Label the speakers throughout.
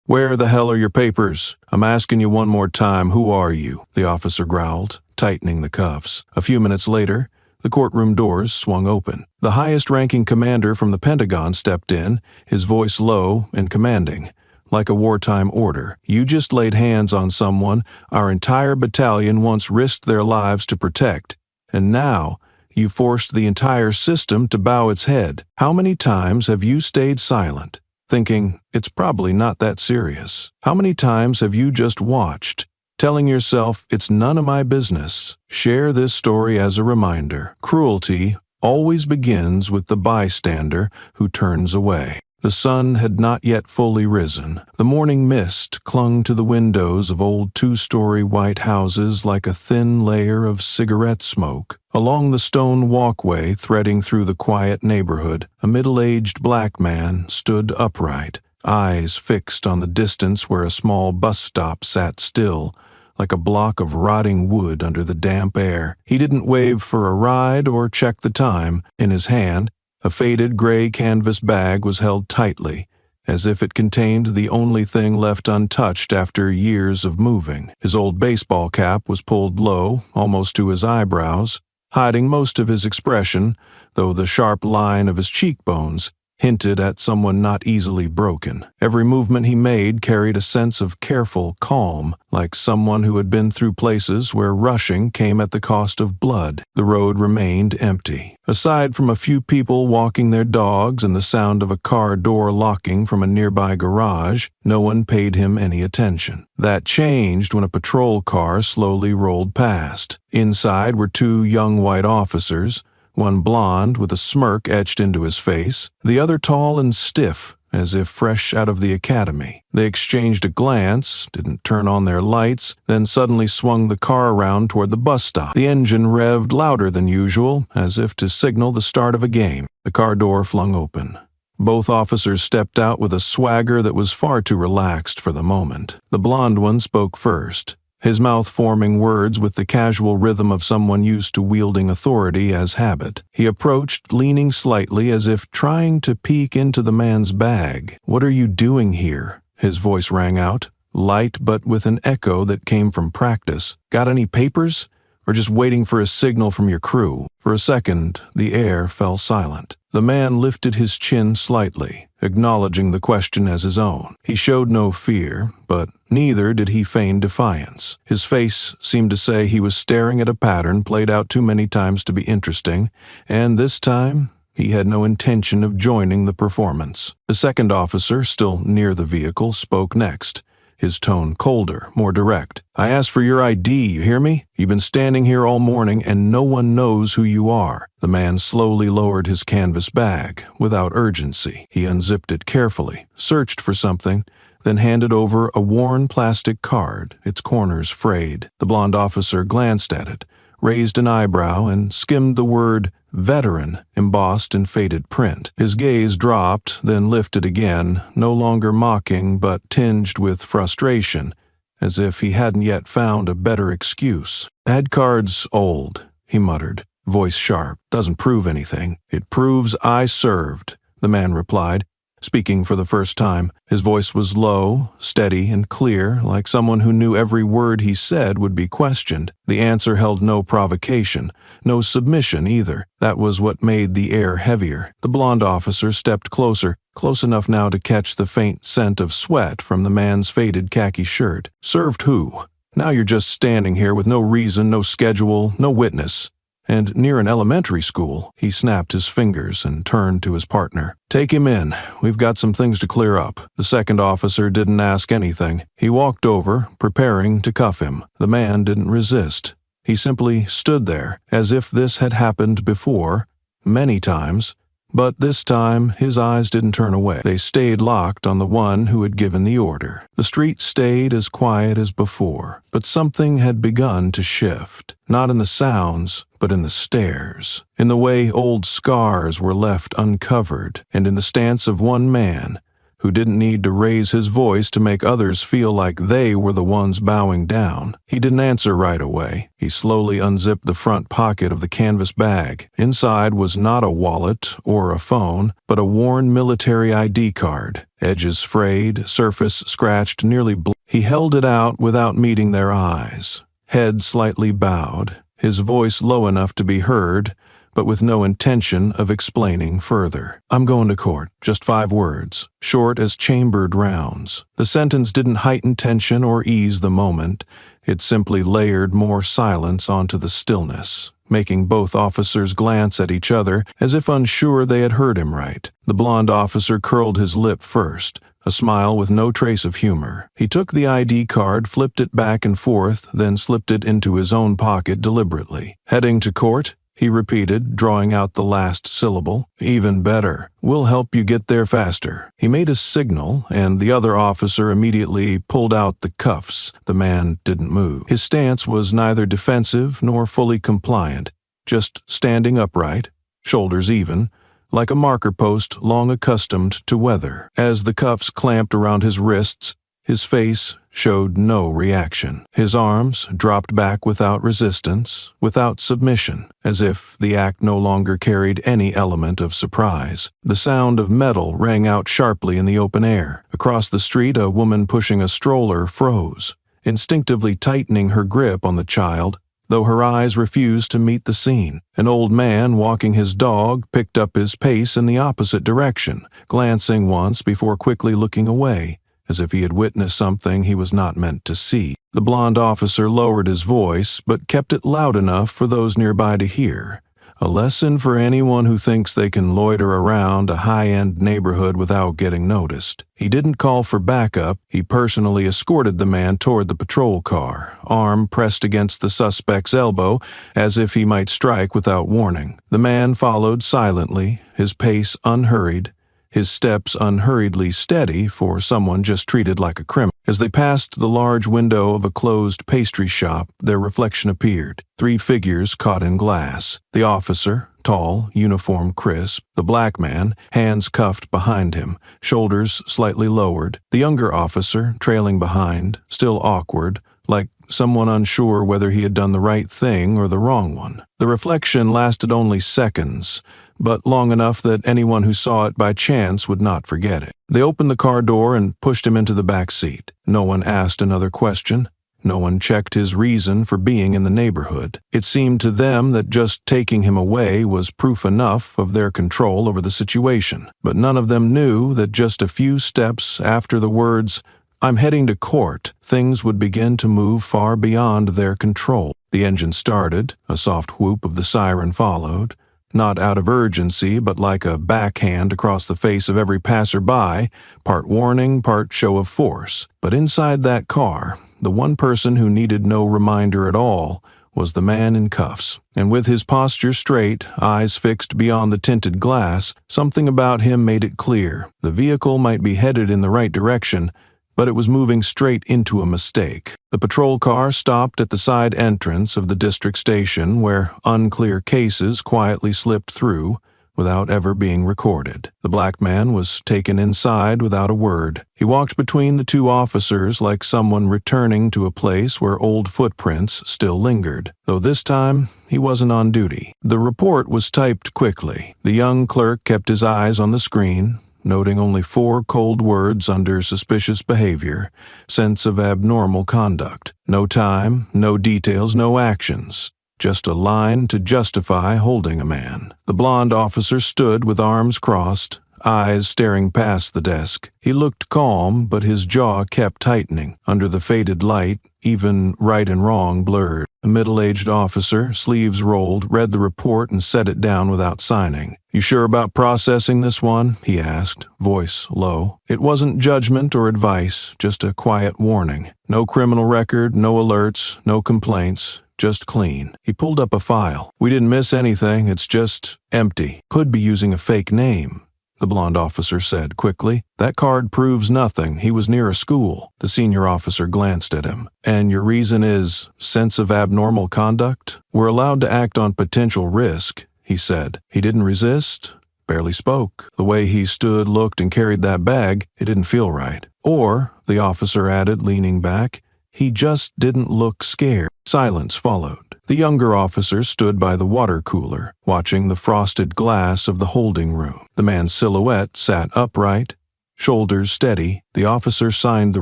Speaker 1: "Where the hell are your papers? I'm asking you one more time, who are you?" the officer growled, tightening the cuffs. A few minutes later, the courtroom doors swung open. The highest-ranking commander from the Pentagon stepped in, his voice low and commanding, like a wartime order. "You just laid hands on someone our entire battalion once risked their lives to protect, and now you forced the entire system to bow its head. How many times have you stayed silent, thinking it's probably not that serious? How many times have you just watched, telling yourself it's none of my business?" Share this story as a reminder. Cruelty always begins with the bystander who turns away. The sun had not yet fully risen. The morning mist clung to the windows of old two-story white houses like a thin layer of cigarette smoke. Along the stone walkway threading through the quiet neighborhood, a middle-aged black man stood upright, eyes fixed on the distance where a small bus stop sat still, like a block of rotting wood under the damp air. He didn't wave for a ride or check the time. In his hand, a faded gray canvas bag was held tightly, as if it contained the only thing left untouched after years of moving. His old baseball cap was pulled low, almost to his eyebrows, hiding most of his expression, though the sharp line of his cheekbones hinted at someone not easily broken. Every movement he made carried a sense of careful calm, like someone who had been through places where rushing came at the cost of blood. The road remained empty. Aside from a few people walking their dogs and the sound of a car door locking from a nearby garage, no one paid him any attention. That changed when a patrol car slowly rolled past. Inside were two young white officers, one blond with a smirk etched into his face, the other tall and stiff, as if fresh out of the academy. They exchanged a glance, didn't turn on their lights, then suddenly swung the car around toward the bus stop. The engine revved louder than usual, as if to signal the start of a game. The car door flung open. Both officers stepped out with a swagger that was far too relaxed for the moment. The blond one spoke first, his mouth forming words with the casual rhythm of someone used to wielding authority as habit. He approached, leaning slightly as if trying to peek into the man's bag. "What are you doing here?" his voice rang out, light but with an echo that came from practice. "Got any papers? Or just waiting for a signal from your crew?" For a second, the air fell silent. The man lifted his chin slightly, acknowledging the question as his own. He showed no fear, but neither did he feign defiance. His face seemed to say he was staring at a pattern played out too many times to be interesting, and this time he had no intention of joining the performance. The second officer, still near the vehicle, spoke next, his tone colder, more direct. "I asked for your ID, you hear me? You've been standing here all morning and no one knows who you are." The man slowly lowered his canvas bag, without urgency. He unzipped it carefully, searched for something, then handed over a worn plastic card, its corners frayed. The blond officer glanced at it, raised an eyebrow, and skimmed the word "Veteran" embossed in faded print. His gaze dropped, then lifted again, no longer mocking but tinged with frustration, as if he hadn't yet found a better excuse. "That card's old," he muttered, voice sharp. "Doesn't prove anything." "It proves I served," the man replied, speaking for the first time. His voice was low, steady, and clear, like someone who knew every word he said would be questioned. The answer held no provocation, no submission either. That was what made the air heavier. The blond officer stepped closer, close enough now to catch the faint scent of sweat from the man's faded khaki shirt. "Served who? Now you're just standing here with no reason, no schedule, no witness. And near an elementary school." He snapped his fingers and turned to his partner. "Take him in. We've got some things to clear up." The second officer didn't ask anything. He walked over, preparing to cuff him. The man didn't resist. He simply stood there, as if this had happened before, many times, but this time his eyes didn't turn away. They stayed locked on the one who had given the order. The street stayed as quiet as before, but something had begun to shift, not in the sounds, but in the stares, in the way old scars were left uncovered, and in the stance of one man who didn't need to raise his voice to make others feel like they were the ones bowing down. He didn't answer right away. He slowly unzipped the front pocket of the canvas bag. Inside was not a wallet or a phone, but a worn military ID card. Edges frayed, surface scratched, nearly black. He held it out without meeting their eyes. Head slightly bowed, his voice low enough to be heard, but with no intention of explaining further. "I'm going to court." Just 5 words, short as chambered rounds. The sentence didn't heighten tension or ease the moment. It simply layered more silence onto the stillness, making both officers glance at each other as if unsure they had heard him right. The blonde officer curled his lip first, a smile with no trace of humor. He took the ID card, flipped it back and forth, then slipped it into his own pocket deliberately. "Heading to court?" he repeated, drawing out the last syllable. "Even better. We'll help you get there faster." He made a signal, and the other officer immediately pulled out the cuffs. The man didn't move. His stance was neither defensive nor fully compliant, just standing upright, shoulders even, like a marker post long accustomed to weather. As the cuffs clamped around his wrists, his face showed no reaction. His arms dropped back without resistance, without submission, as if the act no longer carried any element of surprise. The sound of metal rang out sharply in the open air. Across the street, a woman pushing a stroller froze, instinctively tightening her grip on the child, though her eyes refused to meet the scene. An old man walking his dog picked up his pace in the opposite direction, glancing once before quickly looking away, as if he had witnessed something he was not meant to see. The blonde officer lowered his voice, but kept it loud enough for those nearby to hear. A lesson for anyone who thinks they can loiter around a high-end neighborhood without getting noticed. He didn't call for backup. He personally escorted the man toward the patrol car, arm pressed against the suspect's elbow, as if he might strike without warning. The man followed silently, his pace unhurried, his steps unhurriedly steady for someone just treated like a criminal. As they passed the large window of a closed pastry shop, their reflection appeared. 3 figures caught in glass. The officer, tall, uniform crisp. The black man, hands cuffed behind him, shoulders slightly lowered. The younger officer, trailing behind, still awkward, like someone unsure whether he had done the right thing or the wrong one. The reflection lasted only seconds, but long enough that anyone who saw it by chance would not forget it. They opened the car door and pushed him into the back seat. No one asked another question. No one checked his reason for being in the neighborhood. It seemed to them that just taking him away was proof enough of their control over the situation. But none of them knew that just a few steps after the words, "I'm heading to court," things would begin to move far beyond their control. The engine started, a soft whoop of the siren followed, not out of urgency but like a backhand across the face of every passerby, part warning, part show of force. But inside that car, the one person who needed no reminder at all was the man in cuffs. And with his posture straight, eyes fixed beyond the tinted glass, something about him made it clear. The vehicle might be headed in the right direction, but it was moving straight into a mistake. The patrol car stopped at the side entrance of the district station where unclear cases quietly slipped through without ever being recorded. The black man was taken inside without a word. He walked between the 2 officers like someone returning to a place where old footprints still lingered, though this time he wasn't on duty. The report was typed quickly. The young clerk kept his eyes on the screen, noting only 4 cold words under suspicious behavior, sense of abnormal conduct. No time, no details, no actions. Just a line to justify holding a man. The blonde officer stood with arms crossed, eyes staring past the desk. He looked calm, but his jaw kept tightening. Under the faded light, even right and wrong blurred. A middle-aged officer, sleeves rolled, read the report and set it down without signing. "You sure about processing this one?" he asked, voice low. It wasn't judgment or advice, just a quiet warning. No criminal record, no alerts, no complaints, just clean. He pulled up a file. "We didn't miss anything, it's just empty." "Could be using a fake name," the blonde officer said quickly. "That card proves nothing. He was near a school." The senior officer glanced at him. "And your reason is sense of abnormal conduct?" "We're allowed to act on potential risk," he said. He didn't resist, barely spoke. The way he stood, looked, and carried that bag, it didn't feel right. Or, the officer added, leaning back, he just didn't look scared. Silence followed. The younger officer stood by the water cooler, watching the frosted glass of the holding room. The man's silhouette sat upright, shoulders steady. The officer signed the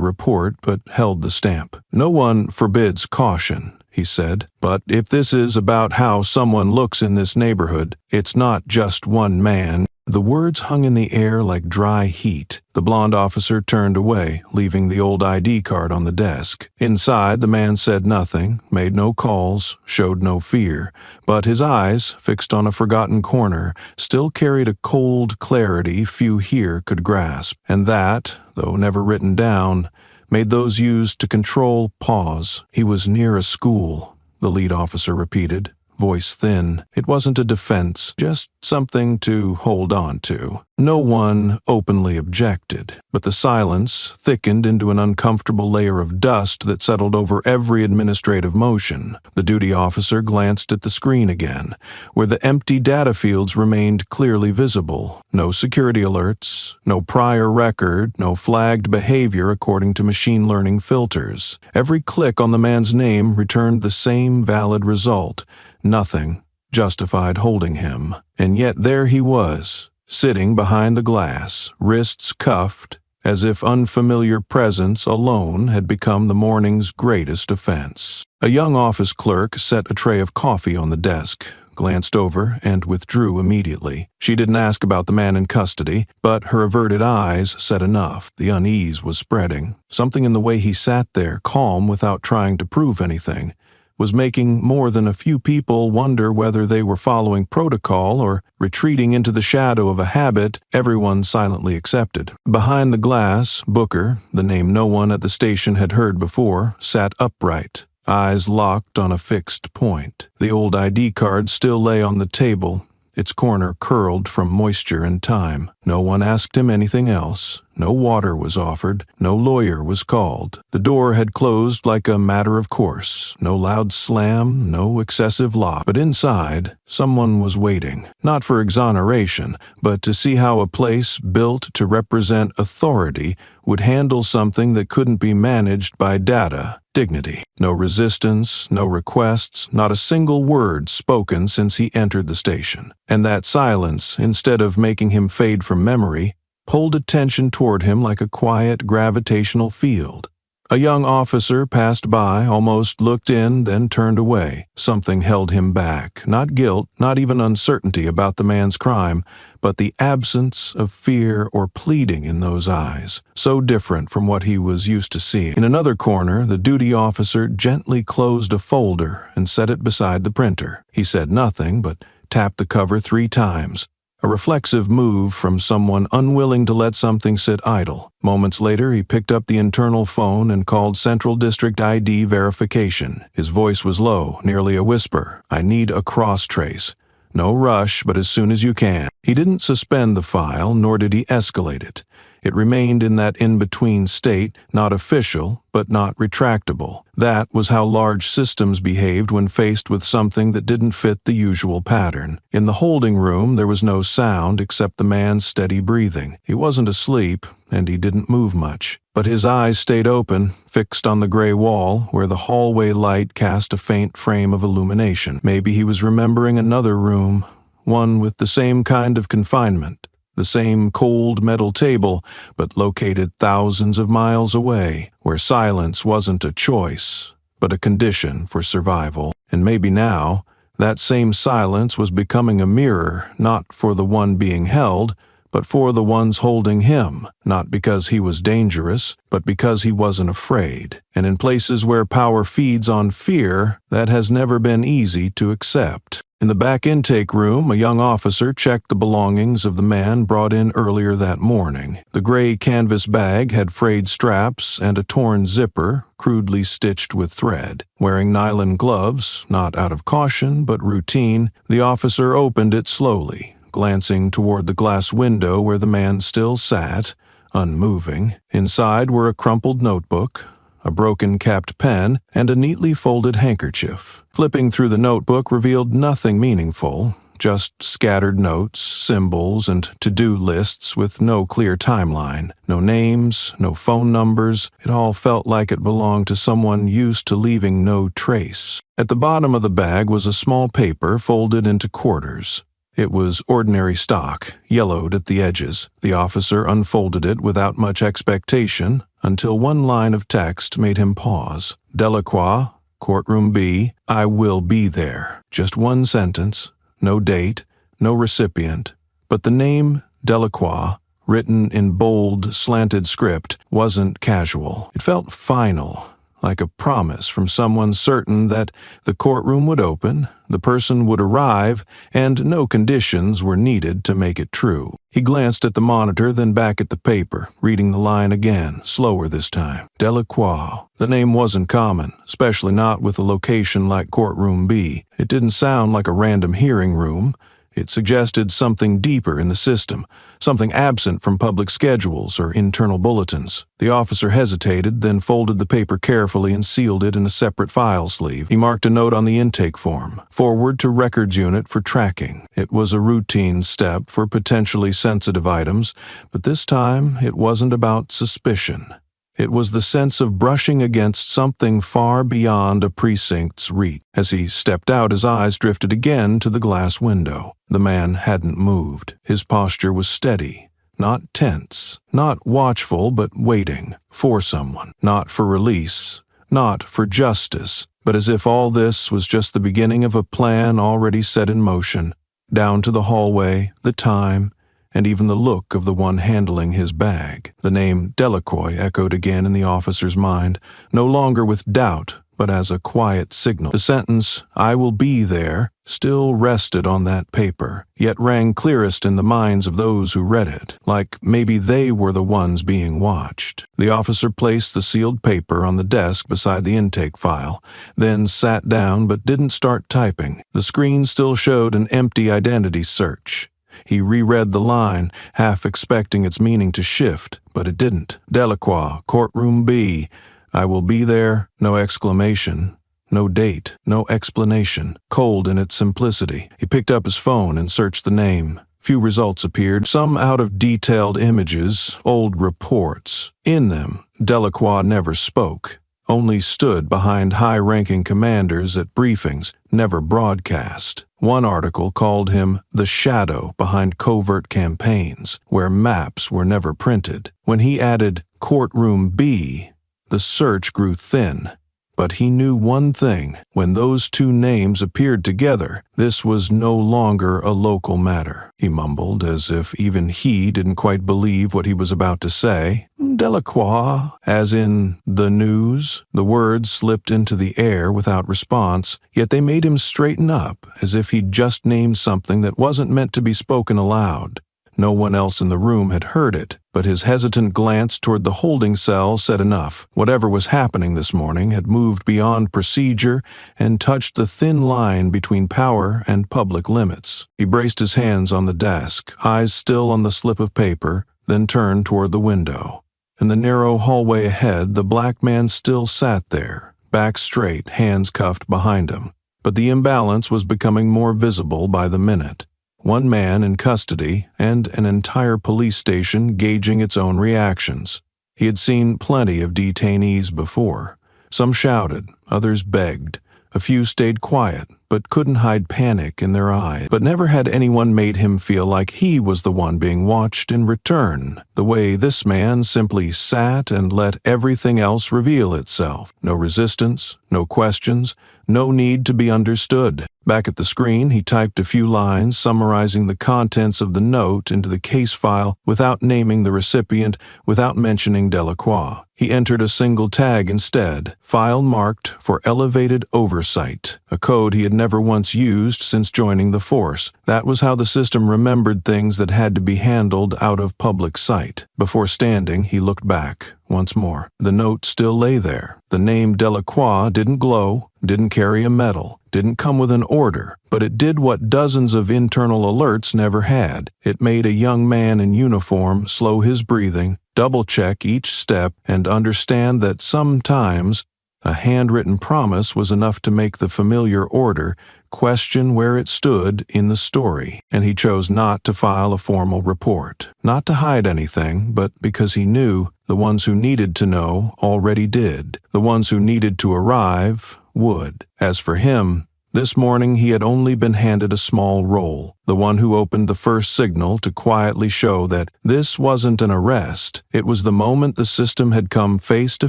Speaker 1: report but held the stamp. "No one forbids caution," he said, "but if this is about how someone looks in this neighborhood, it's not just one man." The words hung in the air like dry heat. The blonde officer turned away, leaving the old ID card on the desk. Inside, the man said nothing, made no calls, showed no fear, but his eyes, fixed on a forgotten corner, still carried a cold clarity few here could grasp, and that, though never written down, made those used to control pause. "He was near a school," the lead officer repeated, voice thin. It wasn't a defense, just something to hold on to. No one openly objected, but the silence thickened into an uncomfortable layer of dust that settled over every administrative motion. The duty officer glanced at the screen again, where the empty data fields remained clearly visible. No security alerts, no prior record, no flagged behavior according to machine learning filters. Every click on the man's name returned the same valid result. Nothing justified holding him. And yet there he was, sitting behind the glass, wrists cuffed, as if unfamiliar presence alone had become the morning's greatest offense. A young office clerk set a tray of coffee on the desk, glanced over, and withdrew immediately. She didn't ask about the man in custody, but her averted eyes said enough. The unease was spreading. Something in the way he sat there, calm without trying to prove anything, was making more than a few people wonder whether they were following protocol or retreating into the shadow of a habit everyone silently accepted. Behind the glass, Booker, the name no one at the station had heard before, sat upright, eyes locked on a fixed point. The old ID card still lay on the table, its corner curled from moisture and time. No one asked him anything else. No water was offered. No lawyer was called. The door had closed like a matter of course. No loud slam, no excessive lock. But inside, someone was waiting, not for exoneration, but to see how a place built to represent authority would handle something that couldn't be managed by data. Dignity. No resistance, no requests, not a single word spoken since he entered the station. And that silence, instead of making him fade from memory, pulled attention toward him like a quiet gravitational field. A young officer passed by, almost looked in, then turned away. Something held him back. Not guilt, not even uncertainty about the man's crime, but the absence of fear or pleading in those eyes, so different from what he was used to seeing. In another corner, the duty officer gently closed a folder and set it beside the printer. He said nothing, but tapped the cover 3 times. A reflexive move from someone unwilling to let something sit idle. Moments later, he picked up the internal phone and called Central District ID verification. His voice was low, nearly a whisper. "I need a cross-trace. No rush, but as soon as you can." He didn't suspend the file, nor did he escalate it. It remained in that in-between state, not official, but not retractable. That was how large systems behaved when faced with something that didn't fit the usual pattern. In the holding room, there was no sound except the man's steady breathing. He wasn't asleep, and he didn't move much. But his eyes stayed open, fixed on the gray wall, where the hallway light cast a faint frame of illumination. Maybe he was remembering another room, one with the same kind of confinement. The same cold metal table, but located thousands of miles away, where silence wasn't a choice, but a condition for survival. And maybe now, that same silence was becoming a mirror, not for the one being held, but for the ones holding him, not because he was dangerous, but because he wasn't afraid. And in places where power feeds on fear, that has never been easy to accept. In the back intake room, a young officer checked the belongings of the man brought in earlier that morning. The gray canvas bag had frayed straps and a torn zipper, crudely stitched with thread. Wearing nylon gloves, not out of caution but routine, the officer opened it slowly, glancing toward the glass window where the man still sat, unmoving. Inside were a crumpled notebook, a broken-capped pen, and a neatly folded handkerchief. Flipping through the notebook revealed nothing meaningful, just scattered notes, symbols, and to-do lists with no clear timeline. No names, no phone numbers. It all felt like it belonged to someone used to leaving no trace. At the bottom of the bag was a small paper folded into quarters. It was ordinary stock, yellowed at the edges. The officer unfolded it without much expectation until one line of text made him pause. Delacroix, Courtroom B, I will be there. Just one sentence, no date, no recipient, but the name Delacroix, written in bold, slanted script, wasn't casual. It felt final, like a promise from someone certain that the courtroom would open, the person would arrive, and no conditions were needed to make it true. He glanced at the monitor, then back at the paper, reading the line again, slower this time. Delacroix. The name wasn't common, especially not with a location like Courtroom B. It didn't sound like a random hearing room. It suggested something deeper in the system, something absent from public schedules or internal bulletins. The officer hesitated, then folded the paper carefully and sealed it in a separate file sleeve. He marked a note on the intake form, forward to records unit for tracking. It was a routine step for potentially sensitive items, but this time it wasn't about suspicion. It was the sense of brushing against something far beyond a precinct's reach. As he stepped out, his eyes drifted again to the glass window. The man hadn't moved. His posture was steady, not tense, not watchful, but waiting for someone, not for release, not for justice, but as if all this was just the beginning of a plan already set in motion, down to the hallway, the time, and even the look of the one handling his bag. The name Delacroix echoed again in the officer's mind, no longer with doubt, but as a quiet signal. The sentence, I will be there, still rested on that paper, yet rang clearest in the minds of those who read it, like maybe they were the ones being watched. The officer placed the sealed paper on the desk beside the intake file, then sat down but didn't start typing. The screen still showed an empty identity search. He reread the line, half expecting its meaning to shift, but it didn't. Delacroix, Courtroom B. I will be there, no exclamation, no date, no explanation, cold in its simplicity. He picked up his phone and searched the name. Few results appeared, some out of detailed images, old reports. In them, Delacroix never spoke, only stood behind high-ranking commanders at briefings, never broadcast. One article called him the shadow behind covert campaigns, where maps were never printed. When he added Courtroom B, the search grew thin. But he knew one thing: when those two names appeared together, this was no longer a local matter. He mumbled, as if even he didn't quite believe what he was about to say. Delacroix, as in the news. The words slipped into the air without response, yet they made him straighten up, as if he'd just named something that wasn't meant to be spoken aloud. No one else in the room had heard it, but his hesitant glance toward the holding cell said enough. Whatever was happening this morning had moved beyond procedure and touched the thin line between power and public limits. He braced his hands on the desk, eyes still on the slip of paper, then turned toward the window. In the narrow hallway ahead, the black man still sat there, back straight, hands cuffed behind him. But the imbalance was becoming more visible by the minute. One man in custody, and an entire police station gauging its own reactions. He had seen plenty of detainees before. Some shouted, others begged. A few stayed quiet, but couldn't hide panic in their eyes. But never had anyone made him feel like he was the one being watched in return, the way this man simply sat and let everything else reveal itself. No resistance, no questions, no need to be understood. Back at the screen, he typed a few lines summarizing the contents of the note into the case file without naming the recipient, without mentioning Delacroix. He entered a single tag instead, file marked for elevated oversight, a code he had never once used since joining the force. That was how the system remembered things that had to be handled out of public sight. Before standing, he looked back once more. The note still lay there. The name Delacroix didn't glow, didn't carry a medal, didn't come with an order, but it did what dozens of internal alerts never had. It made a young man in uniform slow his breathing, double-check each step, and understand that sometimes a handwritten promise was enough to make the familiar order question where it stood in the story, and he chose not to file a formal report. Not to hide anything, but because he knew the ones who needed to know already did. The ones who needed to arrive would. As for him, this morning he had only been handed a small role, the one who opened the first signal to quietly show that this wasn't an arrest. It was the moment the system had come face to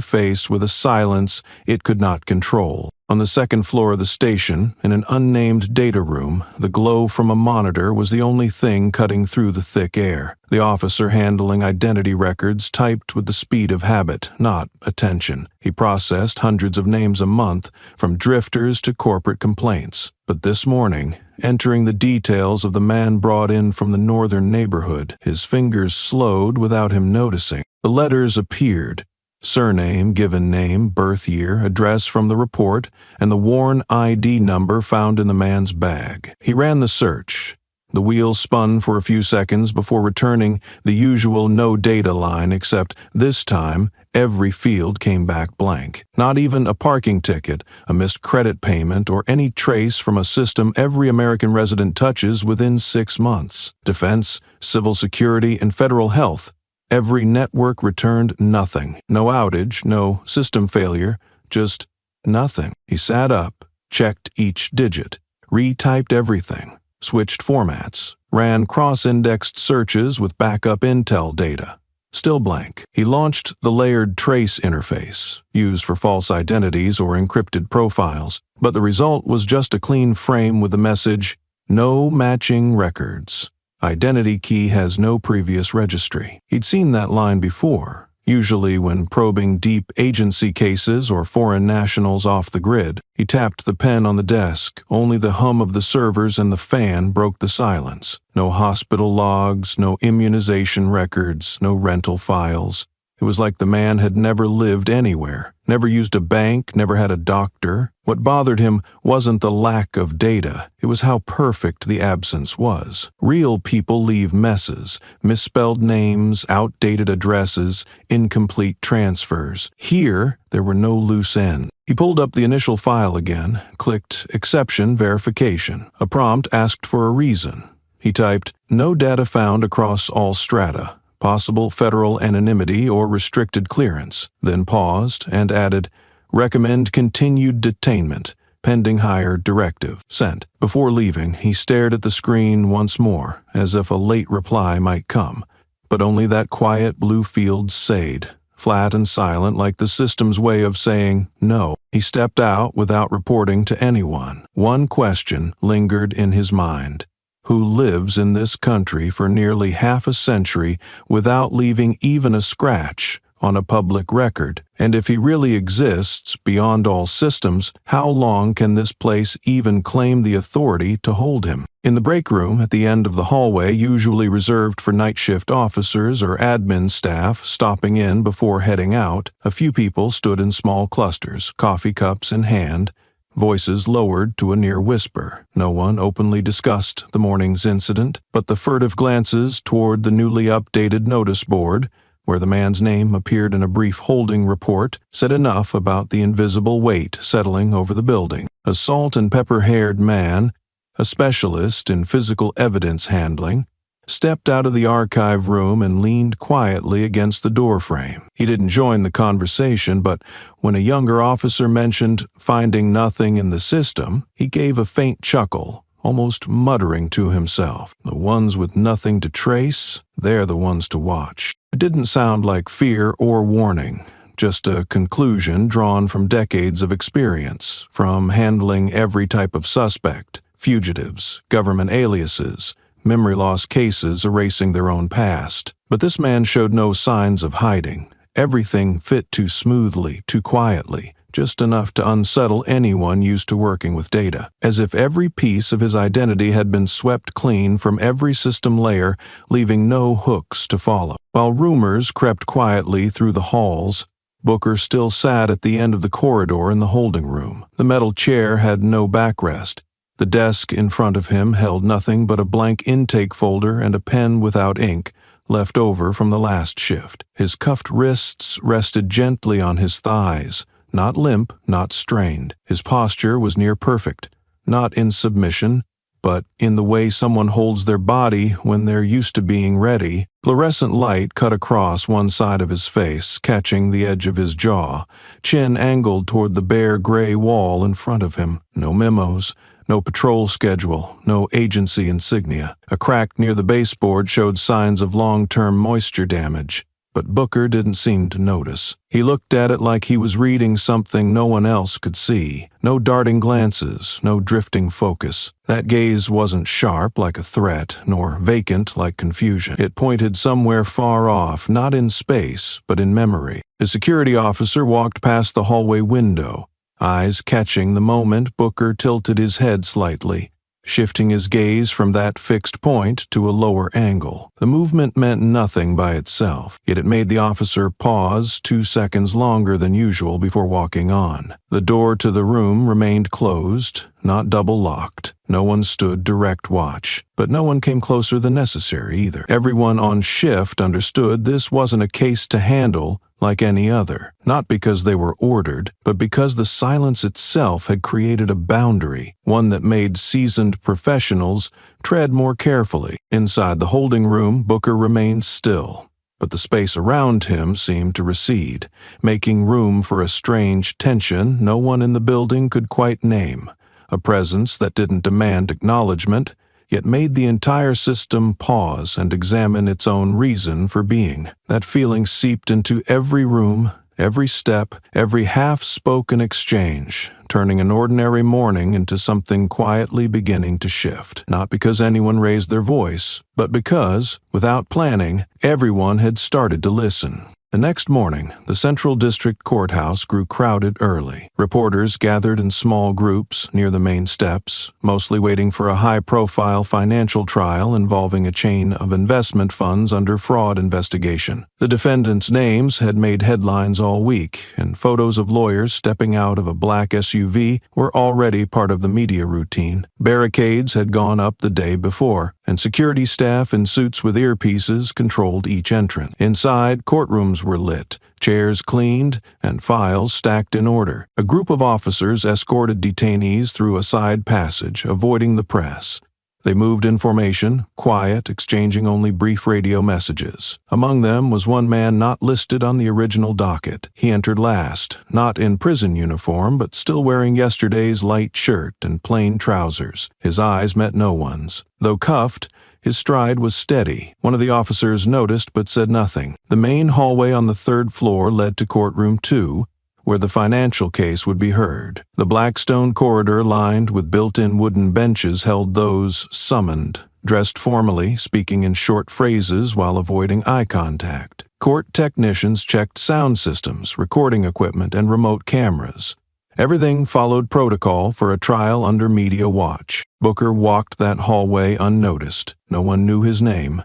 Speaker 1: face with a silence it could not control. On the second floor of the station, in an unnamed data room, the glow from a monitor was the only thing cutting through the thick air. The officer handling identity records typed with the speed of habit, not attention. He processed hundreds of names a month, from drifters to corporate complaints. But this morning, entering the details of the man brought in from the northern neighborhood, his fingers slowed without him noticing. The letters appeared. Surname, given name, birth year, address from the report, and the worn ID number found in the man's bag. He ran the search. The wheel spun for a few seconds before returning the usual no data line, except this time every field came back blank. Not even a parking ticket, a missed credit payment, or any trace from a system every American resident touches within 6 months. Defense, civil security, and federal health. Every network returned nothing. No outage, no system failure, just nothing. He sat up, checked each digit, retyped everything, switched formats, ran cross-indexed searches with backup intel data. Still blank. He launched the layered trace interface, used for false identities or encrypted profiles, but the result was just a clean frame with the message, "No matching records. Identity key has no previous registry." He'd seen that line before, usually when probing deep agency cases or foreign nationals off the grid. He tapped the pen on the desk. Only the hum of the servers and the fan broke the silence. No hospital logs, no immunization records, no rental files. It was like the man had never lived anywhere, never used a bank, never had a doctor. What bothered him wasn't the lack of data, it was how perfect the absence was. Real people leave messes, misspelled names, outdated addresses, incomplete transfers. Here, there were no loose ends. He pulled up the initial file again, clicked Exception Verification. A prompt asked for a reason. He typed, "No data found across all strata. Possible federal anonymity or restricted clearance," then paused and added, "Recommend continued detainment, pending higher directive." Sent. Before leaving, he stared at the screen once more, as if a late reply might come. But only that quiet blue field stayed, flat and silent like the system's way of saying no. He stepped out without reporting to anyone. One question lingered in his mind. Who lives in this country for nearly half a century without leaving even a scratch on a public record? And if he really exists beyond all systems, how long can this place even claim the authority to hold him? In the break room at the end of the hallway, usually reserved for night shift officers or admin staff stopping in before heading out, a few people stood in small clusters, coffee cups in hand, voices lowered to a near whisper. No one openly discussed the morning's incident, but the furtive glances toward the newly updated notice board, where the man's name appeared in a brief holding report, said enough about the invisible weight settling over the building. A salt and pepper-haired man, a specialist in physical evidence handling, stepped out of the archive room and leaned quietly against the doorframe. He didn't join the conversation, but when a younger officer mentioned finding nothing in the system, he gave a faint chuckle, almost muttering to himself, "The ones with nothing to trace, they're the ones to watch." It didn't sound like fear or warning, just a conclusion drawn from decades of experience, from handling every type of suspect, fugitives, government aliases, memory loss cases erasing their own past. But this man showed no signs of hiding. Everything fit too smoothly, too quietly, just enough to unsettle anyone used to working with data, as if every piece of his identity had been swept clean from every system layer, leaving no hooks to follow. While rumors crept quietly through the halls, Booker still sat at the end of the corridor in the holding room. The metal chair had no backrest. The desk in front of him held nothing but a blank intake folder and a pen without ink, left over from the last shift. His cuffed wrists rested gently on his thighs, not limp, not strained. His posture was near perfect, not in submission, but in the way someone holds their body when they're used to being ready. Fluorescent light cut across one side of his face, catching the edge of his jaw, chin angled toward the bare gray wall in front of him. No memos, no patrol schedule, no agency insignia. A crack near the baseboard showed signs of long-term moisture damage, but Booker didn't seem to notice. He looked at it like he was reading something no one else could see. No darting glances, no drifting focus. That gaze wasn't sharp like a threat, nor vacant like confusion. It pointed somewhere far off, not in space, but in memory. The security officer walked past the hallway window, eyes catching the moment Booker tilted his head slightly, shifting his gaze from that fixed point to a lower angle. The movement meant nothing by itself, yet it made the officer pause 2 seconds longer than usual before walking on. The door to the room remained closed, not double-locked. No one stood direct watch, but no one came closer than necessary either. Everyone on shift understood this wasn't a case to handle like any other, not because they were ordered, but because the silence itself had created a boundary, one that made seasoned professionals tread more carefully. Inside the holding room, Booker remained still, but the space around him seemed to recede, making room for a strange tension no one in the building could quite name, a presence that didn't demand acknowledgement, yet made the entire system pause and examine its own reason for being. That feeling seeped into every room, every step, every half-spoken exchange, turning an ordinary morning into something quietly beginning to shift. Not because anyone raised their voice, but because, without planning, everyone had started to listen. The next morning, the Central District Courthouse grew crowded early. Reporters gathered in small groups near the main steps, mostly waiting for a high-profile financial trial involving a chain of investment funds under fraud investigation. The defendants' names had made headlines all week, and photos of lawyers stepping out of a black SUV were already part of the media routine. Barricades had gone up the day before, and security staff in suits with earpieces controlled each entrance. Inside, courtrooms were lit, chairs cleaned, and files stacked in order. A group of officers escorted detainees through a side passage, avoiding the press. They moved in formation, quiet, exchanging only brief radio messages. Among them was one man not listed on the original docket. He entered last, not in prison uniform, but still wearing yesterday's light shirt and plain trousers. His eyes met no one's. Though cuffed, his stride was steady. One of the officers noticed but said nothing. The main hallway on the 3rd floor led to courtroom 2, where the financial case would be heard. The black stone corridor lined with built-in wooden benches held those summoned, dressed formally, speaking in short phrases while avoiding eye contact. Court technicians checked sound systems, recording equipment, and remote cameras. Everything followed protocol for a trial under media watch. Booker walked that hallway unnoticed. No one knew his name.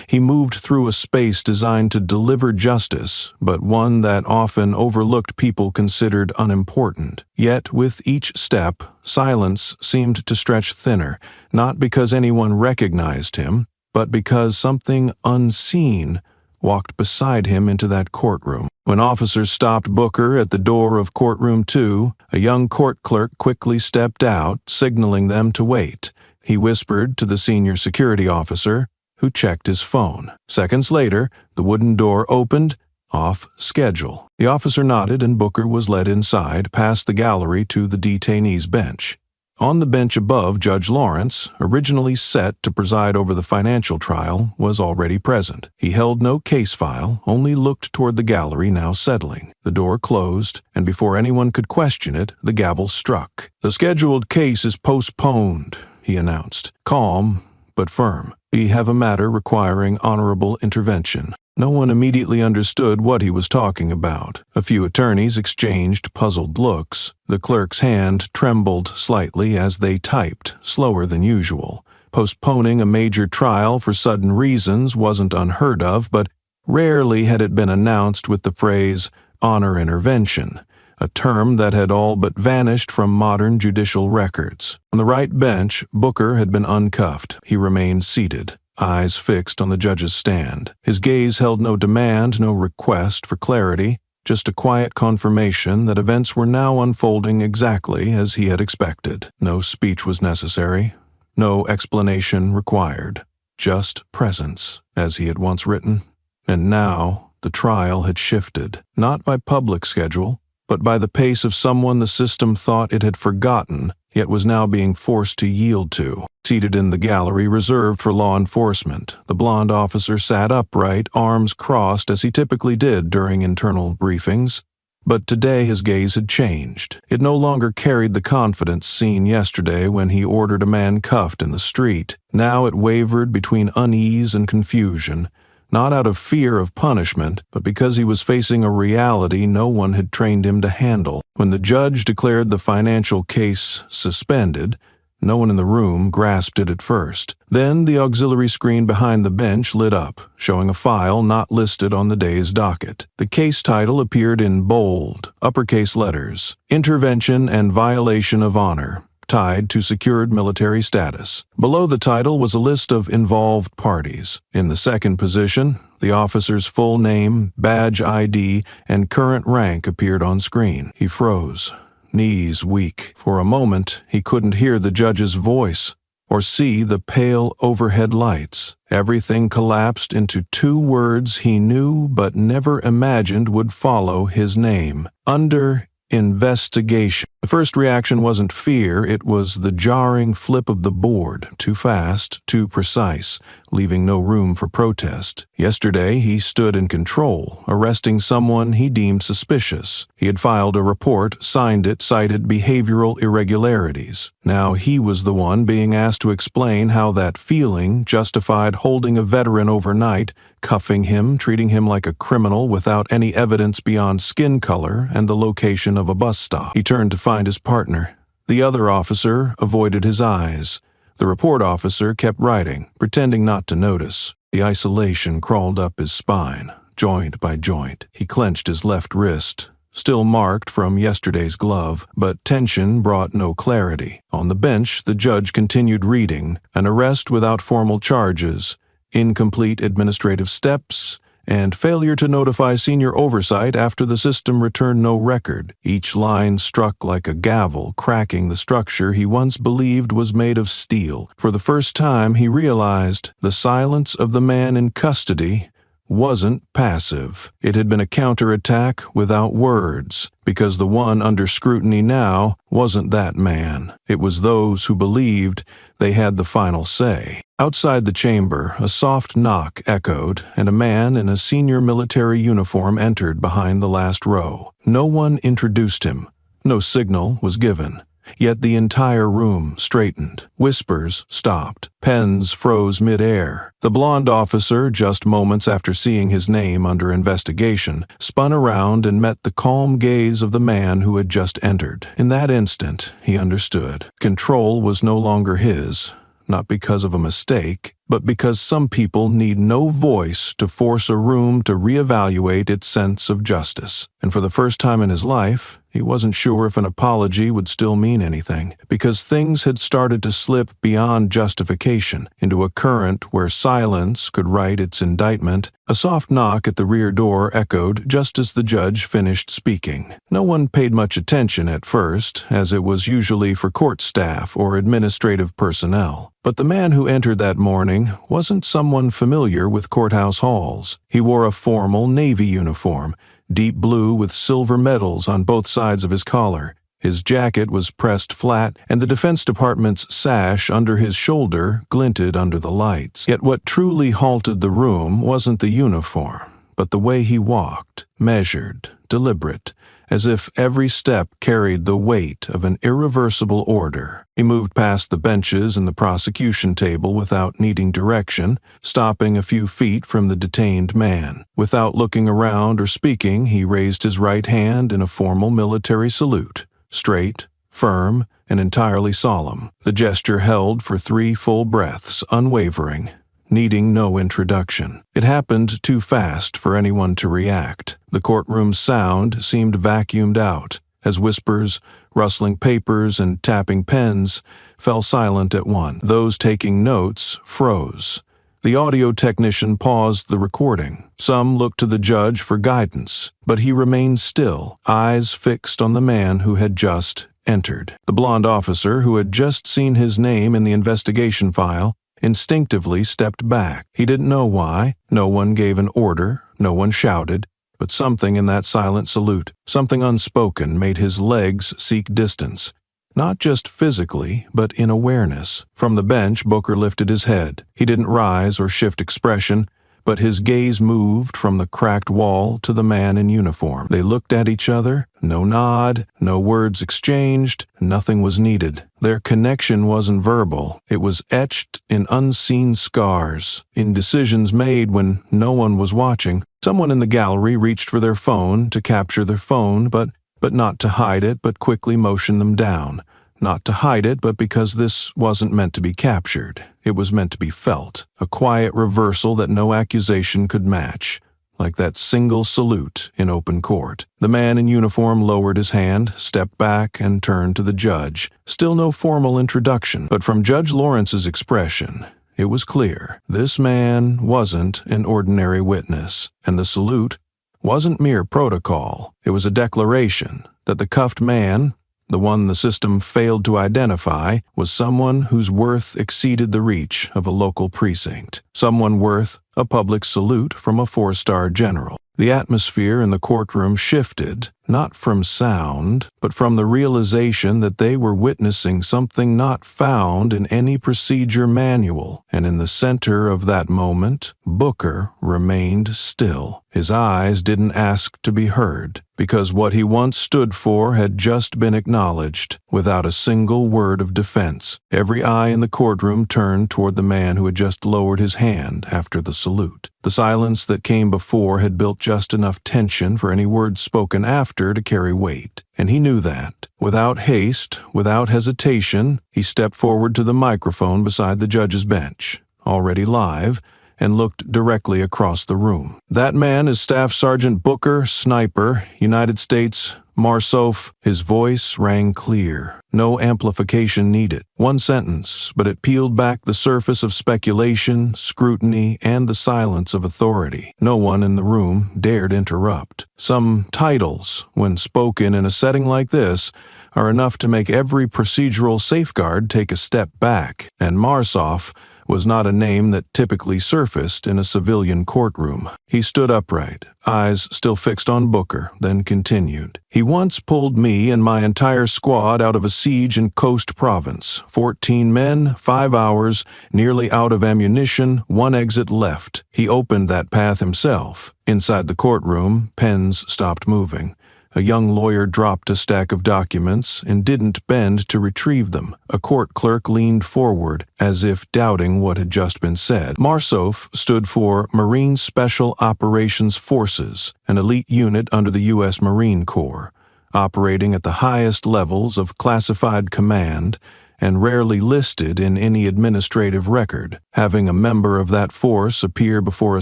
Speaker 1: He moved through a space designed to deliver justice, but one that often overlooked people considered unimportant. Yet, with each step, silence seemed to stretch thinner, not because anyone recognized him, but because something unseen walked beside him into that courtroom. When officers stopped Booker at the door of courtroom 2, a young court clerk quickly stepped out, signaling them to wait. He whispered to the senior security officer, who checked his phone. Seconds later, the wooden door opened, off schedule. The officer nodded and Booker was led inside, past the gallery to the detainee's bench. On the bench above, Judge Lawrence, originally set to preside over the financial trial, was already present. He held no case file, only looked toward the gallery now settling. The door closed, and before anyone could question it, the gavel struck. "The scheduled case is postponed," he announced, calm but firm. "We have a matter requiring honorable intervention." No one immediately understood what he was talking about. A few attorneys exchanged puzzled looks. The clerk's hand trembled slightly as they typed, slower than usual. Postponing a major trial for sudden reasons wasn't unheard of, but rarely had it been announced with the phrase, honor intervention, a term that had all but vanished from modern judicial records. On the right bench, Booker had been uncuffed. He remained seated, eyes fixed on the judge's stand. His gaze held no demand, no request for clarity, just a quiet confirmation that events were now unfolding exactly as he had expected. No speech was necessary, no explanation required, just presence, as he had once written. And now the trial had shifted, not by public schedule, but by the pace of someone the system thought it had forgotten, yet was now being forced to yield to. Seated in the gallery reserved for law enforcement, the blond officer sat upright, arms crossed as he typically did during internal briefings. But today his gaze had changed. It no longer carried the confidence seen yesterday when he ordered a man cuffed in the street. Now it wavered between unease and confusion, not out of fear of punishment, but because he was facing a reality no one had trained him to handle. When the judge declared the financial case suspended, no one in the room grasped it at first. Then the auxiliary screen behind the bench lit up, showing a file not listed on the day's docket. The case title appeared in bold, uppercase letters: Intervention and Violation of Honor, tied to secured military status. Below the title was a list of involved parties. In the second position, the officer's full name, badge ID, and current rank appeared on screen. He froze, knees weak. For a moment, he couldn't hear the judge's voice or see the pale overhead lights. Everything collapsed into two words he knew but never imagined would follow his name: under investigation. The first reaction wasn't fear, it was the jarring flip of the board, too fast, too precise, leaving no room for protest. Yesterday, he stood in control, arresting someone he deemed suspicious. He had filed a report, signed it, cited behavioral irregularities. Now he was the one being asked to explain how that feeling justified holding a veteran overnight, cuffing him, treating him like a criminal without any evidence beyond skin color and the location of a bus stop. He turned to find his partner. The other officer avoided his eyes. The report officer kept writing, pretending not to notice. The isolation crawled up his spine, joint by joint. He clenched his left wrist, still marked from yesterday's glove, but tension brought no clarity. On the bench, the judge continued reading: an arrest without formal charges, incomplete administrative steps, and failure to notify senior oversight after the system returned no record. Each line struck like a gavel, cracking the structure he once believed was made of steel. For the first time, he realized the silence of the man in custody wasn't passive. It had been a counterattack without words, because the one under scrutiny now wasn't that man. It was those who believed they had the final say. Outside the chamber, a soft knock echoed, and a man in a senior military uniform entered behind the last row. No one introduced him. No signal was given. Yet the entire room straightened. Whispers stopped. Pens froze mid-air. The blond officer, just moments after seeing his name under investigation, spun around and met the calm gaze of the man who had just entered. In that instant, he understood. Control was no longer his, not because of a mistake, but because some people need no voice to force a room to reevaluate its sense of justice. And for the first time in his life, he wasn't sure if an apology would still mean anything, because things had started to slip beyond justification into a current where silence could write its indictment. A soft knock at the rear door echoed just as the judge finished speaking. No one paid much attention at first, as it was usually for court staff or administrative personnel. But the man who entered that morning wasn't someone familiar with courthouse halls. He wore a formal Navy uniform, deep blue with silver medals on both sides of his collar. His jacket was pressed flat, and the Defense Department's sash under his shoulder glinted under the lights. Yet what truly halted the room wasn't the uniform, but the way he walked, measured, deliberate, as if every step carried the weight of an irreversible order. He moved past the benches and the prosecution table without needing direction, stopping a few feet from the detained man. Without looking around or speaking, he raised his right hand in a formal military salute, straight, firm, and entirely solemn. The gesture held for 3 full breaths, unwavering, needing no introduction. It happened too fast for anyone to react. The courtroom's sound seemed vacuumed out, as whispers, rustling papers, and tapping pens fell silent at once. Those taking notes froze. The audio technician paused the recording. Some looked to the judge for guidance, but he remained still, eyes fixed on the man who had just entered. The blond officer, who had just seen his name in the investigation file, instinctively stepped back. He didn't know why. No one gave an order, no one shouted, but something in that silent salute, something unspoken, made his legs seek distance. Not just physically, but in awareness. From the bench, Booker lifted his head. He didn't rise or shift expression, but his gaze moved from the cracked wall to the man in uniform. They looked at each other. No nod, no words exchanged, nothing was needed. Their connection wasn't verbal. It was etched in unseen scars, in decisions made when no one was watching. Someone in the gallery reached for their phone to capture their phone, but not to hide it, but quickly motion them down. Not to hide it, but because this wasn't meant to be captured. It was meant to be felt. A quiet reversal that no accusation could match. Like that single salute in open court. The man in uniform lowered his hand, stepped back, and turned to the judge. Still no formal introduction, but from Judge Lawrence's expression, it was clear this man wasn't an ordinary witness, and the salute wasn't mere protocol. It was a declaration that the cuffed man, the one the system failed to identify, was someone whose worth exceeded the reach of a local precinct. Someone worth a public salute from a four-star general. The atmosphere in the courtroom shifted, not from sound, but from the realization that they were witnessing something not found in any procedure manual. And in the center of that moment, Booker remained still. His eyes didn't ask to be heard, because what he once stood for had just been acknowledged, without a single word of defense. Every eye in the courtroom turned toward the man who had just lowered his hand after the salute. The silence that came before had built just enough tension for any words spoken after to carry weight, and he knew that. Without haste, without hesitation, he stepped forward to the microphone beside the judge's bench, already live, and looked directly across the room. "That man is Staff Sergeant Booker, Sniper, United States, Marsof." His voice rang clear. No amplification needed. One sentence, but it peeled back the surface of speculation, scrutiny, and the silence of authority. No one in the room dared interrupt. Some titles, when spoken in a setting like this, are enough to make every procedural safeguard take a step back, and Marsof was not a name that typically surfaced in a civilian courtroom. He stood upright, eyes still fixed on Booker, then continued. "He once pulled me and my entire squad out of a siege in Coast Province. 14 men, 5 hours, nearly out of ammunition, one exit left. He opened that path himself." Inside the courtroom, pens stopped moving. A young lawyer dropped a stack of documents and didn't bend to retrieve them. A court clerk leaned forward, as if doubting what had just been said. Marsof stood for Marine Special Operations Forces, an elite unit under the U.S. Marine Corps, operating at the highest levels of classified command and rarely listed in any administrative record. Having a member of that force appear before a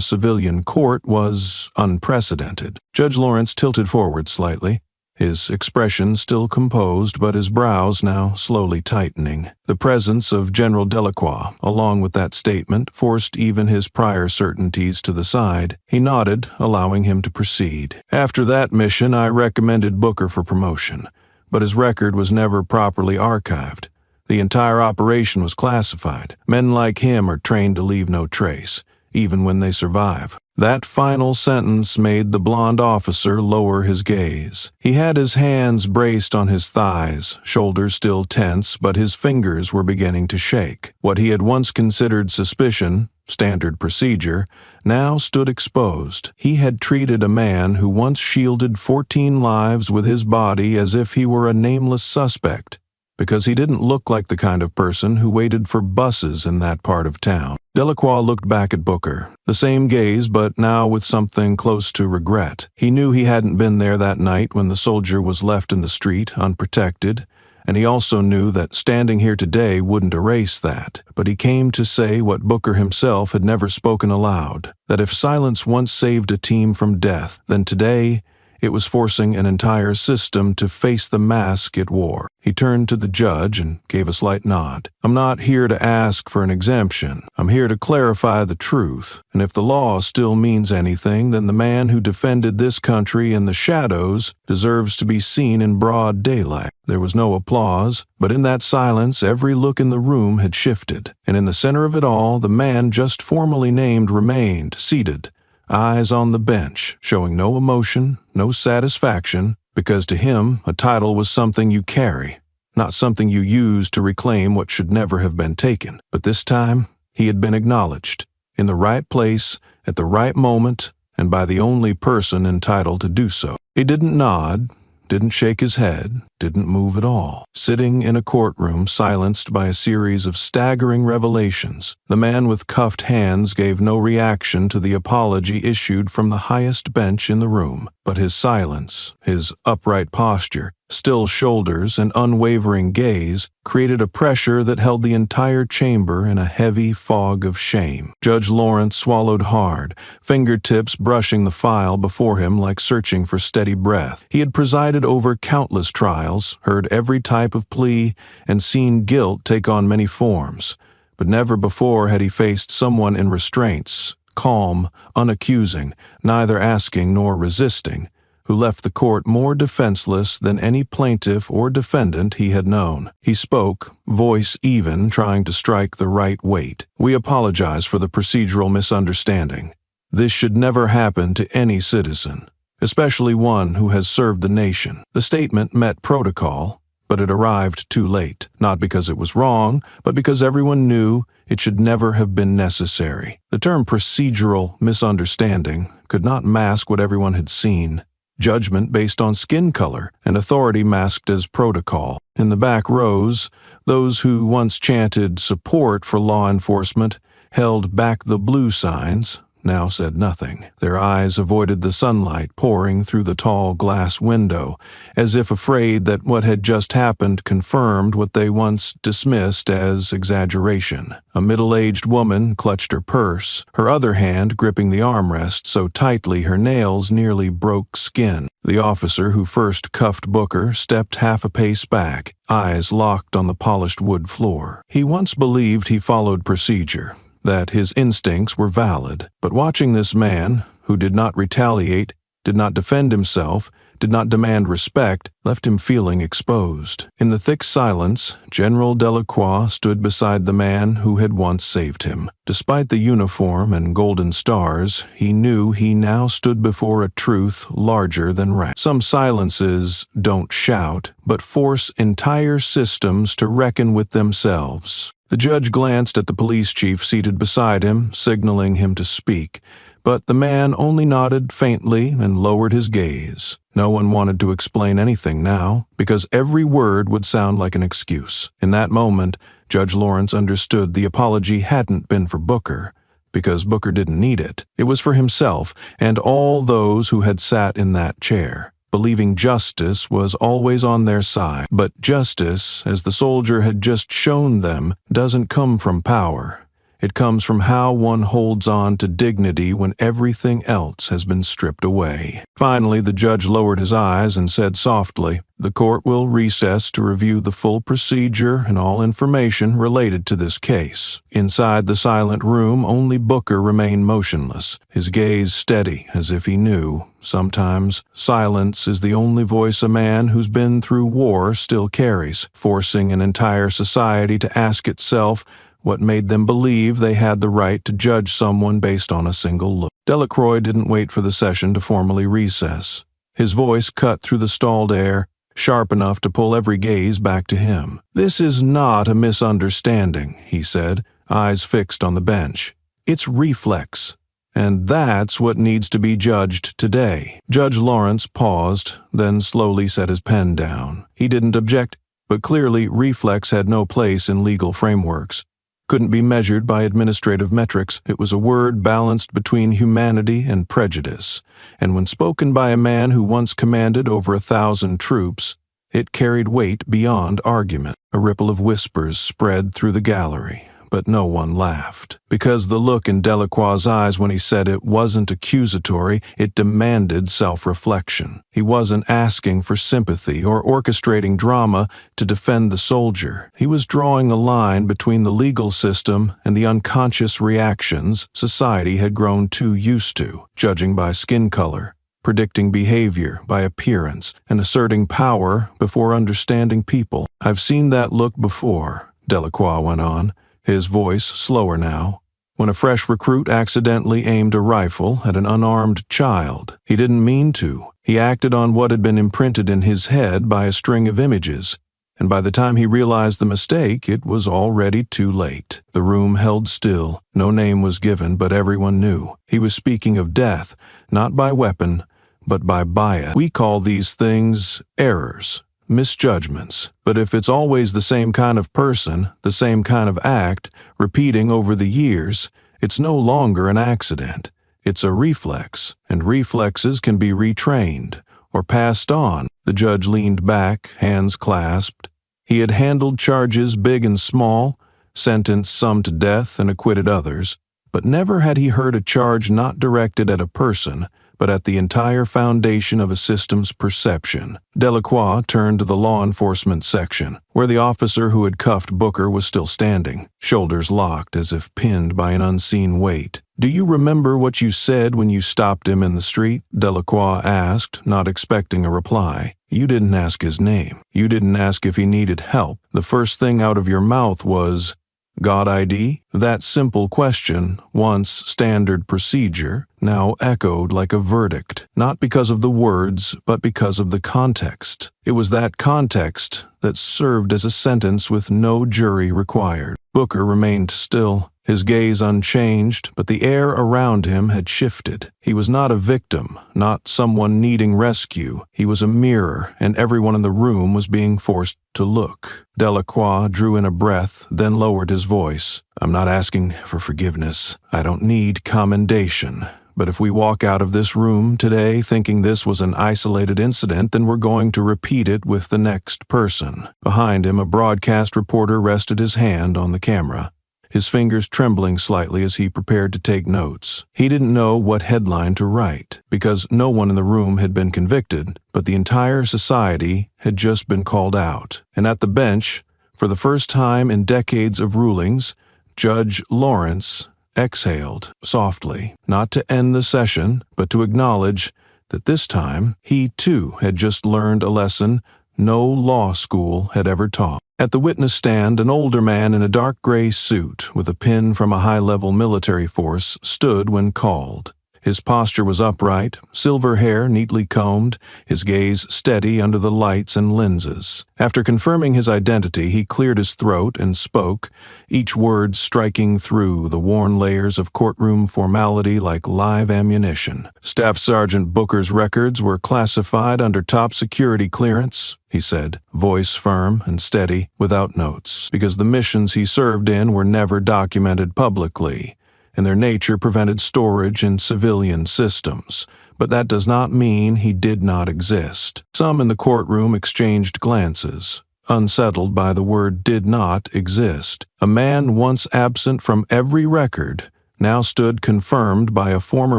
Speaker 1: civilian court was unprecedented. Judge Lawrence tilted forward slightly, his expression still composed, but his brows now slowly tightening. The presence of General Delacroix, along with that statement, forced even his prior certainties to the side. He nodded, allowing him to proceed. "After that mission, I recommended Booker for promotion, but his record was never properly archived. The entire operation was classified. Men like him are trained to leave no trace, even when they survive." That final sentence made the blond officer lower his gaze. He had his hands braced on his thighs, shoulders still tense, but his fingers were beginning to shake. What he had once considered suspicion, standard procedure, now stood exposed. He had treated a man who once shielded 14 lives with his body as if he were a nameless suspect, because he didn't look like the kind of person who waited for buses in that part of town. Delacroix looked back at Booker, the same gaze, but now with something close to regret. He knew he hadn't been there that night when the soldier was left in the street, unprotected, and he also knew that standing here today wouldn't erase that. But he came to say what Booker himself had never spoken aloud, that if silence once saved a team from death, then today It was forcing an entire system to face the mask it wore. He turned to the judge and gave a slight nod. "I'm not here to ask for an exemption. I'm here to clarify the truth. And if the law still means anything, then the man who defended this country in the shadows deserves to be seen in broad daylight." There was no applause, but in that silence every look in the room had shifted, and in the center of it all the man just formally named remained, seated, eyes on the bench, showing no emotion, no satisfaction, because to him a title was something you carry, not something you use to reclaim what should never have been taken. But this time he had been acknowledged, in the right place, at the right moment, and by the only person entitled to do so. He didn't nod, didn't shake his head, didn't move at all. Sitting in a courtroom silenced by a series of staggering revelations, the man with cuffed hands gave no reaction to the apology issued from the highest bench in the room. But his silence, his upright posture, still shoulders, and unwavering gaze created a pressure that held the entire chamber in a heavy fog of shame. Judge Lawrence swallowed hard, fingertips brushing the file before him like searching for steady breath. He had presided over countless trials, heard every type of plea, and seen guilt take on many forms. But never before had he faced someone in restraints, calm, unaccusing, neither asking nor resisting, who left the court more defenseless than any plaintiff or defendant he had known. He spoke, voice even, trying to strike the right weight. "We apologize for the procedural misunderstanding. This should never happen to any citizen, especially one who has served the nation." The statement met protocol, but it arrived too late, not because it was wrong, but because everyone knew it should never have been necessary. The term procedural misunderstanding could not mask what everyone had seen: judgment based on skin color and authority masked as protocol. In the back rows, those who once chanted support for law enforcement held back the blue signs, now said nothing. Their eyes avoided the sunlight pouring through the tall glass window, as if afraid that what had just happened confirmed what they once dismissed as exaggeration. A middle-aged woman clutched her purse, her other hand gripping the armrest so tightly her nails nearly broke skin. The officer who first cuffed Booker stepped half a pace back, eyes locked on the polished wood floor. He once believed he followed procedure, that his instincts were valid. But watching this man, who did not retaliate, did not defend himself, did not demand respect, left him feeling exposed. In the thick silence, General Delacroix stood beside the man who had once saved him. Despite the uniform and golden stars, he knew he now stood before a truth larger than rank. Some silences don't shout, but force entire systems to reckon with themselves. The judge glanced at the police chief seated beside him, signaling him to speak, but the man only nodded faintly and lowered his gaze. No one wanted to explain anything now, because every word would sound like an excuse. In that moment, Judge Lawrence understood the apology hadn't been for Booker, because Booker didn't need it. It was for himself and all those who had sat in that chair, believing justice was always on their side. But justice, as the soldier had just shown them, doesn't come from power. It comes from how one holds on to dignity when everything else has been stripped away. Finally, the judge lowered his eyes and said softly, "The court will recess to review the full procedure and all information related to this case." Inside the silent room, only Booker remained motionless, his gaze steady as if he knew, sometimes, silence is the only voice a man who's been through war still carries, forcing an entire society to ask itself what made them believe they had the right to judge someone based on a single look. Delacroix didn't wait for the session to formally recess. His voice cut through the stalled air, sharp enough to pull every gaze back to him. "This is not a misunderstanding," he said, eyes fixed on the bench. "It's reflex. And that's what needs to be judged today." Judge Lawrence paused, then slowly set his pen down. He didn't object, but clearly reflex had no place in legal frameworks. Couldn't be measured by administrative metrics. It was a word balanced between humanity and prejudice, and when spoken by a man who once commanded over 1,000 troops, it carried weight beyond argument. A ripple of whispers spread through the gallery. but no one laughed. Because the look in Delacroix's eyes when he said it wasn't accusatory, it demanded self-reflection. He wasn't asking for sympathy or orchestrating drama to defend the soldier. He was drawing a line between the legal system and the unconscious reactions society had grown too used to, judging by skin color, predicting behavior by appearance, and asserting power before understanding people. "I've seen that look before," Delacroix went on, his voice slower now. "When a fresh recruit accidentally aimed a rifle at an unarmed child. He didn't mean to. He acted on what had been imprinted in his head by a string of images, and by the time he realized the mistake, it was already too late." The room held still. No name was given, but everyone knew. He was speaking of death, not by weapon, but by bias. We call these things errors, misjudgments. But if it's always the same kind of person, the same kind of act, repeating over the years, it's no longer an accident. It's a reflex, and reflexes can be retrained or passed on. The judge leaned back, hands clasped. He had handled charges big and small, sentenced some to death and acquitted others, but never had he heard a charge not directed at a person, but at the entire foundation of a system's perception. Delacroix turned to the law enforcement section, where the officer who had cuffed Booker was still standing, shoulders locked as if pinned by an unseen weight. "Do you remember what you said when you stopped him in the street?" Delacroix asked, not expecting a reply. "You didn't ask his name. You didn't ask if he needed help. The first thing out of your mouth was, 'God ID?' That simple question, once standard procedure, now echoed like a verdict, not because of the words, but because of the context. It was that context that served as a sentence with no jury required. Booker remained still, his gaze unchanged, but the air around him had shifted. He was not a victim, not someone needing rescue. He was a mirror, and everyone in the room was being forced to look. Delacroix drew in a breath, then lowered his voice. "I'm not asking for forgiveness. I don't need commendation. But if we walk out of this room today thinking this was an isolated incident, then we're going to repeat it with the next person." Behind him, a broadcast reporter rested his hand on the camera, his fingers trembling slightly as he prepared to take notes. He didn't know what headline to write, because no one in the room had been convicted, but the entire society had just been called out. And at the bench, for the first time in decades of rulings, Judge Lawrence exhaled softly, not to end the session, but to acknowledge that this time he too had just learned a lesson no law school had ever taught. At the witness stand, an older man in a dark gray suit with a pin from a high-level military force stood when called. His posture was upright, silver hair neatly combed, his gaze steady under the lights and lenses. After confirming his identity, he cleared his throat and spoke, each word striking through the worn layers of courtroom formality like live ammunition. "Staff Sergeant Booker's records were classified under top security clearance," he said, voice firm and steady, without notes, because the missions he served in were never documented publicly, and their nature prevented storage in civilian systems. But that does not mean he did not exist. Some in the courtroom exchanged glances, unsettled by the word "did not exist." A man once absent from every record now stood confirmed by a former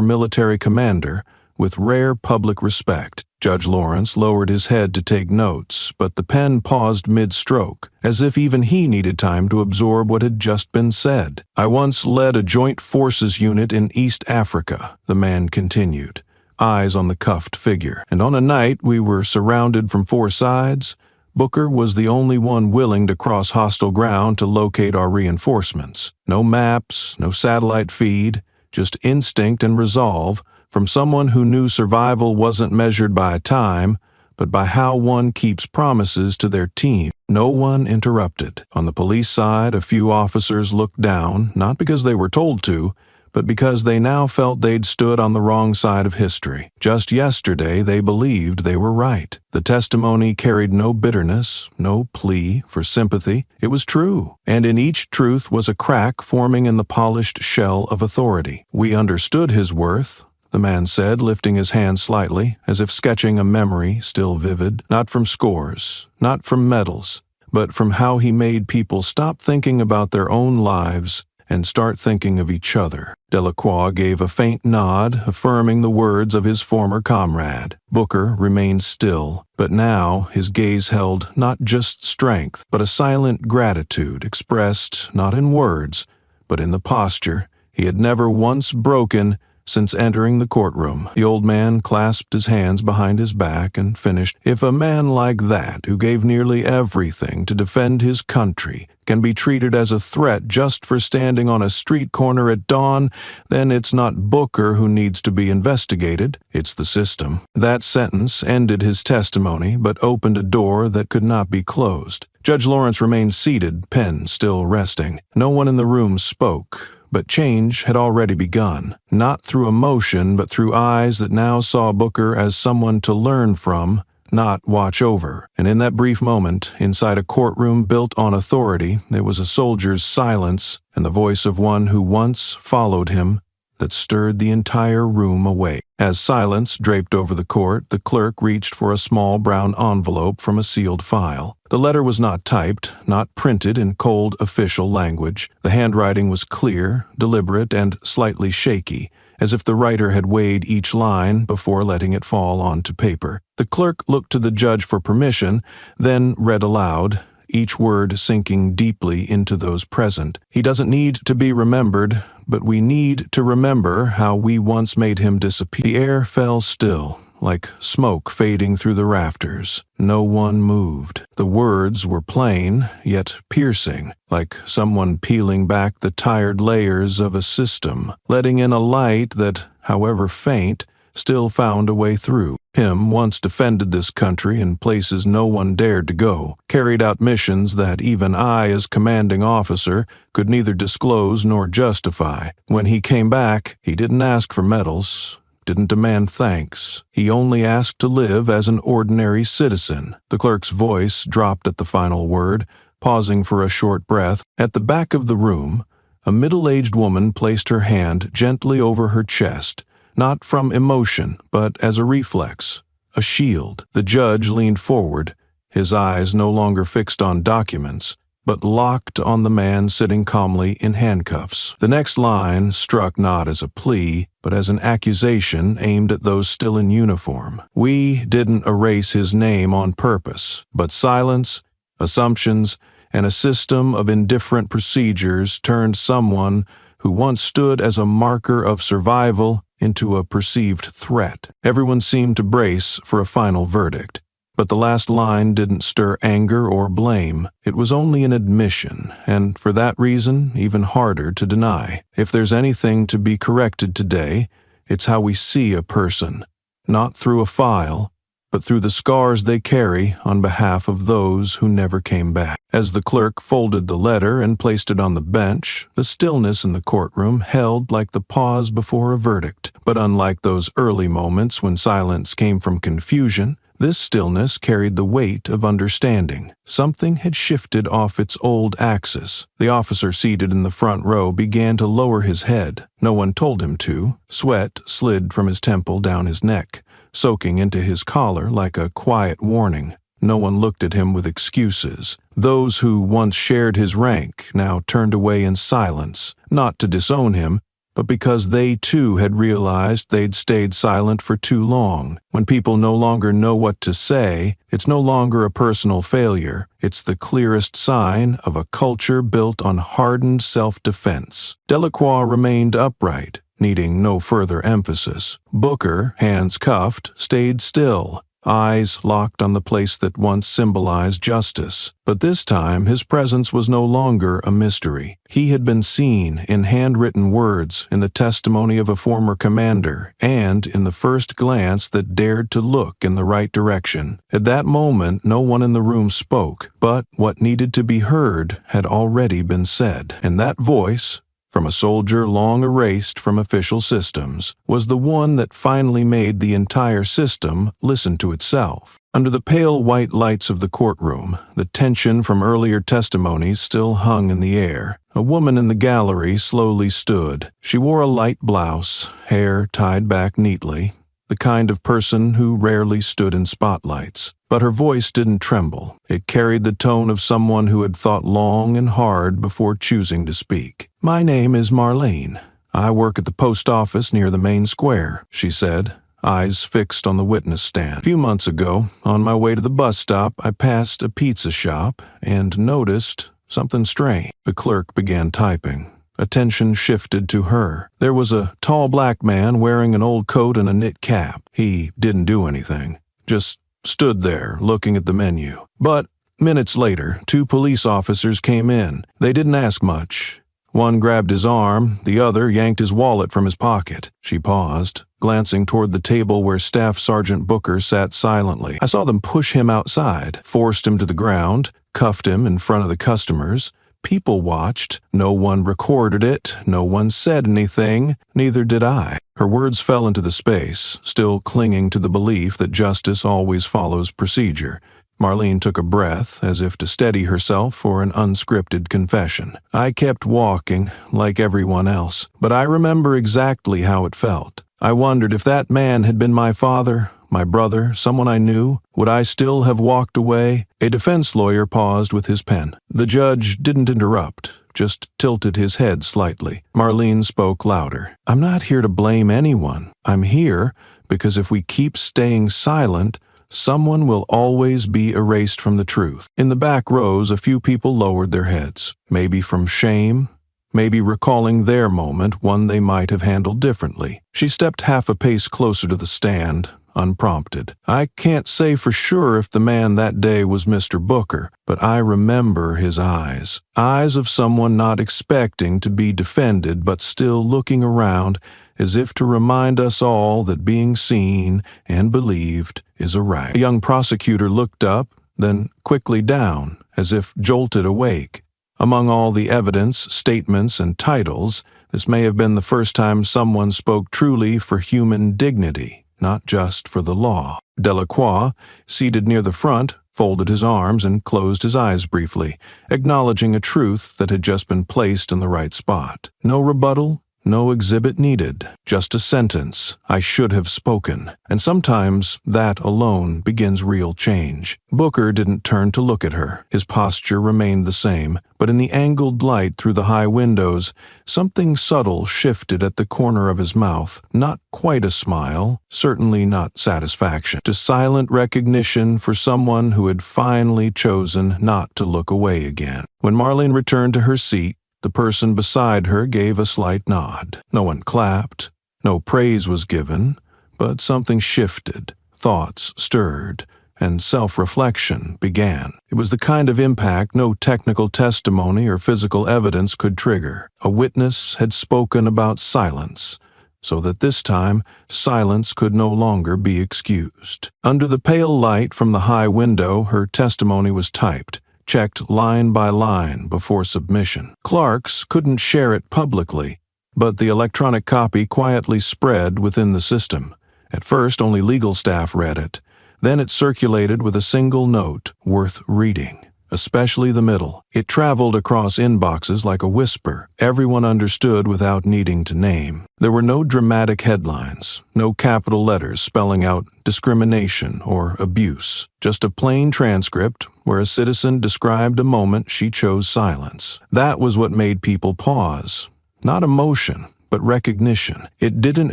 Speaker 1: military commander with rare public respect. Judge Lawrence lowered his head to take notes, but the pen paused mid-stroke, as if even he needed time to absorb what had just been said. "I once led a joint forces unit in East Africa," the man continued, eyes on the cuffed figure. "And on a night we were surrounded from four sides, Booker was the only one willing to cross hostile ground to locate our reinforcements. No maps, no satellite feed, just instinct and resolve, from someone who knew survival wasn't measured by time, but by how one keeps promises to their team." No one interrupted. On the police side, a few officers looked down, not because they were told to, but because they now felt they'd stood on the wrong side of history. Just yesterday, they believed they were right. The testimony carried no bitterness, no plea for sympathy. It was true, and in each truth was a crack forming in the polished shell of authority. "We understood his worth," the man said, lifting his hand slightly, as if sketching a memory still vivid, "not from scores, not from medals, but from how he made people stop thinking about their own lives and start thinking of each other. Delacroix gave a faint nod, affirming the words of his former comrade. Booker remained still, but now his gaze held not just strength, but a silent gratitude expressed not in words, but in the posture he had never once broken since entering the courtroom. The old man clasped his hands behind his back and finished, "If a man like that, who gave nearly everything to defend his country, can be treated as a threat just for standing on a street corner at dawn, then it's not Booker who needs to be investigated, it's the system." That sentence ended his testimony, but opened a door that could not be closed. Judge Lawrence remained seated, pen still resting. No one in the room spoke. But change had already begun, not through emotion, but through eyes that now saw Booker as someone to learn from, not watch over. And in that brief moment, inside a courtroom built on authority, there was a soldier's silence and the voice of one who once followed him that stirred the entire room awake. As silence draped over the court, the clerk reached for a small brown envelope from a sealed file. The letter was not typed, not printed in cold official language. The handwriting was clear, deliberate, and slightly shaky, as if the writer had weighed each line before letting it fall onto paper. The clerk looked to the judge for permission, then read aloud, each word sinking deeply into those present. "He doesn't need to be remembered, but we need to remember how we once made him disappear." The air fell still, like smoke fading through the rafters. No one moved. The words were plain, yet piercing, like someone peeling back the tired layers of a system, letting in a light that, however faint, still found a way through. Him once defended this country in places no one dared to go, carried out missions that even I, as commanding officer, could neither disclose nor justify. When he came back, he didn't ask for medals, didn't demand thanks. He only asked to live as an ordinary citizen. The clerk's voice dropped at the final word, pausing for a short breath. At the back of the room, a middle-aged woman placed her hand gently over her chest, not from emotion, but as a reflex, a shield. The judge leaned forward, his eyes no longer fixed on documents, but locked on the man sitting calmly in handcuffs. The next line struck not as a plea, but as an accusation aimed at those still in uniform. "We didn't erase his name on purpose, but silence, assumptions, and a system of indifferent procedures turned someone who once stood as a marker of survival into a perceived threat." Everyone seemed to brace for a final verdict, but the last line didn't stir anger or blame. It was only an admission, and for that reason, even harder to deny. If there's anything to be corrected today, it's how we see a person, not through a file, but through the scars they carry on behalf of those who never came back. As the clerk folded the letter and placed it on the bench, the stillness in the courtroom held like the pause before a verdict. But unlike those early moments when silence came from confusion, this stillness carried the weight of understanding. Something had shifted off its old axis. The officer seated in the front row began to lower his head. No one told him to. Sweat slid from his temple down his neck, soaking into his collar like a quiet warning. No one looked at him with excuses. Those who once shared his rank now turned away in silence, not to disown him, but because they too had realized they'd stayed silent for too long. When people no longer know what to say, it's no longer a personal failure. It's the clearest sign of a culture built on hardened self-defense. Delacroix remained upright, needing no further emphasis. Booker, hands cuffed, stayed still, eyes locked on the place that once symbolized justice. But this time, his presence was no longer a mystery. He had been seen in handwritten words, in the testimony of a former commander, and in the first glance that dared to look in the right direction. At that moment, no one in the room spoke, but what needed to be heard had already been said. And that voice, from a soldier long erased from official systems, was the one that finally made the entire system listen to itself. Under the pale white lights of the courtroom, the tension from earlier testimonies still hung in the air. A woman in the gallery slowly stood. She wore a light blouse, hair tied back neatly. the kind of person who rarely stood in spotlights. But her voice didn't tremble. It carried the tone of someone who had thought long and hard before choosing to speak. "My name is Marlene. I work at the post office near the main square," she said, eyes fixed on the witness stand. "A few months ago, on my way to the bus stop, I passed a pizza shop and noticed something strange." The clerk began typing. Attention shifted to her. There was a tall black man wearing an old coat and a knit cap. He didn't do anything, just stood there looking at the menu. But minutes later, 2 police officers came in. They didn't ask much. One grabbed his arm, the other yanked his wallet from his pocket. She paused, glancing toward the table where Staff Sergeant Booker sat silently. "I saw them push him outside, forced him to the ground, cuffed him in front of the customers. People watched. No one recorded it. No one said anything. Neither did I." Her words fell into the space, still clinging to the belief that justice always follows procedure. Marlene took a breath, as if to steady herself for an unscripted confession. "I kept walking, like everyone else, but I remember exactly how it felt. I wondered if that man had been my father, my brother, someone I knew, would I still have walked away?" A defense lawyer paused with his pen. The judge didn't interrupt, just tilted his head slightly. Marlene spoke louder. "I'm not here to blame anyone. I'm here because if we keep staying silent, someone will always be erased from the truth." In the back rows, a few people lowered their heads, maybe from shame, maybe recalling their moment, one they might have handled differently. She stepped half a pace closer to the stand, unprompted. "I can't say for sure if the man that day was Mr. Booker, but I remember his eyes. Eyes of someone not expecting to be defended but still looking around as if to remind us all that being seen and believed is a right." The young prosecutor looked up, then quickly down, as if jolted awake. Among all the evidence, statements, and titles, this may have been the first time someone spoke truly for human dignity, not just for the law. Delacroix, seated near the front, folded his arms and closed his eyes briefly, acknowledging a truth that had just been placed in the right spot. No rebuttal, no exhibit needed, just a sentence, "I should have spoken." And sometimes that alone begins real change. Booker didn't turn to look at her. His posture remained the same, but in the angled light through the high windows, something subtle shifted at the corner of his mouth. Not quite a smile, certainly not satisfaction, just silent recognition for someone who had finally chosen not to look away again. When Marlene returned to her seat, the person beside her gave a slight nod. No one clapped, no praise was given, but something shifted, thoughts stirred, and self-reflection began. It was the kind of impact no technical testimony or physical evidence could trigger. A witness had spoken about silence, so that this time silence could no longer be excused. Under the pale light from the high window, her testimony was typed, checked line by line before submission. Clark's couldn't share it publicly, but the electronic copy quietly spread within the system. At first, only legal staff read it. Then it circulated with a single note worth reading, especially the middle. It traveled across inboxes like a whisper. Everyone understood without needing to name. There were no dramatic headlines, no capital letters spelling out discrimination or abuse, just a plain transcript where a citizen described a moment she chose silence. That was what made people pause. Not emotion, but recognition. It didn't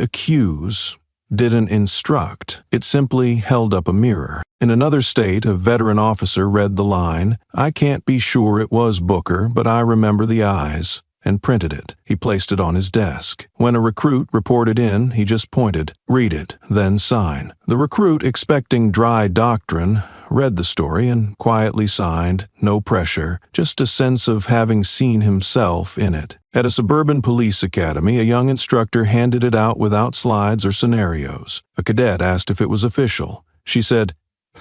Speaker 1: accuse, didn't instruct. It simply held up a mirror. In another state, a veteran officer read the line, "I can't be sure it was Booker, but I remember the eyes," and printed it. He placed it on his desk. When a recruit reported in, he just pointed, "Read it, then sign." The recruit, expecting dry doctrine, read the story and quietly signed, no pressure, just a sense of having seen himself in it. At a suburban police academy, a young instructor handed it out without slides or scenarios. A cadet asked if it was official. She said,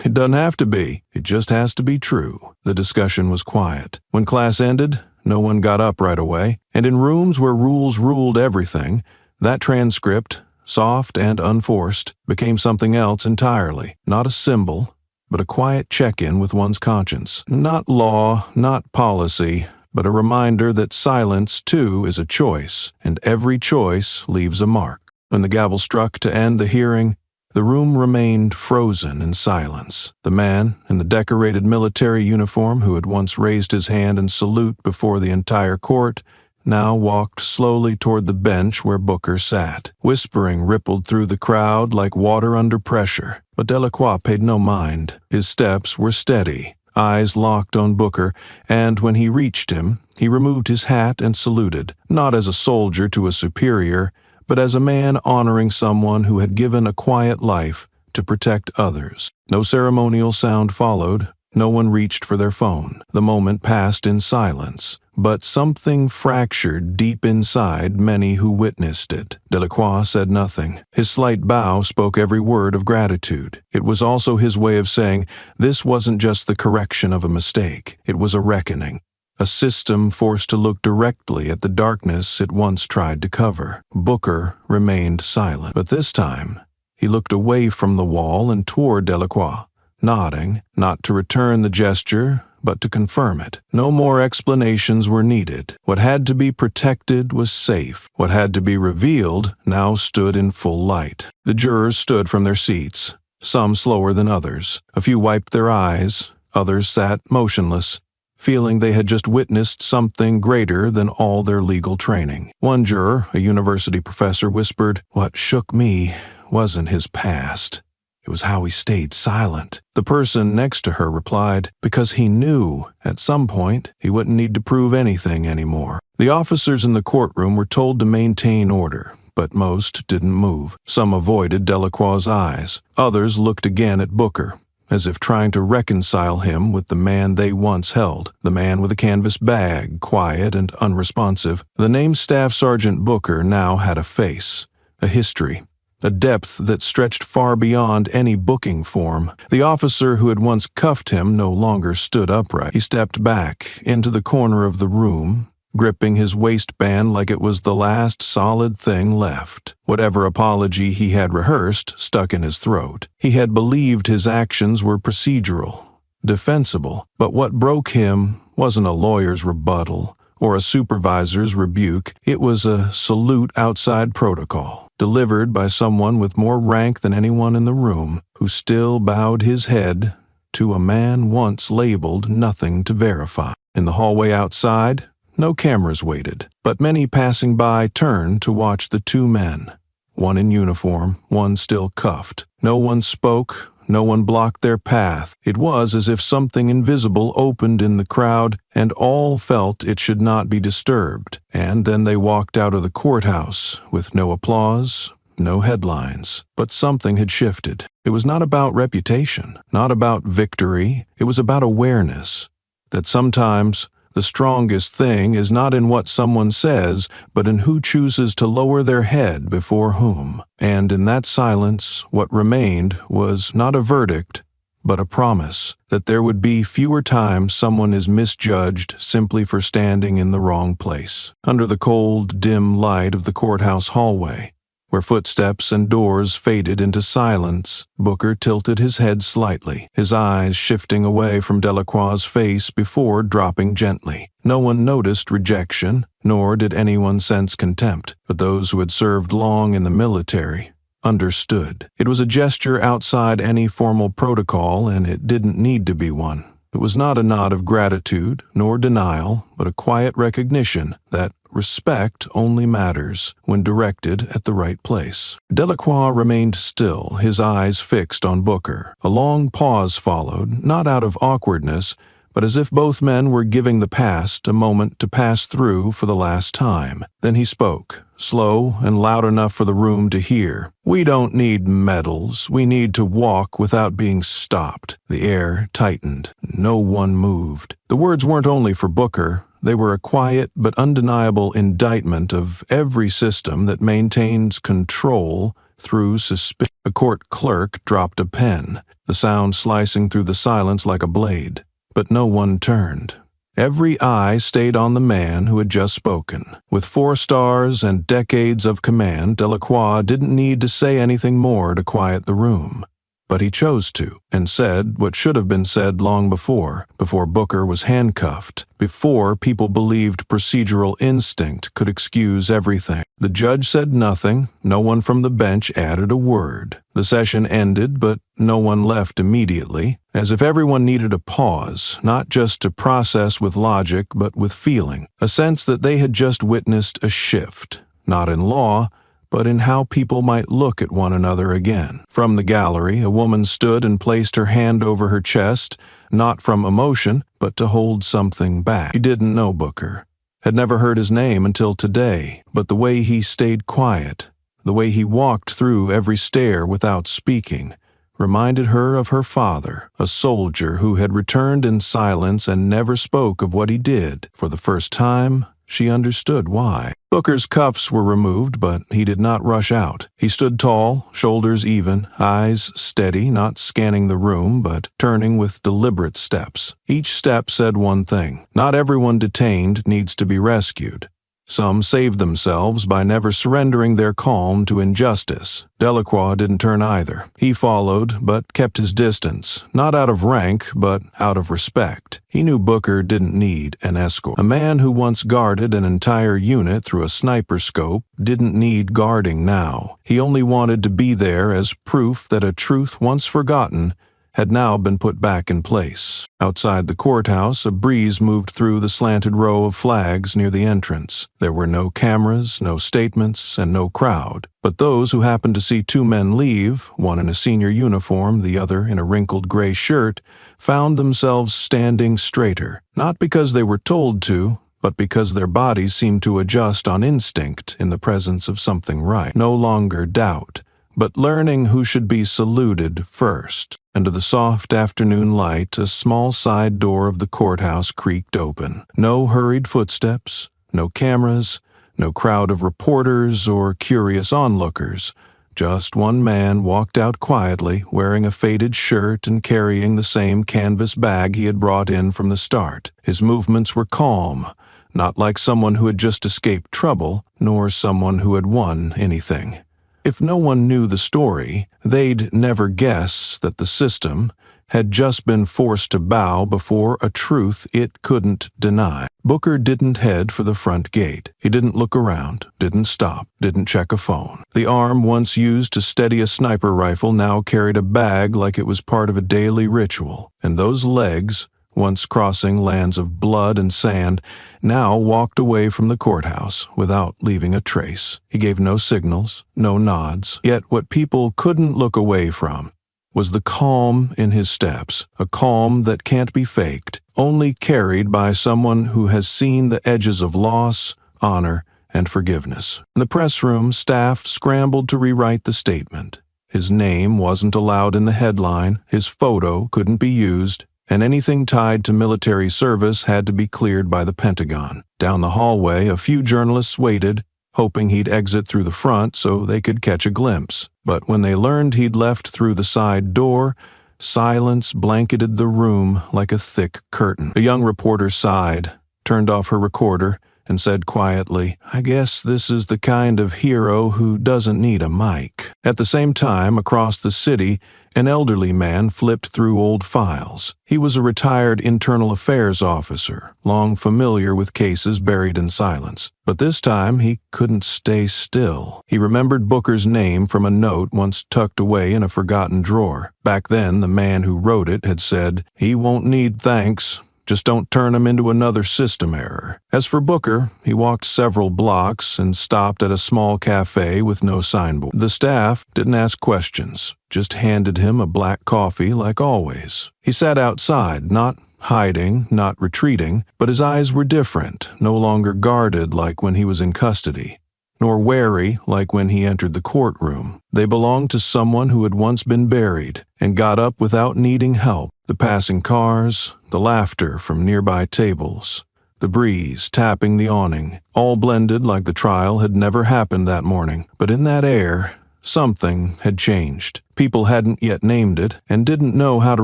Speaker 1: "It doesn't have to be. It just has to be true." The discussion was quiet. When class ended, no one got up right away, and in rooms where rules ruled everything, that transcript, soft and unforced, became something else entirely. Not a symbol, but a quiet check-in with one's conscience. Not law, not policy, but a reminder that silence, too, is a choice, and every choice leaves a mark. When the gavel struck to end the hearing, The room remained frozen in silence. The man in the decorated military uniform who had once raised his hand in salute before the entire court now walked slowly toward the bench where Booker sat. Whispering rippled through the crowd like water under pressure, but Delacroix paid no mind. His steps were steady, eyes locked on Booker, and when he reached him, he removed his hat and saluted, not as a soldier to a superior, but as a man honoring someone who had given a quiet life to protect others. No ceremonial sound followed. No one reached for their phone. The moment passed in silence, but something fractured deep inside many who witnessed it. Delacroix said nothing. His slight bow spoke every word of gratitude. It was also his way of saying this wasn't just the correction of a mistake. It was a reckoning. A system forced to look directly at the darkness it once tried to cover. Booker remained silent, but this time he looked away from the wall and toward Delacroix, nodding, not to return the gesture, but to confirm it. No more explanations were needed. What had to be protected was safe. What had to be revealed now stood in full light. The jurors stood from their seats, some slower than others. A few wiped their eyes, others sat motionless, feeling they had just witnessed something greater than all their legal training. One juror, a university professor, whispered, "What shook me wasn't his past. It was how he stayed silent." The person next to her replied, "Because he knew, at some point, he wouldn't need to prove anything anymore." The officers in the courtroom were told to maintain order, but most didn't move. Some avoided Delacroix's eyes. Others looked again at Booker, as if trying to reconcile him with the man they once held, the man with a canvas bag, quiet and unresponsive. The named Staff Sergeant Booker now had a face, a history, a depth that stretched far beyond any booking form. The officer who had once cuffed him no longer stood upright. He stepped back into the corner of the room, gripping his waistband like it was the last solid thing left. Whatever apology he had rehearsed stuck in his throat. He had believed his actions were procedural, defensible, but what broke him wasn't a lawyer's rebuttal or a supervisor's rebuke. It was a salute outside protocol, delivered by someone with more rank than anyone in the room, who still bowed his head to a man once labeled nothing to verify. In the hallway outside, no cameras waited, but many passing by turned to watch the two men, one in uniform, one still cuffed. No one spoke, no one blocked their path. It was as if something invisible opened in the crowd, and all felt it should not be disturbed. And then they walked out of the courthouse with no applause, no headlines. But something had shifted. It was not about reputation, not about victory. It was about awareness that sometimes the strongest thing is not in what someone says, but in who chooses to lower their head before whom. And in that silence, what remained was not a verdict, but a promise that there would be fewer times someone is misjudged simply for standing in the wrong place. Under the cold, dim light of the courthouse hallway, where footsteps and doors faded into silence, Booker tilted his head slightly, his eyes shifting away from Delacroix's face before dropping gently. No one noticed rejection, nor did anyone sense contempt, but those who had served long in the military understood. It was a gesture outside any formal protocol, and it didn't need to be one. It was not a nod of gratitude, nor denial, but a quiet recognition that respect only matters when directed at the right place. Delacroix remained still, his eyes fixed on Booker. A long pause followed, not out of awkwardness, but as if both men were giving the past a moment to pass through for the last time. Then he spoke, slow and loud enough for the room to hear. "We don't need medals. We need to walk without being stopped." The air tightened. No one moved. The words weren't only for Booker. They were a quiet but undeniable indictment of every system that maintains control through suspicion. A court clerk dropped a pen, the sound slicing through the silence like a blade. But no one turned. Every eye stayed on the man who had just spoken. With 4 stars and decades of command, Delacroix didn't need to say anything more to quiet the room. But he chose to, and said what should have been said long before Booker was handcuffed, before people believed procedural instinct could excuse everything. The judge said nothing, no one from the bench added a word. The session ended, but no one left immediately, as if everyone needed a pause, not just to process with logic, but with feeling, a sense that they had just witnessed a shift, not in law, but in how people might look at one another again. From the gallery, a woman stood and placed her hand over her chest, not from emotion, but to hold something back. She didn't know Booker, had never heard his name until today, but the way he stayed quiet, the way he walked through every stair without speaking, reminded her of her father, a soldier who had returned in silence and never spoke of what he did. For the first time, she understood why. Booker's cuffs were removed, but he did not rush out. He stood tall, shoulders even, eyes steady, not scanning the room, but turning with deliberate steps. Each step said one thing: not everyone detained needs to be rescued. Some saved themselves by never surrendering their calm to injustice. Delacroix didn't turn either. He followed, but kept his distance, not out of rank, but out of respect. He knew Booker didn't need an escort. A man who once guarded an entire unit through a sniper scope didn't need guarding now. He only wanted to be there as proof that a truth once forgotten had now been put back in place. Outside the courthouse, a breeze moved through the slanted row of flags near the entrance. There were no cameras, no statements, and no crowd. But those who happened to see two men leave, one in a senior uniform, the other in a wrinkled gray shirt, found themselves standing straighter, not because they were told to, but because their bodies seemed to adjust on instinct in the presence of something right. No longer doubt, but learning who should be saluted first. Under the soft afternoon light, a small side door of the courthouse creaked open. No hurried footsteps, no cameras, no crowd of reporters or curious onlookers. Just one man walked out quietly, wearing a faded shirt and carrying the same canvas bag he had brought in from the start. His movements were calm, not like someone who had just escaped trouble, nor someone who had won anything. If no one knew the story, they'd never guess that the system had just been forced to bow before a truth it couldn't deny. Booker didn't head for the front gate. He didn't look around, didn't stop, didn't check a phone. The arm once used to steady a sniper rifle now carried a bag like it was part of a daily ritual, and those legs, once crossing lands of blood and sand, now walked away from the courthouse without leaving a trace. He gave no signals, no nods, yet what people couldn't look away from was the calm in his steps, a calm that can't be faked, only carried by someone who has seen the edges of loss, honor, and forgiveness. In the press room, staff scrambled to rewrite the statement. His name wasn't allowed in the headline, his photo couldn't be used, and anything tied to military service had to be cleared by the Pentagon. Down the hallway, a few journalists waited, hoping he'd exit through the front so they could catch a glimpse. But when they learned he'd left through the side door, silence blanketed the room like a thick curtain. A young reporter sighed, turned off her recorder, and said quietly, "I guess this is the kind of hero who doesn't need a mic." At the same time, across the city, an elderly man flipped through old files. He was a retired internal affairs officer, long familiar with cases buried in silence. But this time, he couldn't stay still. He remembered Booker's name from a note once tucked away in a forgotten drawer. Back then, the man who wrote it had said, "He won't need thanks. Just don't turn him into another system error." As for Booker, he walked several blocks and stopped at a small cafe with no signboard. The staff didn't ask questions, just handed him a black coffee like always. He sat outside, not hiding, not retreating, but his eyes were different, no longer guarded like when he was in custody, nor wary like when he entered the courtroom. They belonged to someone who had once been buried and got up without needing help. The passing cars, the laughter from nearby tables, the breeze tapping the awning, all blended like the trial had never happened that morning. But in that air, something had changed. People hadn't yet named it and didn't know how to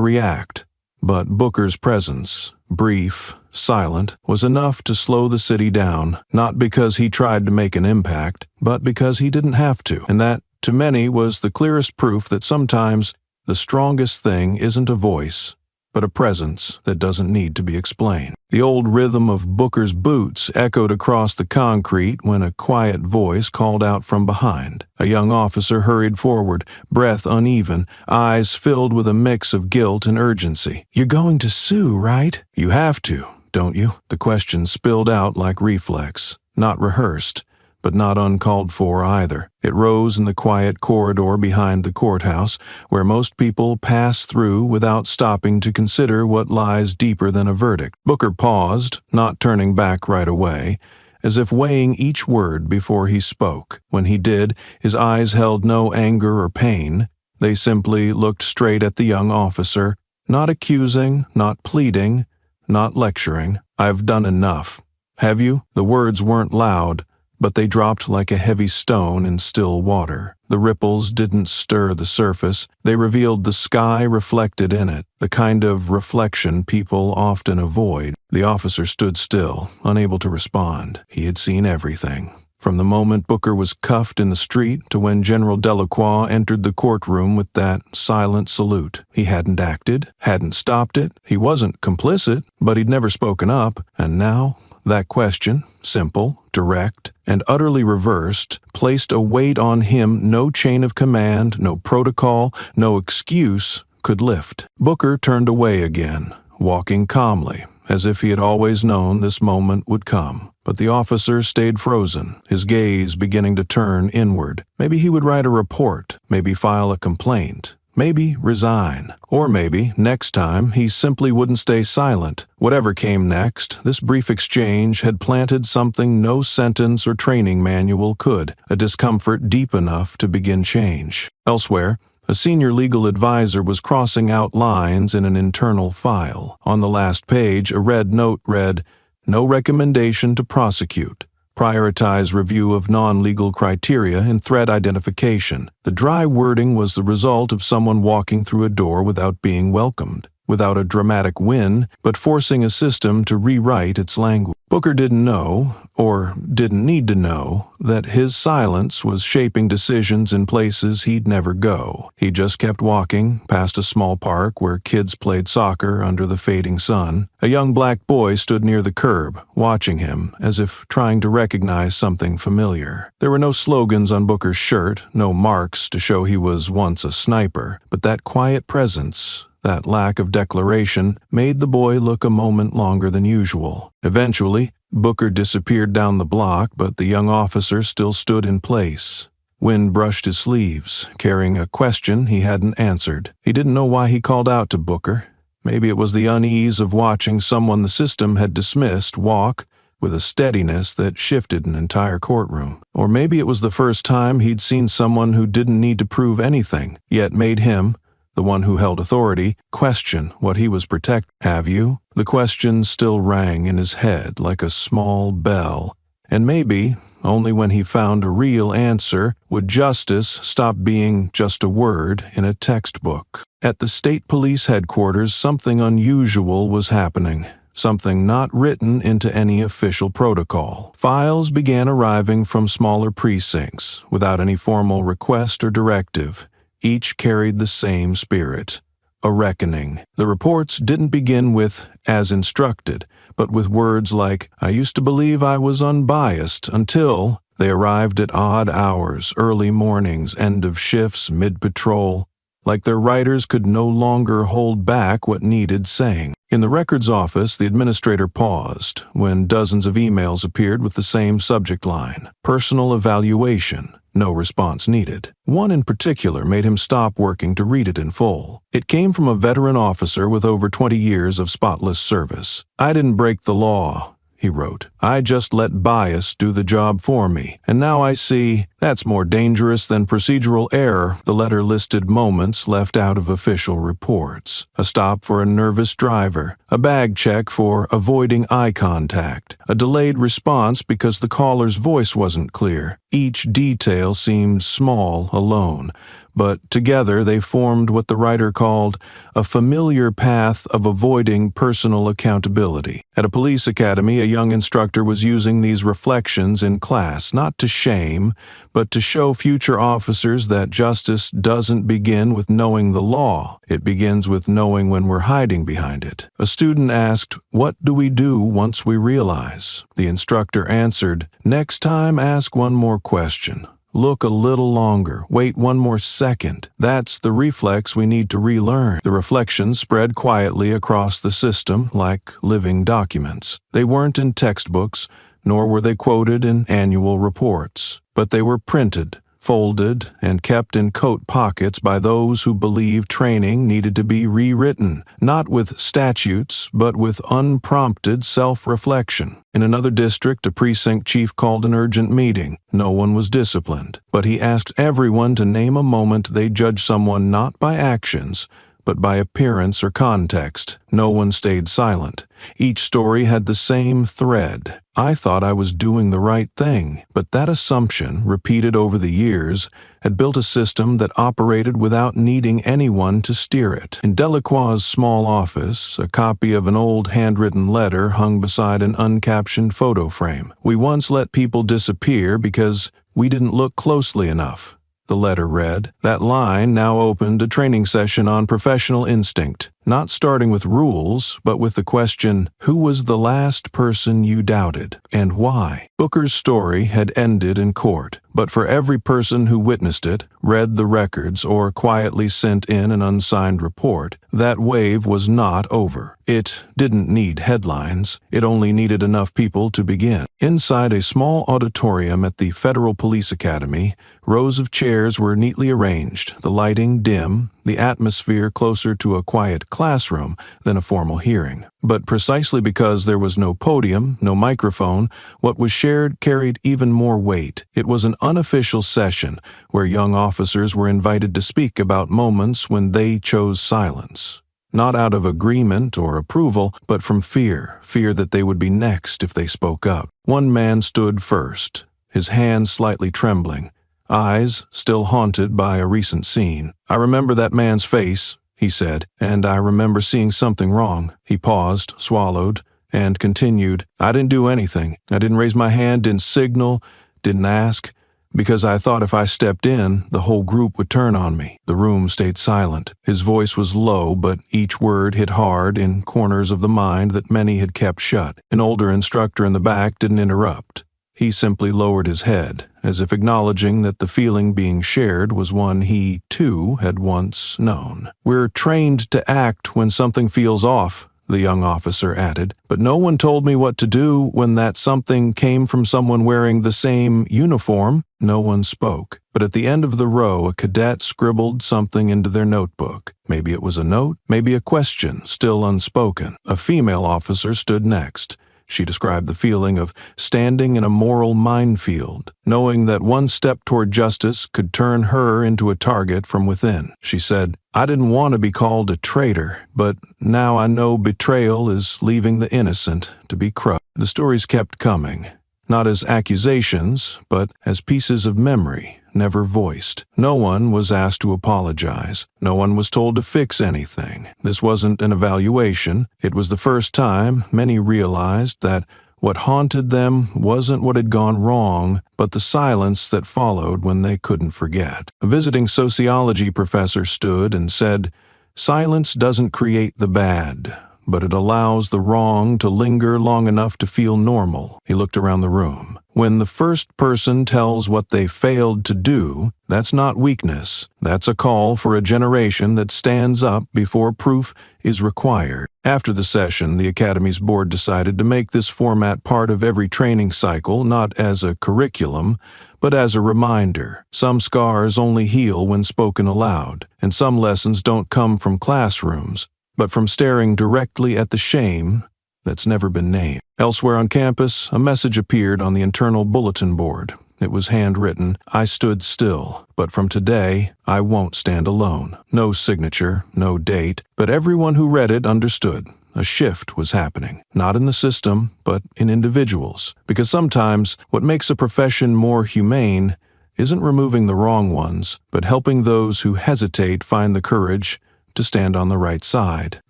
Speaker 1: react. But Booker's presence, brief, silent, was enough to slow the city down, not because he tried to make an impact, but because he didn't have to. And that, to many, was the clearest proof that sometimes the strongest thing isn't a voice, but a presence that doesn't need to be explained. The old rhythm of Booker's boots echoed across the concrete when a quiet voice called out from behind. A young officer hurried forward, breath uneven, eyes filled with a mix of guilt and urgency. "You're going to sue, right?" "You have to, don't you?" The question spilled out like reflex, not rehearsed, but not uncalled for either. It rose in the quiet corridor behind the courthouse, where most people pass through without stopping to consider what lies deeper than a verdict. Booker paused, not turning back right away, as if weighing each word before he spoke. When he did, his eyes held no anger or pain. They simply looked straight at the young officer, not accusing, not pleading, not lecturing. "I've done enough." "Have you?" The words weren't loud, but they dropped like a heavy stone in still water. The ripples didn't stir the surface. They revealed the sky reflected in it, the kind of reflection people often avoid. The officer stood still, unable to respond. He had seen everything. From the moment Booker was cuffed in the street to when General Delacroix entered the courtroom with that silent salute. He hadn't acted, hadn't stopped it. He wasn't complicit, but he'd never spoken up. And now, that question, simple, direct, and utterly reversed, placed a weight on him no chain of command, no protocol, no excuse could lift. Booker turned away again, walking calmly, as if he had always known this moment would come. But the officer stayed frozen, his gaze beginning to turn inward. Maybe he would write a report, maybe file a complaint, maybe resign. Or maybe, next time, he simply wouldn't stay silent. Whatever came next, this brief exchange had planted something no sentence or training manual could, a discomfort deep enough to begin change. Elsewhere, a senior legal advisor was crossing out lines in an internal file. On the last page, a red note read, "No recommendation to prosecute. Prioritize review of non-legal criteria and threat identification." The dry wording was the result of someone walking through a door without being welcomed, without a dramatic win, but forcing a system to rewrite its language. Booker didn't know, or didn't need to know, that his silence was shaping decisions in places he'd never go. He just kept walking, past a small park where kids played soccer under the fading sun. A young black boy stood near the curb, watching him, as if trying to recognize something familiar. There were no slogans on Booker's shirt, no marks to show he was once a sniper, but that quiet presence, that lack of declaration, made the boy look a moment longer than usual. Eventually, Booker disappeared down the block, but the young officer still stood in place. Wind brushed his sleeves, carrying a question he hadn't answered. He didn't know why he called out to Booker. Maybe it was the unease of watching someone the system had dismissed walk with a steadiness that shifted an entire courtroom. Or maybe it was the first time he'd seen someone who didn't need to prove anything, yet made him, the one who held authority, question what he was protecting. "Have you?" The question still rang in his head like a small bell, and maybe, only when he found a real answer, would justice stop being just a word in a textbook. At the state police headquarters, something unusual was happening, something not written into any official protocol. Files began arriving from smaller precincts, without any formal request or directive. Each carried the same spirit, a reckoning. The reports didn't begin with, "as instructed," but with words like, "I used to believe I was unbiased until..." They arrived at odd hours, early mornings, end of shifts, mid-patrol, like their writers could no longer hold back what needed saying. In the records office, the administrator paused when dozens of emails appeared with the same subject line, "Personal evaluation." No response needed. One in particular made him stop working to read it in full. It came from a veteran officer with over 20 years of spotless service. "I didn't break the law," he wrote. "I just let bias do the job for me. And now I see that's more dangerous than procedural error." The letter listed moments left out of official reports. A stop for a nervous driver, a bag check for avoiding eye contact, a delayed response because the caller's voice wasn't clear. Each detail seemed small alone, but together they formed what the writer called a familiar path of avoiding personal accountability. At a police academy, a young instructor was using these reflections in class, not to shame, but to show future officers that justice doesn't begin with knowing the law. It begins with knowing when we're hiding behind it. A student asked, "What do we do once we realize?" The instructor answered, "Next time, ask one more question. Look a little longer. Wait one more second. That's the reflex we need to relearn." The reflections spread quietly across the system like living documents. They weren't in textbooks, nor were they quoted in annual reports, but they were printed, folded, and kept in coat pockets by those who believed training needed to be rewritten, not with statutes, but with unprompted self-reflection. In another district, a precinct chief called an urgent meeting. No one was disciplined, but he asked everyone to name a moment they judged someone not by actions, but by appearance or context. No one stayed silent. Each story had the same thread. I thought I was doing the right thing, but that assumption, repeated over the years, had built a system that operated without needing anyone to steer it. In Delacroix's small office, a copy of an old handwritten letter hung beside an uncaptioned photo frame. "We once let people disappear because we didn't look closely enough," the letter read. That line now opened a training session on professional instinct, not starting with rules, but with the question, who was the last person you doubted, and why? Booker's story had ended in court, but for every person who witnessed it, read the records, or quietly sent in an unsigned report, that wave was not over. It didn't need headlines. It only needed enough people to begin. Inside a small auditorium at the Federal Police Academy, rows of chairs were neatly arranged, the lighting dim, the atmosphere closer to a quiet classroom than a formal hearing. But precisely because there was no podium, no microphone, what was shared carried even more weight. It was an unofficial session where young officers were invited to speak about moments when they chose silence. Not out of agreement or approval, but from fear that they would be next if they spoke up. One man stood first, his hands slightly trembling, eyes still haunted by a recent scene. "I remember that man's face," he said, "and I remember seeing something wrong." He paused, swallowed, and continued, "I didn't do anything. I didn't raise my hand, didn't signal, didn't ask, because I thought if I stepped in, the whole group would turn on me." The room stayed silent. His voice was low, but each word hit hard in corners of the mind that many had kept shut. An older instructor in the back didn't interrupt. He simply lowered his head, as if acknowledging that the feeling being shared was one he, too, had once known. "We're trained to act when something feels off," the young officer added, "but no one told me what to do when that something came from someone wearing the same uniform." No one spoke, but at the end of the row a cadet scribbled something into their notebook. Maybe it was a note, maybe a question, still unspoken. A female officer stood next. She described the feeling of standing in a moral minefield, knowing that one step toward justice could turn her into a target from within. She said, "I didn't want to be called a traitor, but now I know betrayal is leaving the innocent to be crushed." The stories kept coming, not as accusations, but as pieces of memory, never voiced. No one was asked to apologize. No one was told to fix anything. This wasn't an evaluation. It was the first time many realized that what haunted them wasn't what had gone wrong, but the silence that followed when they couldn't forget. A visiting sociology professor stood and said, "Silence doesn't create the bad, but it allows the wrong to linger long enough to feel normal." He looked around the room. When the first person tells what they failed to do, that's not weakness. That's a call for a generation that stands up before proof is required. After the session, the Academy's board decided to make this format part of every training cycle, not as a curriculum, but as a reminder. Some scars only heal when spoken aloud, and some lessons don't come from classrooms, but from staring directly at the shame that's never been named. Elsewhere on campus, a message appeared on the internal bulletin board. It was handwritten, "I stood still, but from today, I won't stand alone." No signature, no date, but everyone who read it understood. A shift was happening, not in the system, but in individuals. Because sometimes what makes a profession more humane isn't removing the wrong ones, but helping those who hesitate find the courage to stand on the right side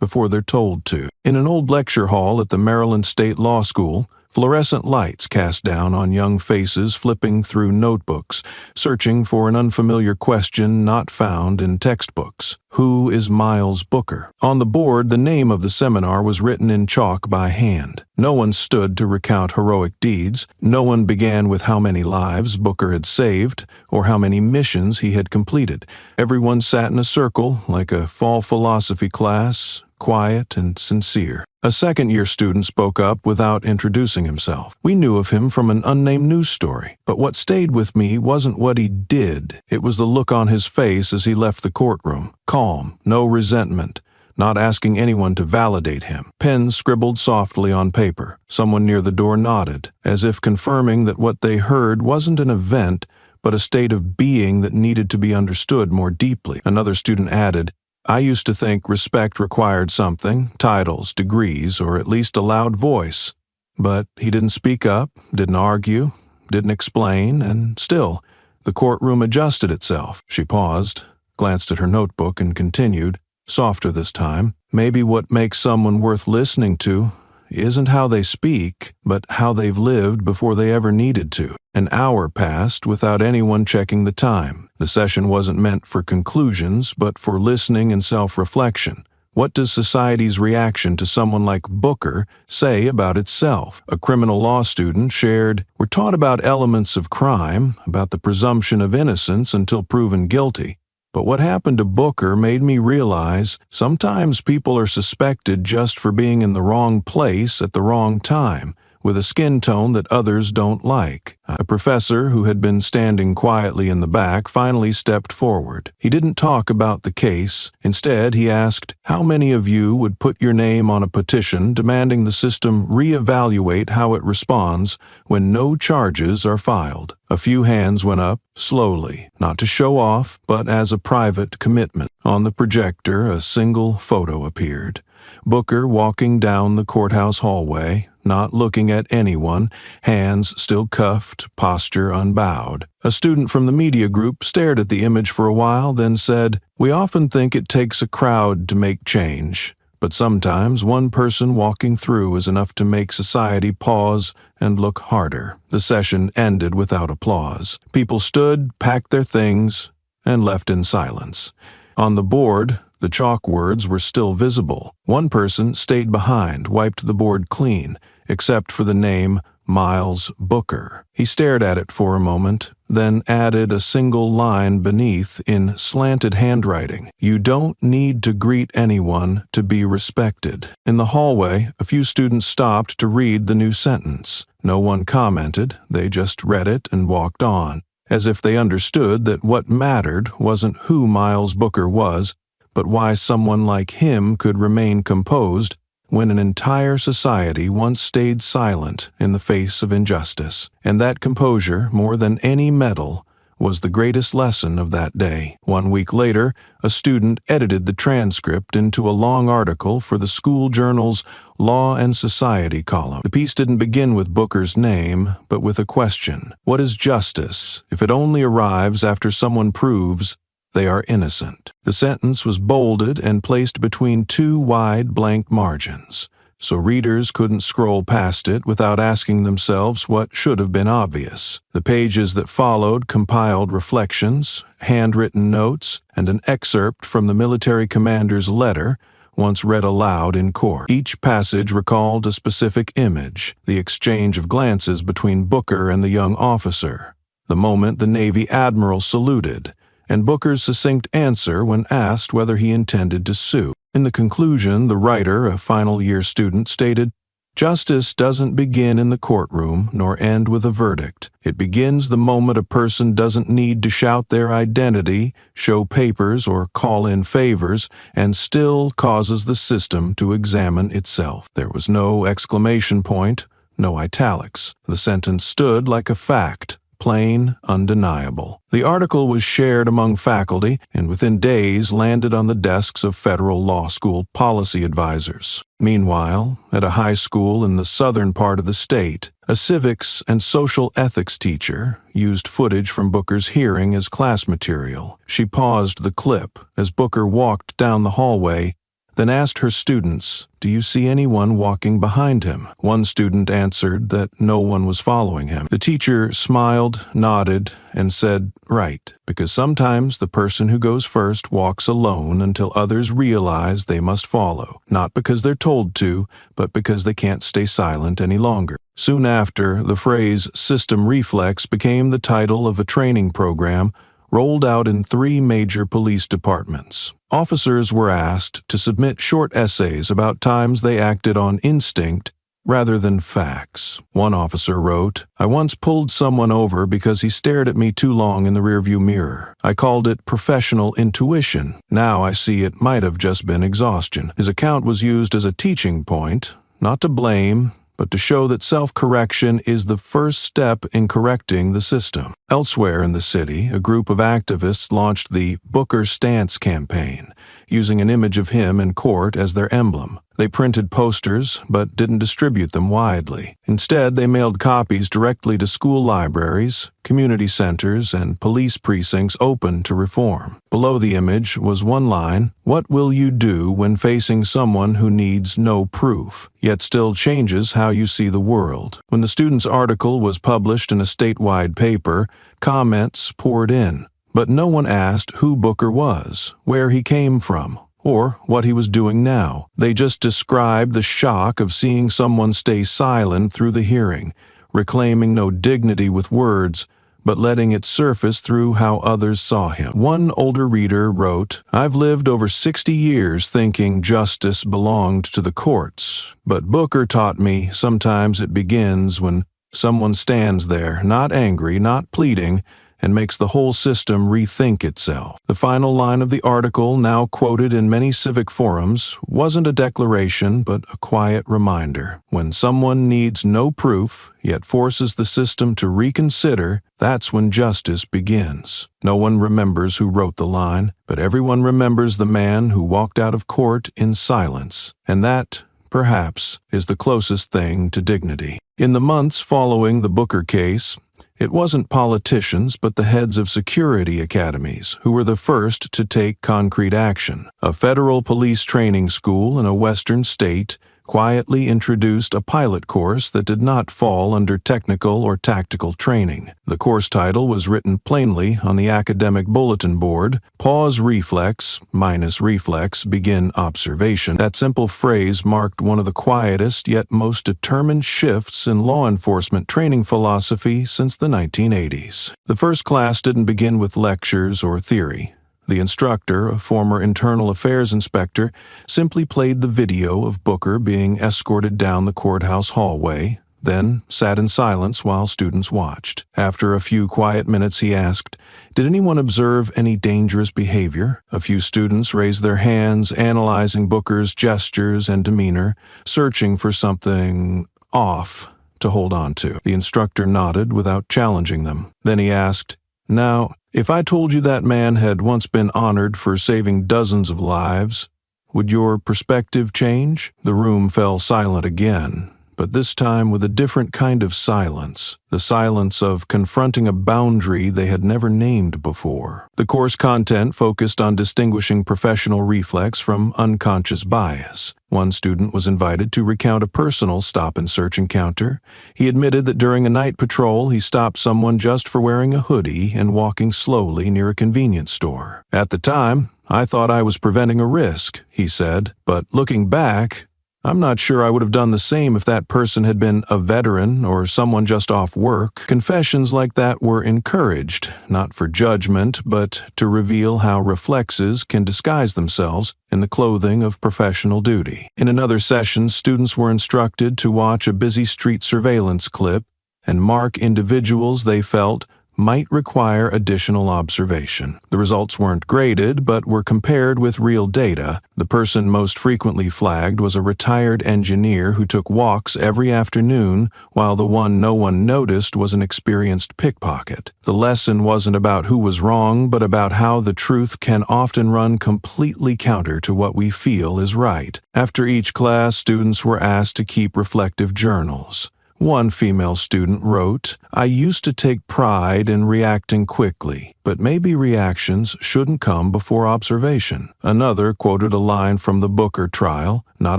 Speaker 1: before they're told to. In an old lecture hall at the Maryland State Law School, fluorescent lights cast down on young faces flipping through notebooks, searching for an unfamiliar question not found in textbooks. Who is Miles Booker? On the board, the name of the seminar was written in chalk by hand. No one stood to recount heroic deeds. No one began with how many lives Booker had saved or how many missions he had completed. Everyone sat in a circle like a fall philosophy class, quiet and sincere. A second-year student spoke up without introducing himself. We knew of him from an unnamed news story, but what stayed with me wasn't what he did. It was the look on his face as he left the courtroom. Calm, no resentment, not asking anyone to validate him. Pens scribbled softly on paper. Someone near the door nodded, as if confirming that what they heard wasn't an event, but a state of being that needed to be understood more deeply. Another student added, I used to think respect required something, titles, degrees, or at least a loud voice. But he didn't speak up, didn't argue, didn't explain, and still, the courtroom adjusted itself. She paused, glanced at her notebook, and continued, softer this time. Maybe what makes someone worth listening to isn't how they speak, but how they've lived before they ever needed to. An hour passed without anyone checking the time. The session wasn't meant for conclusions, but for listening and self-reflection. What does society's reaction to someone like Booker say about itself? A criminal law student shared, "We're taught about elements of crime, about the presumption of innocence until proven guilty. But what happened to Booker made me realize sometimes people are suspected just for being in the wrong place at the wrong time, with a skin tone that others don't like." A professor who had been standing quietly in the back finally stepped forward. He didn't talk about the case. Instead, he asked, "How many of you would put your name on a petition demanding the system reevaluate how it responds when no charges are filed?" A few hands went up, slowly, not to show off, but as a private commitment. On the projector, a single photo appeared. Booker walking down the courthouse hallway, not looking at anyone, hands still cuffed, posture unbowed. A student from the media group stared at the image for a while, then said, "We often think it takes a crowd to make change, but sometimes one person walking through is enough to make society pause and look harder." The session ended without applause. People stood, packed their things, and left in silence. On the board, the chalk words were still visible. One person stayed behind, wiped the board clean, except for the name Miles Booker. He stared at it for a moment, then added a single line beneath in slanted handwriting. "You don't need to greet anyone to be respected." In the hallway, a few students stopped to read the new sentence. No one commented, they just read it and walked on, as if they understood that what mattered wasn't who Miles Booker was, but why someone like him could remain composed when an entire society once stayed silent in the face of injustice. And that composure, more than any medal, was the greatest lesson of that day. 1 week later, a student edited the transcript into a long article for the school journal's Law and Society column. The piece didn't begin with Booker's name, but with a question. What is justice if it only arrives after someone proves they are innocent? The sentence was bolded and placed between two wide blank margins, so readers couldn't scroll past it without asking themselves what should have been obvious. The pages that followed compiled reflections, handwritten notes, and an excerpt from the military commander's letter, once read aloud in court. Each passage recalled a specific image, the exchange of glances between Booker and the young officer, the moment the Navy admiral saluted, and Booker's succinct answer when asked whether he intended to sue. In the conclusion, the writer, a final-year student, stated, "Justice doesn't begin in the courtroom nor end with a verdict. It begins the moment a person doesn't need to shout their identity, show papers, or call in favors, and still causes the system to examine itself." There was no exclamation point, no italics. The sentence stood like a fact, plain, undeniable. The article was shared among faculty and within days landed on the desks of federal law school policy advisors. Meanwhile, at a high school in the southern part of the state, A civics and social ethics teacher used footage from Booker's hearing as class material. She paused the clip as Booker walked down the hallway, then asked her students, "Do you see anyone walking behind him?" One student answered that no one was following him. The teacher smiled, nodded, and said, "Right, because sometimes the person who goes first walks alone until others realize they must follow, not because they're told to, but because they can't stay silent any longer." Soon after, the phrase "system reflex" became the title of a training program rolled out in 3 major police departments. Officers were asked to submit short essays about times they acted on instinct rather than facts. One officer wrote, "I once pulled someone over because he stared at me too long in the rearview mirror. I called it professional intuition. Now I see it might have just been exhaustion." His account was used as a teaching point, not to blame, but to show that self-correction is the first step in correcting the system. Elsewhere in the city, a group of activists launched the Booker Stance campaign, using an image of him in court as their emblem. They printed posters, but didn't distribute them widely. Instead, they mailed copies directly to school libraries, community centers, and police precincts open to reform. Below the image was one line, "What will you do when facing someone who needs no proof, yet still changes how you see the world?" When the student's article was published in a statewide paper, comments poured in, but no one asked who Booker was, where he came from, or what he was doing now. They just described the shock of seeing someone stay silent through the hearing, reclaiming no dignity with words, but letting it surface through how others saw him. One older reader wrote, "I've lived over 60 years thinking justice belonged to the courts, but Booker taught me sometimes it begins when someone stands there, not angry, not pleading, and makes the whole system rethink itself." The final line of the article, now quoted in many civic forums, wasn't a declaration but a quiet reminder. When someone needs no proof, yet forces the system to reconsider, that's when justice begins. No one remembers who wrote the line, but everyone remembers the man who walked out of court in silence, and that, perhaps, is the closest thing to dignity. In the months following the Booker case, it wasn't politicians but the heads of security academies who were the first to take concrete action. A federal police training school in a western state quietly introduced a pilot course that did not fall under technical or tactical training. The course title was written plainly on the academic bulletin board, "Pause reflex minus reflex, begin observation." That simple phrase marked one of the quietest yet most determined shifts in law enforcement training philosophy since the 1980s. The first class didn't begin with lectures or theory. The instructor, a former internal affairs inspector, simply played the video of Booker being escorted down the courthouse hallway, then sat in silence while students watched. After a few quiet minutes, he asked, "Did anyone observe any dangerous behavior?" A few students raised their hands, analyzing Booker's gestures and demeanor, searching for something off to hold on to. The instructor nodded without challenging them. Then he asked, "Now, if I told you that man had once been honored for saving dozens of lives, would your perspective change?" The room fell silent again, but this time with a different kind of silence, the silence of confronting a boundary they had never named before. The course content focused on distinguishing professional reflex from unconscious bias. One student was invited to recount a personal stop-and-search encounter. He admitted that during a night patrol, he stopped someone just for wearing a hoodie and walking slowly near a convenience store. "At the time, I thought I was preventing a risk," he said, "but looking back, I'm not sure I would have done the same if that person had been a veteran or someone just off work." Confessions like that were encouraged, not for judgment, but to reveal how reflexes can disguise themselves in the clothing of professional duty. In another session, students were instructed to watch a busy street surveillance clip and mark individuals they felt might require additional observation. The results weren't graded, but were compared with real data. The person most frequently flagged was a retired engineer who took walks every afternoon, while the one no one noticed was an experienced pickpocket. The lesson wasn't about who was wrong, but about how the truth can often run completely counter to what we feel is right. After each class, students were asked to keep reflective journals. One female student wrote, "I used to take pride in reacting quickly, but maybe reactions shouldn't come before observation." Another quoted a line from the Booker trial, "Not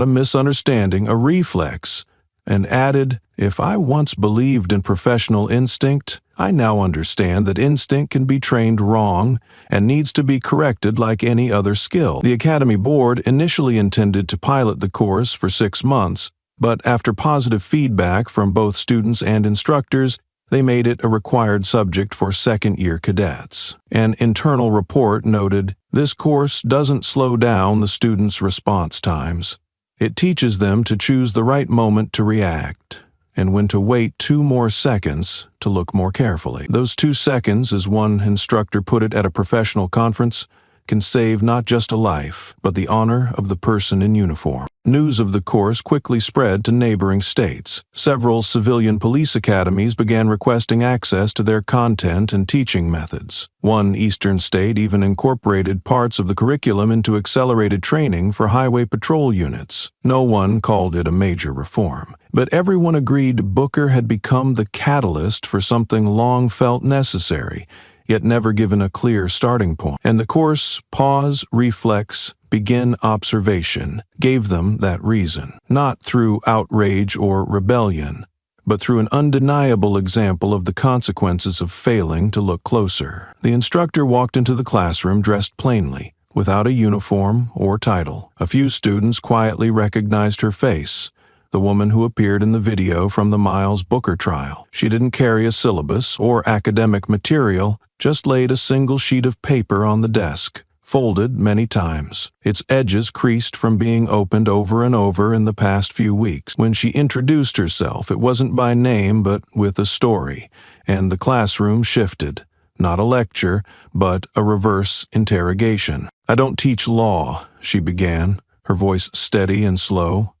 Speaker 1: a misunderstanding, a reflex," and added, "If I once believed in professional instinct, I now understand that instinct can be trained wrong and needs to be corrected like any other skill." The Academy Board initially intended to pilot the course for 6 months, but after positive feedback from both students and instructors, they made it a required subject for second-year cadets. An internal report noted, "This course doesn't slow down the students' response times. It teaches them to choose the right moment to react, and when to wait 2 more seconds to look more carefully. Those 2 seconds, as one instructor put it at a professional conference, can save not just a life, but the honor of the person in uniform." News of the course quickly spread to neighboring states. Several civilian police academies began requesting access to their content and teaching methods. One eastern state even incorporated parts of the curriculum into accelerated training for highway patrol units. No one called it a major reform, but everyone agreed Booker had become the catalyst for something long felt necessary, yet never given a clear starting point. And the course, Pause, Reflex, Begin Observation, gave them that reason, not through outrage or rebellion, but through an undeniable example of the consequences of failing to look closer. The instructor walked into the classroom dressed plainly, without a uniform or title. A few students quietly recognized her face, the woman who appeared in the video from the Miles Booker trial. She didn't carry a syllabus or academic material, just laid a single sheet of paper on the desk, folded many times, its edges creased from being opened over and over in the past few weeks. When she introduced herself, it wasn't by name but with a story, and the classroom shifted. Not a lecture, but a reverse interrogation. "I don't teach law," she began, her voice steady and slow.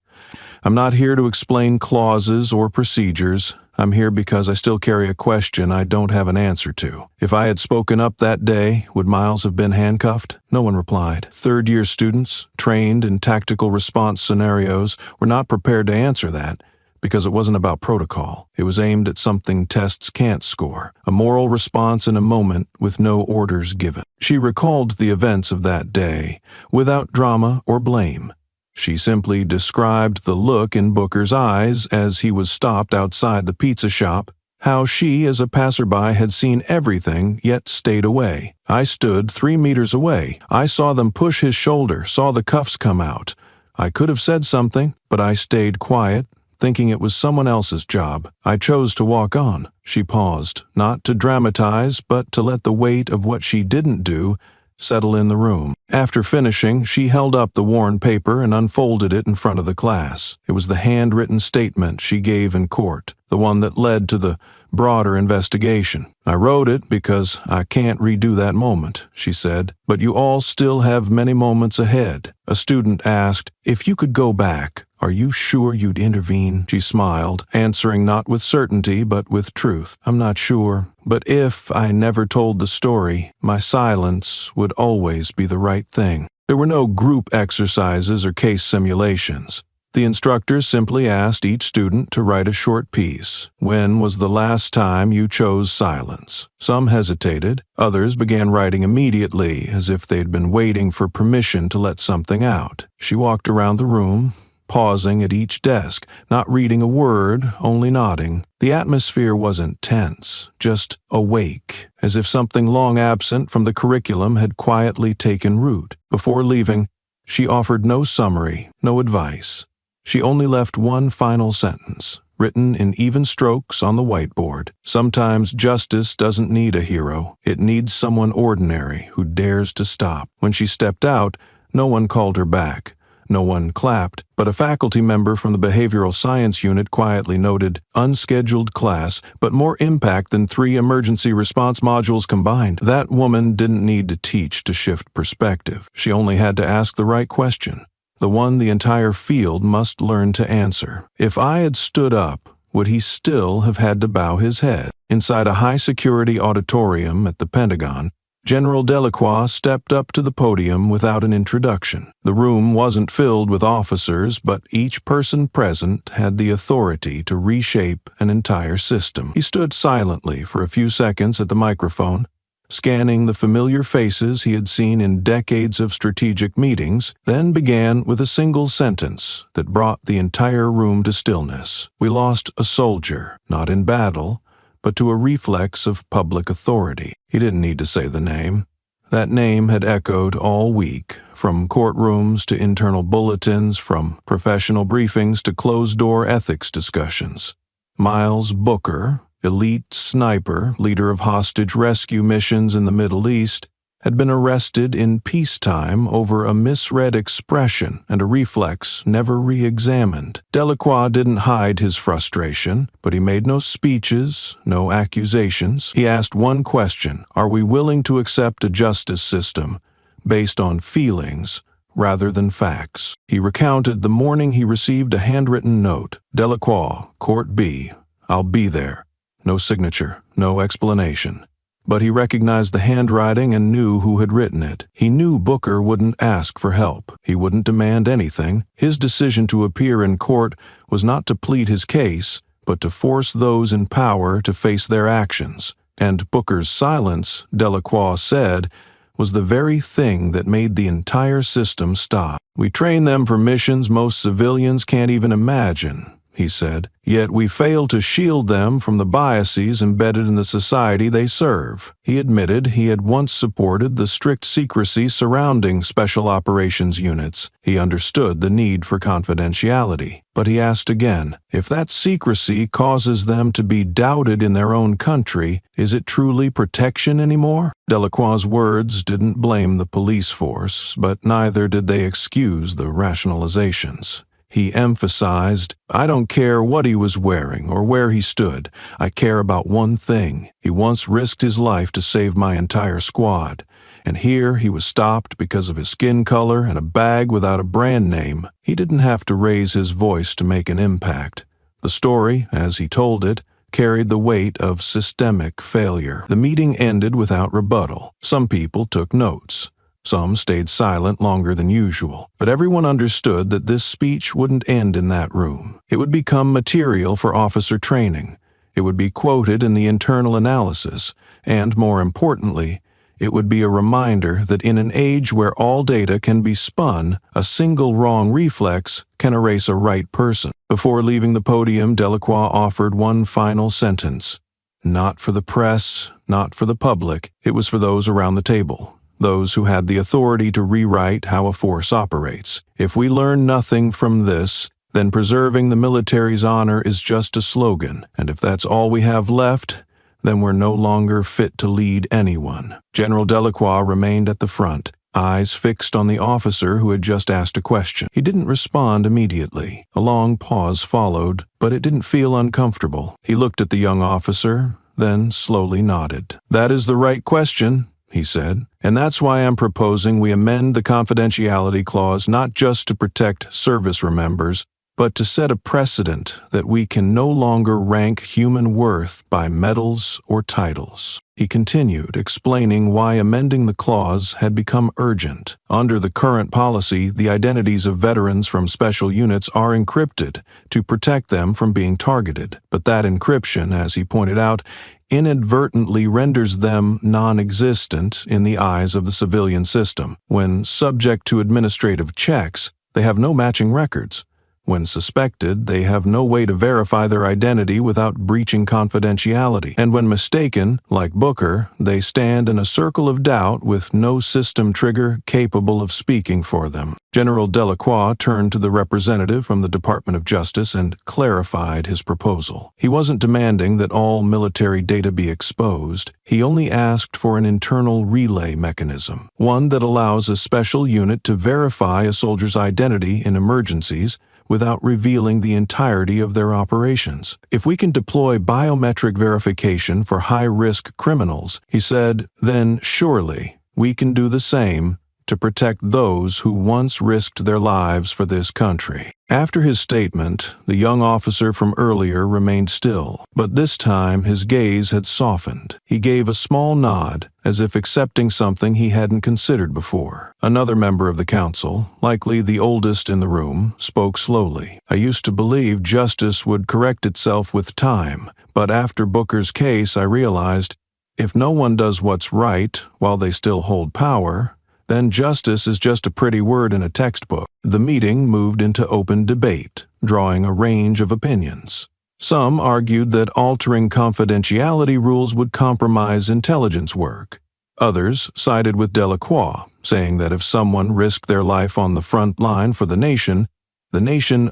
Speaker 1: "I'm not here to explain clauses or procedures. I'm here because I still carry a question I don't have an answer to. If I had spoken up that day, would Miles have been handcuffed?" No one replied. Third-year students, trained in tactical response scenarios, were not prepared to answer that, because it wasn't about protocol. It was aimed at something tests can't score, a moral response in a moment with no orders given. She recalled the events of that day, without drama or blame. She simply described the look in Booker's eyes as he was stopped outside the pizza shop, how she, as a passerby, had seen everything yet stayed away. "I stood 3 meters away. I saw them push his shoulder, saw the cuffs come out. I could have said something, but I stayed quiet, thinking it was someone else's job. I chose to walk on." She paused, not to dramatize, but to let the weight of what she didn't do settle in the room. After finishing, she held up the worn paper and unfolded it in front of the class. It was the handwritten statement she gave in court, the one that led to the broader investigation. "I wrote it because I can't redo that moment," she said, "but you all still have many moments ahead." A student asked, "If you could go back, are you sure you'd intervene?" She smiled, answering not with certainty but with truth. "I'm not sure, but if I never told the story, my silence would always be the right thing." There were no group exercises or case simulations. The instructors simply asked each student to write a short piece. "When was the last time you chose silence?" Some hesitated. Others began writing immediately, as if they'd been waiting for permission to let something out. She walked around the room, pausing at each desk, not reading a word, only nodding. The atmosphere wasn't tense, just awake, as if something long absent from the curriculum had quietly taken root. Before leaving, she offered no summary, no advice. She only left one final sentence, written in even strokes on the whiteboard. "Sometimes justice doesn't need a hero. It needs someone ordinary who dares to stop." When she stepped out, no one called her back. No one clapped, but a faculty member from the behavioral science unit quietly noted, "Unscheduled class, but more impact than 3 emergency response modules combined." That woman didn't need to teach to shift perspective. She only had to ask the right question, the one the entire field must learn to answer. If I had stood up, would he still have had to bow his head? Inside a high-security auditorium at the Pentagon, General Delacroix stepped up to the podium without an introduction. The room wasn't filled with officers, but each person present had the authority to reshape an entire system. He stood silently for a few seconds at the microphone, scanning the familiar faces he had seen in decades of strategic meetings, then began with a single sentence that brought the entire room to stillness. "We lost a soldier, not in battle, but to a reflex of public authority." He didn't need to say the name. That name had echoed all week, from courtrooms to internal bulletins, from professional briefings to closed-door ethics discussions. Miles Booker, elite sniper, leader of hostage rescue missions in the Middle East, had been arrested in peacetime over a misread expression and a reflex never re-examined. Delacroix didn't hide his frustration, but he made no speeches, no accusations. He asked one question: are we willing to accept a justice system based on feelings rather than facts? He recounted the morning he received a handwritten note: "Delacroix, Court B, I'll be there." No signature, no explanation. But he recognized the handwriting and knew who had written it. He knew Booker wouldn't ask for help. He wouldn't demand anything. His decision to appear in court was not to plead his case, but to force those in power to face their actions. And Booker's silence, Delacroix said, was the very thing that made the entire system stop. "We train them for missions most civilians can't even imagine," he said, "yet we fail to shield them from the biases embedded in the society they serve." He admitted he had once supported the strict secrecy surrounding special operations units. He understood the need for confidentiality. But he asked again, if that secrecy causes them to be doubted in their own country, is it truly protection anymore? Delacroix's words didn't blame the police force, but neither did they excuse the rationalizations. He emphasized, "I don't care what he was wearing or where he stood. I care about one thing. He once risked his life to save my entire squad. And here he was stopped because of his skin color and a bag without a brand name. He didn't have to raise his voice to make an impact." The story, as he told it, carried the weight of systemic failure. The meeting ended without rebuttal. Some people took notes. Some stayed silent longer than usual, but everyone understood that this speech wouldn't end in that room. It would become material for officer training. It would be quoted in the internal analysis, and more importantly, it would be a reminder that in an age where all data can be spun, a single wrong reflex can erase a right person. Before leaving the podium, Delacroix offered one final sentence. Not for the press, not for the public, it was for those around the table. Those who had the authority to rewrite how a force operates. If we learn nothing from this, then preserving the military's honor is just a slogan, and if that's all we have left, then we're no longer fit to lead anyone. General Delacroix remained at the front, eyes fixed on the officer who had just asked a question. He didn't respond immediately. A long pause followed, but it didn't feel uncomfortable. He looked at the young officer, then slowly nodded. "That is the right question," he said, "and that's why I'm proposing we amend the confidentiality clause not just to protect service members, but to set a precedent that we can no longer rank human worth by medals or titles." He continued, explaining why amending the clause had become urgent. Under the current policy, the identities of veterans from special units are encrypted to protect them from being targeted, but that encryption, as he pointed out, inadvertently renders them non-existent in the eyes of the civilian system. When subject to administrative checks, they have no matching records. When suspected, they have no way to verify their identity without breaching confidentiality. And when mistaken, like Booker, they stand in a circle of doubt with no system trigger capable of speaking for them. General Delacroix turned to the representative from the Department of Justice and clarified his proposal. He wasn't demanding that all military data be exposed. He only asked for an internal relay mechanism, one that allows a special unit to verify a soldier's identity in emergencies without revealing the entirety of their operations. If we can deploy biometric verification for high-risk criminals, he said, then surely we can do the same to to protect those who once risked their lives for this country. After his statement, the young officer from earlier remained still, but this time his gaze had softened. He gave a small nod, as if accepting something he hadn't considered before. Another member of the council, likely the oldest in the room, spoke slowly. "I used to believe justice would correct itself with time, but after Booker's case I realized if no one does what's right while they still hold power, then justice is just a pretty word in a textbook." The meeting moved into open debate, drawing a range of opinions. Some argued that altering confidentiality rules would compromise intelligence work. Others sided with Delacroix, saying that if someone risked their life on the front line for the nation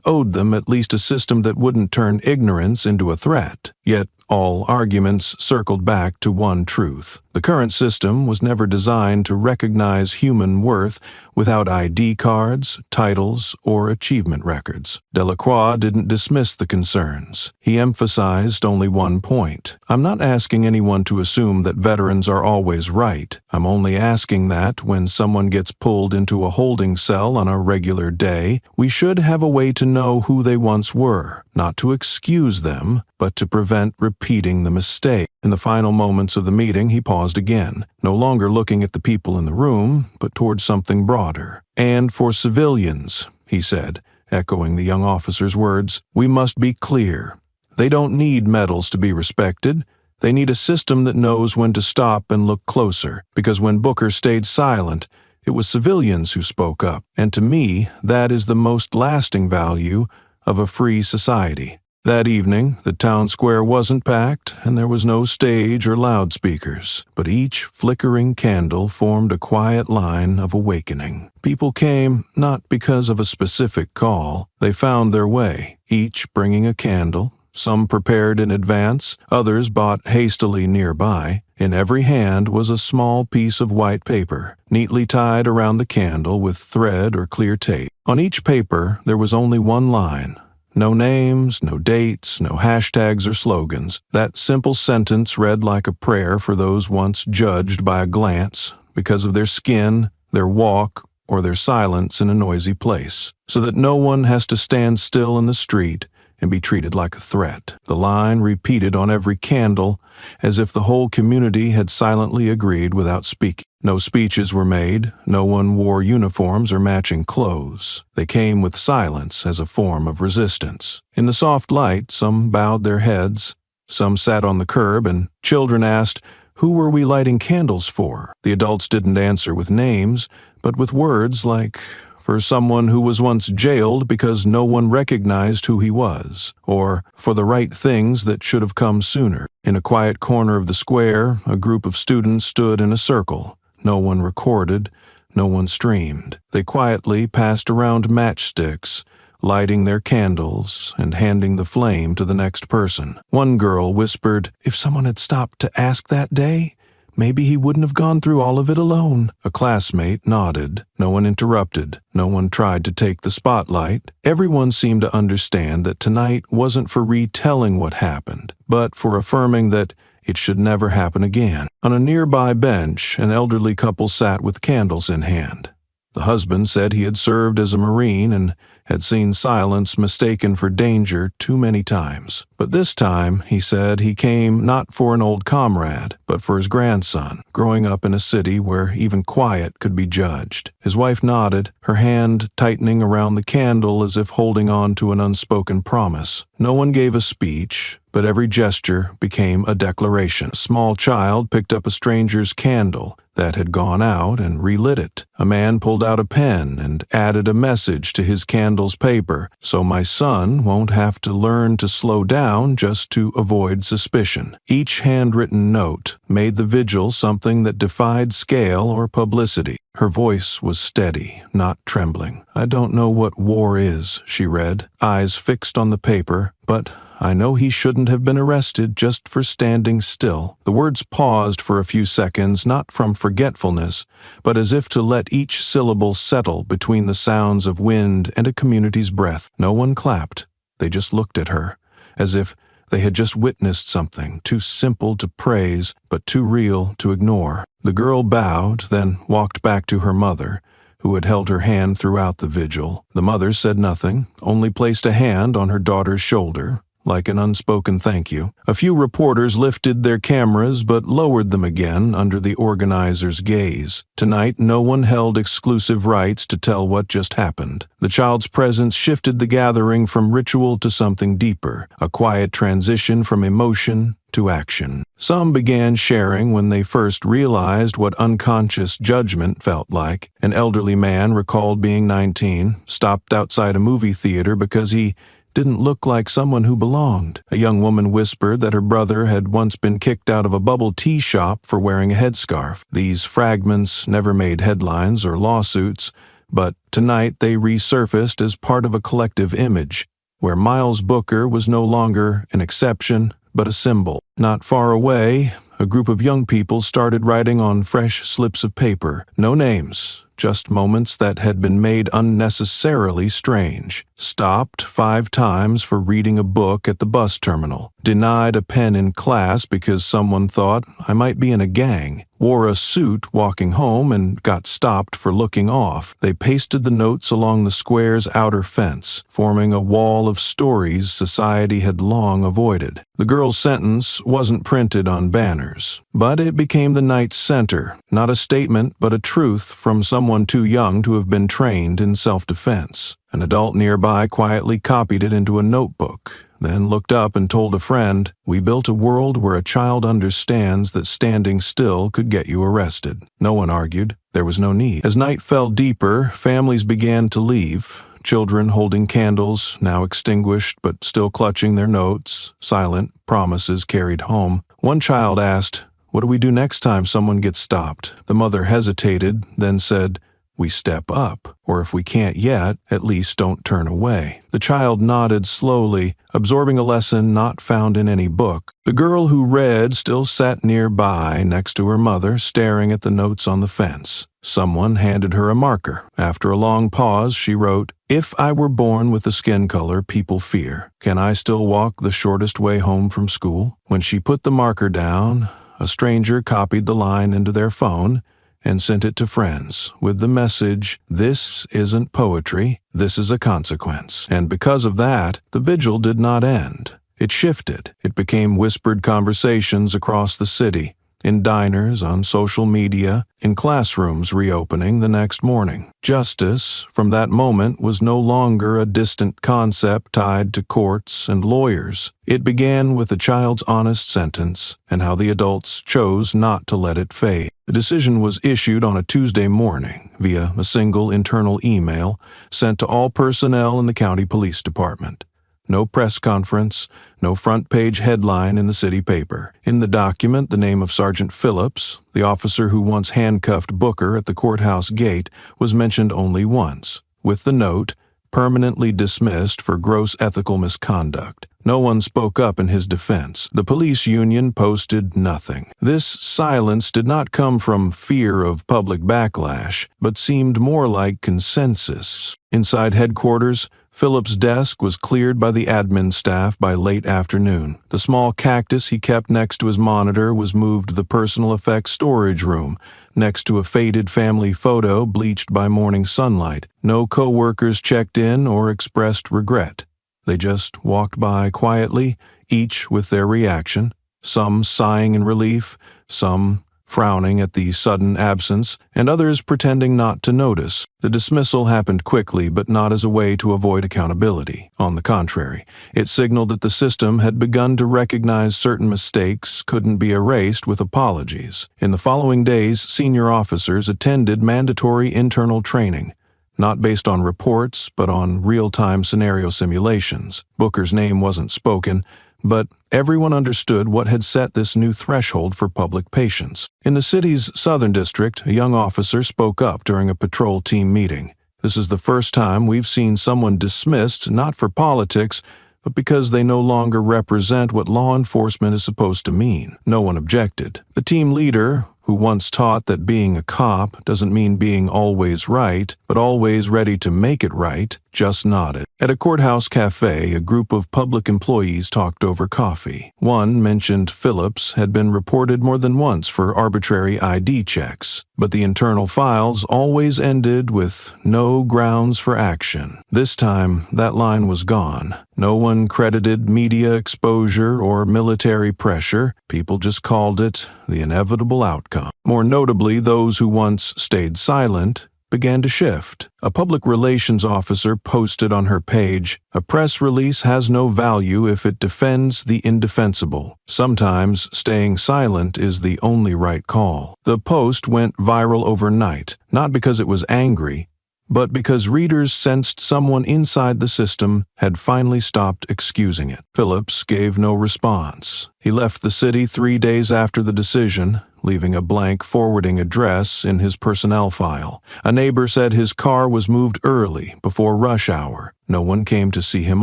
Speaker 1: owed them at least a system that wouldn't turn ignorance into a threat. Yet all arguments circled back to one truth. The current system was never designed to recognize human worth without ID cards, titles, or achievement records. Delacroix didn't dismiss the concerns. He emphasized only one point. "I'm not asking anyone to assume that veterans are always right. I'm only asking that when someone gets pulled into a holding cell on a regular day, we should have a way to know who they once were, not to excuse them, but to prevent repeating the mistake." In the final moments of the meeting, he paused again, no longer looking at the people in the room, but toward something broader. "And for civilians," he said, echoing the young officer's words, "we must be clear. They don't need medals to be respected. They need a system that knows when to stop and look closer, because when Booker stayed silent, it was civilians who spoke up. And to me, that is the most lasting value of a free society." That evening, the town square wasn't packed, and there was no stage or loudspeakers, but each flickering candle formed a quiet line of awakening. People came not because of a specific call. They found their way, each bringing a candle, some prepared in advance, others bought hastily nearby. In every hand was a small piece of white paper, neatly tied around the candle with thread or clear tape. On each paper, there was only one line. No names, no dates, no hashtags or slogans. That simple sentence read like a prayer for those once judged by a glance because of their skin, their walk, or their silence in a noisy place, so that no one has to stand still in the street and be treated like a threat. The line repeated on every candle, as if the whole community had silently agreed without speaking. No speeches were made, no one wore uniforms or matching clothes. They came with silence as a form of resistance. In the soft light, some bowed their heads, some sat on the curb, and children asked, "Who were we lighting candles for?" The adults didn't answer with names, but with words like, "For someone who was once jailed because no one recognized who he was," or "For the right things that should have come sooner." In a quiet corner of the square, a group of students stood in a circle. No one recorded, no one streamed. They quietly passed around matchsticks, lighting their candles and handing the flame to the next person. One girl whispered, "If someone had stopped to ask that day, maybe he wouldn't have gone through all of it alone." A classmate nodded. No one interrupted. No one tried to take the spotlight. Everyone seemed to understand that tonight wasn't for retelling what happened, but for affirming that it should never happen again. On a nearby bench, an elderly couple sat with candles in hand. The husband said he had served as a Marine and had seen silence mistaken for danger too many times. But this time, he said, he came not for an old comrade, but for his grandson, growing up in a city where even quiet could be judged. His wife nodded, her hand tightening around the candle as if holding on to an unspoken promise. No one gave a speech, but every gesture became a declaration. A small child picked up a stranger's candle that had gone out and relit it. A man pulled out a pen and added a message to his candle's paper, "So my son won't have to learn to slow down just to avoid suspicion." Each handwritten note made the vigil something that defied scale or publicity. Her voice was steady, not trembling. "I don't know what war is," she read, eyes fixed on the paper, "but I know he shouldn't have been arrested just for standing still." The words paused for a few seconds, not from forgetfulness, but as if to let each syllable settle between the sounds of wind and a community's breath. No one clapped. They just looked at her, as if They had just witnessed something too simple to praise, but too real to ignore. The girl bowed, then walked back to her mother, who had held her hand throughout the vigil. The mother said nothing, only placed a hand on her daughter's shoulder, like an unspoken thank you. A few reporters lifted their cameras but lowered them again under the organizer's gaze. Tonight, no one held exclusive rights to tell what just happened. The child's presence shifted the gathering from ritual to something deeper, a quiet transition from emotion to action. Some began sharing when they first realized what unconscious judgment felt like. An elderly man recalled being 19, stopped outside a movie theater because he didn't look like someone who belonged. A young woman whispered that her brother had once been kicked out of a bubble tea shop for wearing a headscarf. These fragments never made headlines or lawsuits, but tonight they resurfaced as part of a collective image, where Miles Booker was no longer an exception, but a symbol. Not far away, a group of young people started writing on fresh slips of paper. No names, just moments that had been made unnecessarily strange. Stopped 5 times for reading a book at the bus terminal. Denied a pen in class because someone thought I might be in a gang. Wore a suit walking home and got stopped for looking off. They pasted the notes along the square's outer fence, forming a wall of stories society had long avoided. The girl's sentence wasn't printed on banners, but it became the night's center, not a statement but a truth from someone too young to have been trained in self-defense. An adult nearby quietly copied it into a notebook, then looked up and told a friend, "We built a world where a child understands that standing still could get you arrested." No one argued. There was no need. As night fell deeper, families began to leave. Children holding candles, now extinguished but still clutching their notes, silent promises carried home. One child asked, "What do we do next time someone gets stopped?" The mother hesitated, then said, "We step up, or if we can't yet, at least don't turn away." The child nodded slowly, absorbing a lesson not found in any book. The girl who read still sat nearby, next to her mother, staring at the notes on the fence. Someone handed her a marker. After a long pause, she wrote, "If I were born with the skin color people fear, can I still walk the shortest way home from school?" When she put the marker down, a stranger copied the line into their phone and sent it to friends with the message, "This isn't poetry, this is a consequence." And because of that, the vigil did not end. It shifted. It became whispered conversations across the city, in diners, on social media, in classrooms reopening the next morning. Justice, from that moment, was no longer a distant concept tied to courts and lawyers. It began with a child's honest sentence and how the adults chose not to let it fade. The decision was issued on a Tuesday morning via a single internal email sent to all personnel in the county police department. No press conference, no front-page headline in the city paper. In the document, the name of Sergeant Phillips, the officer who once handcuffed Booker at the courthouse gate, was mentioned only once, with the note, "Permanently dismissed for gross ethical misconduct." No one spoke up in his defense. The police union posted nothing. This silence did not come from fear of public backlash, but seemed more like consensus. Inside headquarters, Phillips' desk was cleared by the admin staff by late afternoon. The small cactus he kept next to his monitor was moved to the personal effects storage room, next to a faded family photo bleached by morning sunlight. No co-workers checked in or expressed regret. They just walked by quietly, each with their reaction, some sighing in relief, some frowning at the sudden absence, and others pretending not to notice. The dismissal happened quickly, but not as a way to avoid accountability. On the contrary, it signaled that the system had begun to recognize certain mistakes couldn't be erased with apologies. In the following days, senior officers attended mandatory internal training, not based on reports, but on real-time scenario simulations. Booker's name wasn't spoken, but everyone understood what had set this new threshold for public patience. In the city's southern district, a young officer spoke up during a patrol team meeting. "This is the first time we've seen someone dismissed not for politics, but because they no longer represent what law enforcement is supposed to mean." No one objected. The team leader, who once taught that being a cop doesn't mean being always right, but always ready to make it right, just nodded. At a courthouse cafe, a group of public employees talked over coffee. One mentioned Phillips had been reported more than once for arbitrary ID checks, but the internal files always ended with no grounds for action. This time, that line was gone. No one credited media exposure or military pressure. People just called it the inevitable outcome. More notably, those who once stayed silent began to shift. A public relations officer posted on her page, "A press release has no value if it defends the indefensible. Sometimes staying silent is the only right call." The post went viral overnight, not because it was angry, but because readers sensed someone inside the system had finally stopped excusing it. Phillips gave no response. He left the city 3 days after the decision, leaving a blank forwarding address in his personnel file. A neighbor said his car was moved early, before rush hour. No one came to see him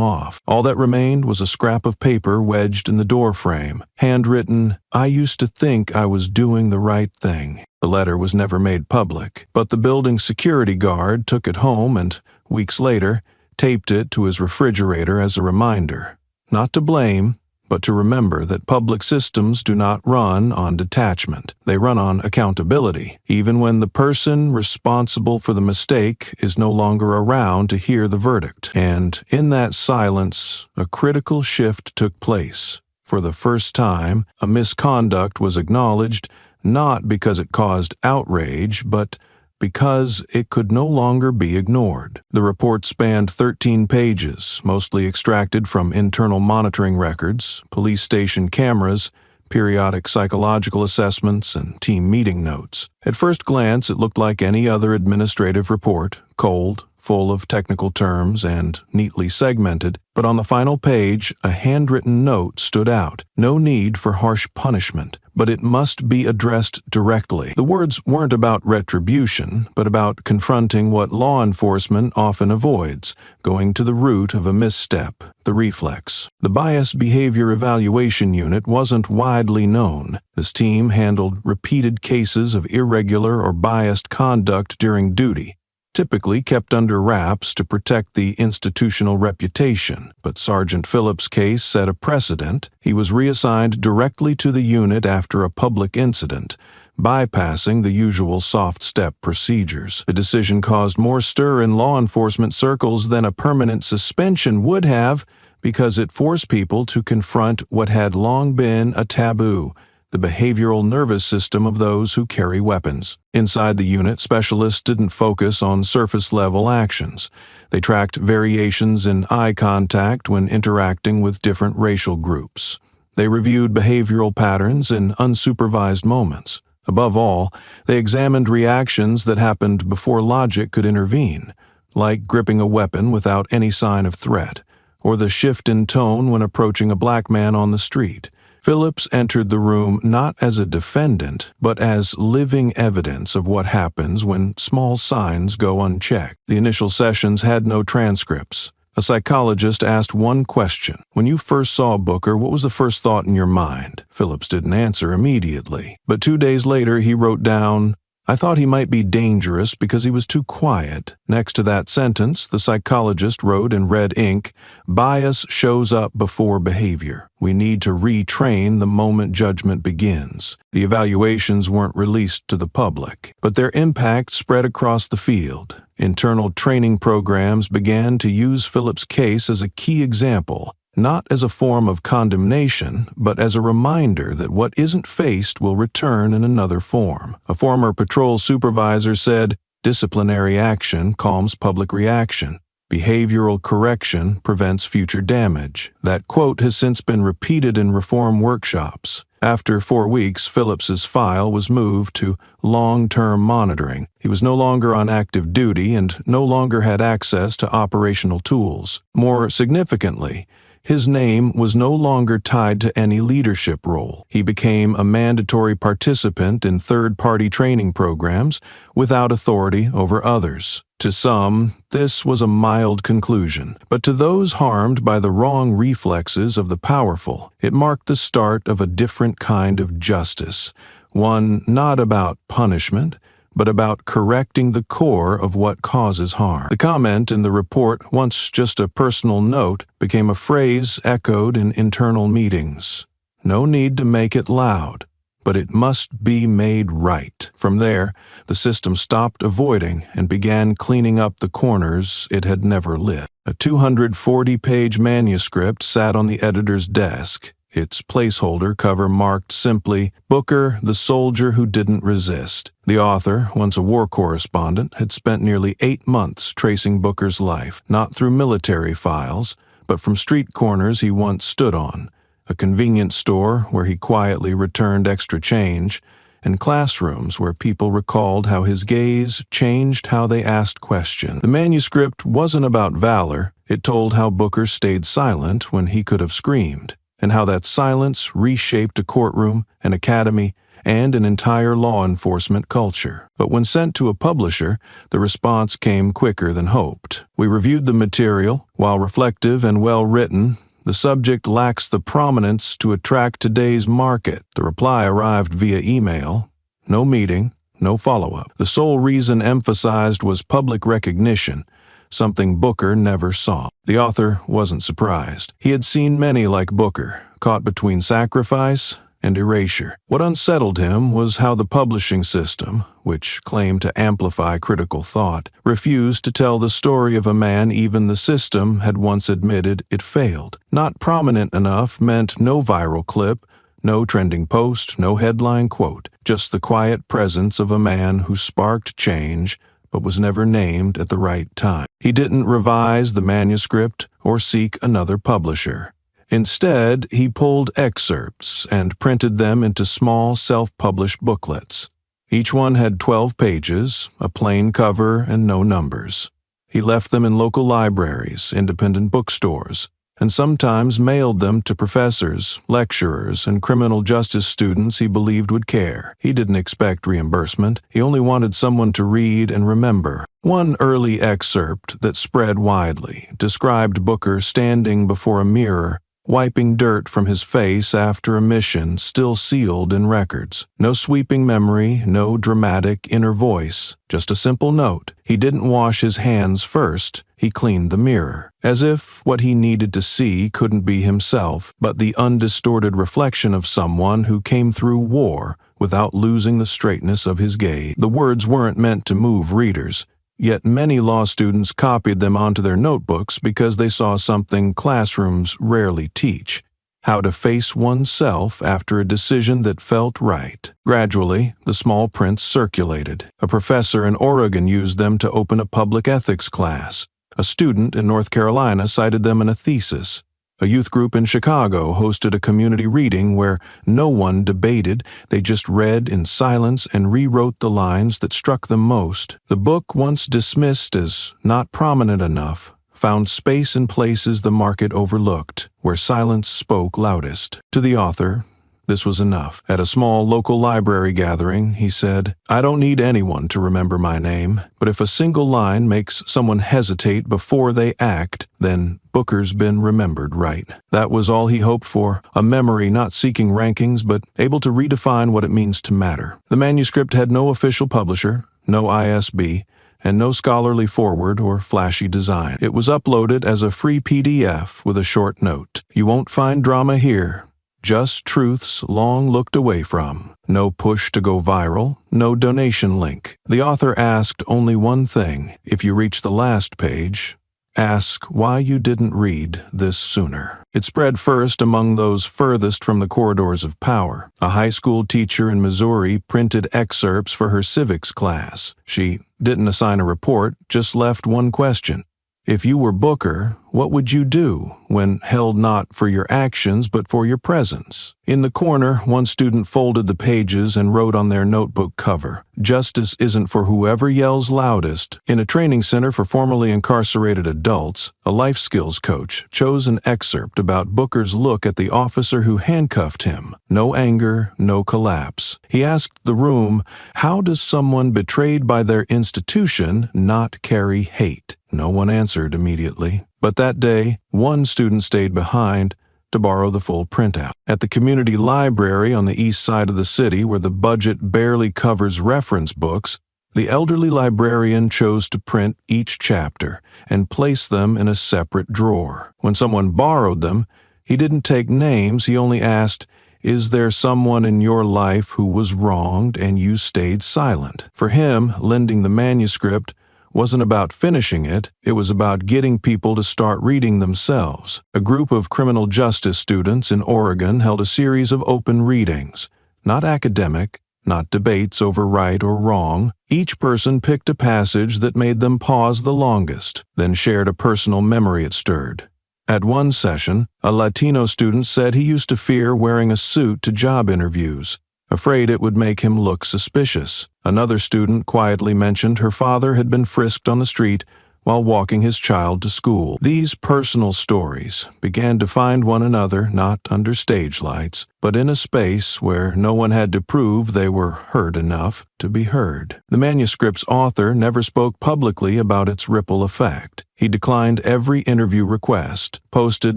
Speaker 1: off. All that remained was a scrap of paper wedged in the doorframe, handwritten, "I used to think I was doing the right thing." The letter was never made public, but the building's security guard took it home and, weeks later, taped it to his refrigerator as a reminder. Not to blame, but to remember that public systems do not run on detachment. They run on accountability, even when the person responsible for the mistake is no longer around to hear the verdict. And in that silence, a critical shift took place. For the first time, a misconduct was acknowledged, not because it caused outrage, but because it could no longer be ignored. The report spanned 13 pages, mostly extracted from internal monitoring records, police station cameras, periodic psychological assessments, and team meeting notes. At first glance, it looked like any other administrative report, cold, full of technical terms, and neatly segmented, but on the final page, a handwritten note stood out. No need for harsh punishment, but it must be addressed directly. The words weren't about retribution, but about confronting what law enforcement often avoids, going to the root of a misstep, the reflex. The Bias Behavior Evaluation Unit wasn't widely known. This team handled repeated cases of irregular or biased conduct during duty, typically kept under wraps to protect the institutional reputation. But Sergeant Phillips' case set a precedent. He was reassigned directly to the unit after a public incident, bypassing the usual soft-step procedures. The decision caused more stir in law enforcement circles than a permanent suspension would have, because it forced people to confront what had long been a taboo: the behavioral nervous system of those who carry weapons. Inside the unit, specialists didn't focus on surface-level actions. They tracked variations in eye contact when interacting with different racial groups. They reviewed behavioral patterns in unsupervised moments. Above all, they examined reactions that happened before logic could intervene, like gripping a weapon without any sign of threat, or the shift in tone when approaching a black man on the street. Phillips entered the room not as a defendant, but as living evidence of what happens when small signs go unchecked. The initial sessions had no transcripts. A psychologist asked one question: "When you first saw Booker, what was the first thought in your mind?" Phillips didn't answer immediately, but 2 days later he wrote down, "I thought he might be dangerous because he was too quiet." Next to that sentence, the psychologist wrote in red ink, "Bias shows up before behavior. We need to retrain the moment judgment begins." The evaluations weren't released to the public, but their impact spread across the field. Internal training programs began to use Phillips' case as a key example, not as a form of condemnation, but as a reminder that what isn't faced will return in another form. A former patrol supervisor said, "Disciplinary action calms public reaction. Behavioral correction prevents future damage." That quote has since been repeated in reform workshops. After 4 weeks, Phillips's file was moved to long-term monitoring. He was no longer on active duty and no longer had access to operational tools. More significantly, his name was no longer tied to any leadership role. He became a mandatory participant in third-party training programs without authority over others. To some, this was a mild conclusion, but to those harmed by the wrong reflexes of the powerful, it marked the start of a different kind of justice, one not about punishment, but about correcting the core of what causes harm. The comment in the report, once just a personal note, became a phrase echoed in internal meetings. No need to make it loud, but it must be made right. From there, the system stopped avoiding and began cleaning up the corners it had never lit. A 240-page manuscript sat on the editor's desk, its placeholder cover marked simply, "Booker, the Soldier Who Didn't Resist." The author, once a war correspondent, had spent nearly 8 months tracing Booker's life, not through military files, but from street corners he once stood on, a convenience store where he quietly returned extra change, and classrooms where people recalled how his gaze changed how they asked questions. The manuscript wasn't about valor. It told how Booker stayed silent when he could have screamed, and how that silence reshaped a courtroom, an academy, and an entire law enforcement culture. But when sent to a publisher, the response came quicker than hoped. "We reviewed the material. While reflective and well-written, the subject lacks the prominence to attract today's market." The reply arrived via email. No meeting, no follow-up. The sole reason emphasized was public recognition, something Booker never saw. The author wasn't surprised. He had seen many like Booker, caught between sacrifice and erasure. What unsettled him was how the publishing system, which claimed to amplify critical thought, refused to tell the story of a man even the system had once admitted it failed. Not prominent enough meant no viral clip, no trending post, no headline quote, just the quiet presence of a man who sparked change but was never named at the right time. He didn't revise the manuscript or seek another publisher. Instead, he pulled excerpts and printed them into small self-published booklets. Each one had 12 pages, a plain cover, and no numbers. He left them in local libraries, independent bookstores, and sometimes mailed them to professors, lecturers, and criminal justice students he believed would care. He didn't expect reimbursement. He only wanted someone to read and remember. One early excerpt that spread widely described Booker standing before a mirror, wiping dirt from his face after a mission still sealed in records. No sweeping memory, no dramatic inner voice, just a simple note. He didn't wash his hands first, he cleaned the mirror, as if what he needed to see couldn't be himself, but the undistorted reflection of someone who came through war without losing the straightness of his gaze. The words weren't meant to move readers. Yet many law students copied them onto their notebooks because they saw something classrooms rarely teach: how to face oneself after a decision that felt right. Gradually, the small prints circulated. A professor in Oregon used them to open a public ethics class. A student in North Carolina cited them in a thesis. A youth group in Chicago hosted a community reading where no one debated, they just read in silence and rewrote the lines that struck them most. The book, once dismissed as not prominent enough, found space in places the market overlooked, where silence spoke loudest. To the author, this was enough. At a small local library gathering, he said, "I don't need anyone to remember my name, but if a single line makes someone hesitate before they act, then Booker's been remembered right." That was all he hoped for, a memory not seeking rankings but able to redefine what it means to matter. The manuscript had no official publisher, no ISB, and no scholarly foreword or flashy design. It was uploaded as a free PDF with a short note. "You won't find drama here. Just truths long looked away from. No push to go viral, no donation link." The author asked only one thing: if you reach the last page, ask why you didn't read this sooner. It spread first among those furthest from the corridors of power. A high school teacher in Missouri printed excerpts for her civics class. She didn't assign a report, just left one question: if you were Booker, what would you do when held not for your actions but for your presence? In the corner, one student folded the pages and wrote on their notebook cover, "Justice isn't for whoever yells loudest." In a training center for formerly incarcerated adults, a life skills coach chose an excerpt about Booker's look at the officer who handcuffed him. No anger, no collapse. He asked the room, how does someone betrayed by their institution not carry hate? No one answered immediately. But that day, one student stayed behind to borrow the full printout. At the community library on the east side of the city, where the budget barely covers reference books, The elderly librarian chose to print each chapter and place them in a separate drawer. When someone borrowed them, he didn't take names, he only asked, "Is there someone in your life who was wronged and you stayed silent?" For him, lending the manuscript wasn't about finishing it, it was about getting people to start reading themselves. A group of criminal justice students in Oregon held a series of open readings, not academic, not debates over right or wrong. Each person picked a passage that made them pause the longest, then shared a personal memory it stirred. At one session, a Latino student said he used to fear wearing a suit to job interviews, afraid it would make him look suspicious. Another student quietly mentioned her father had been frisked on the street while walking his child to school. These personal stories began to find one another not under stage lights, but in a space where no one had to prove they were heard enough to be heard. The manuscript's author never spoke publicly about its ripple effect. He declined every interview request, posted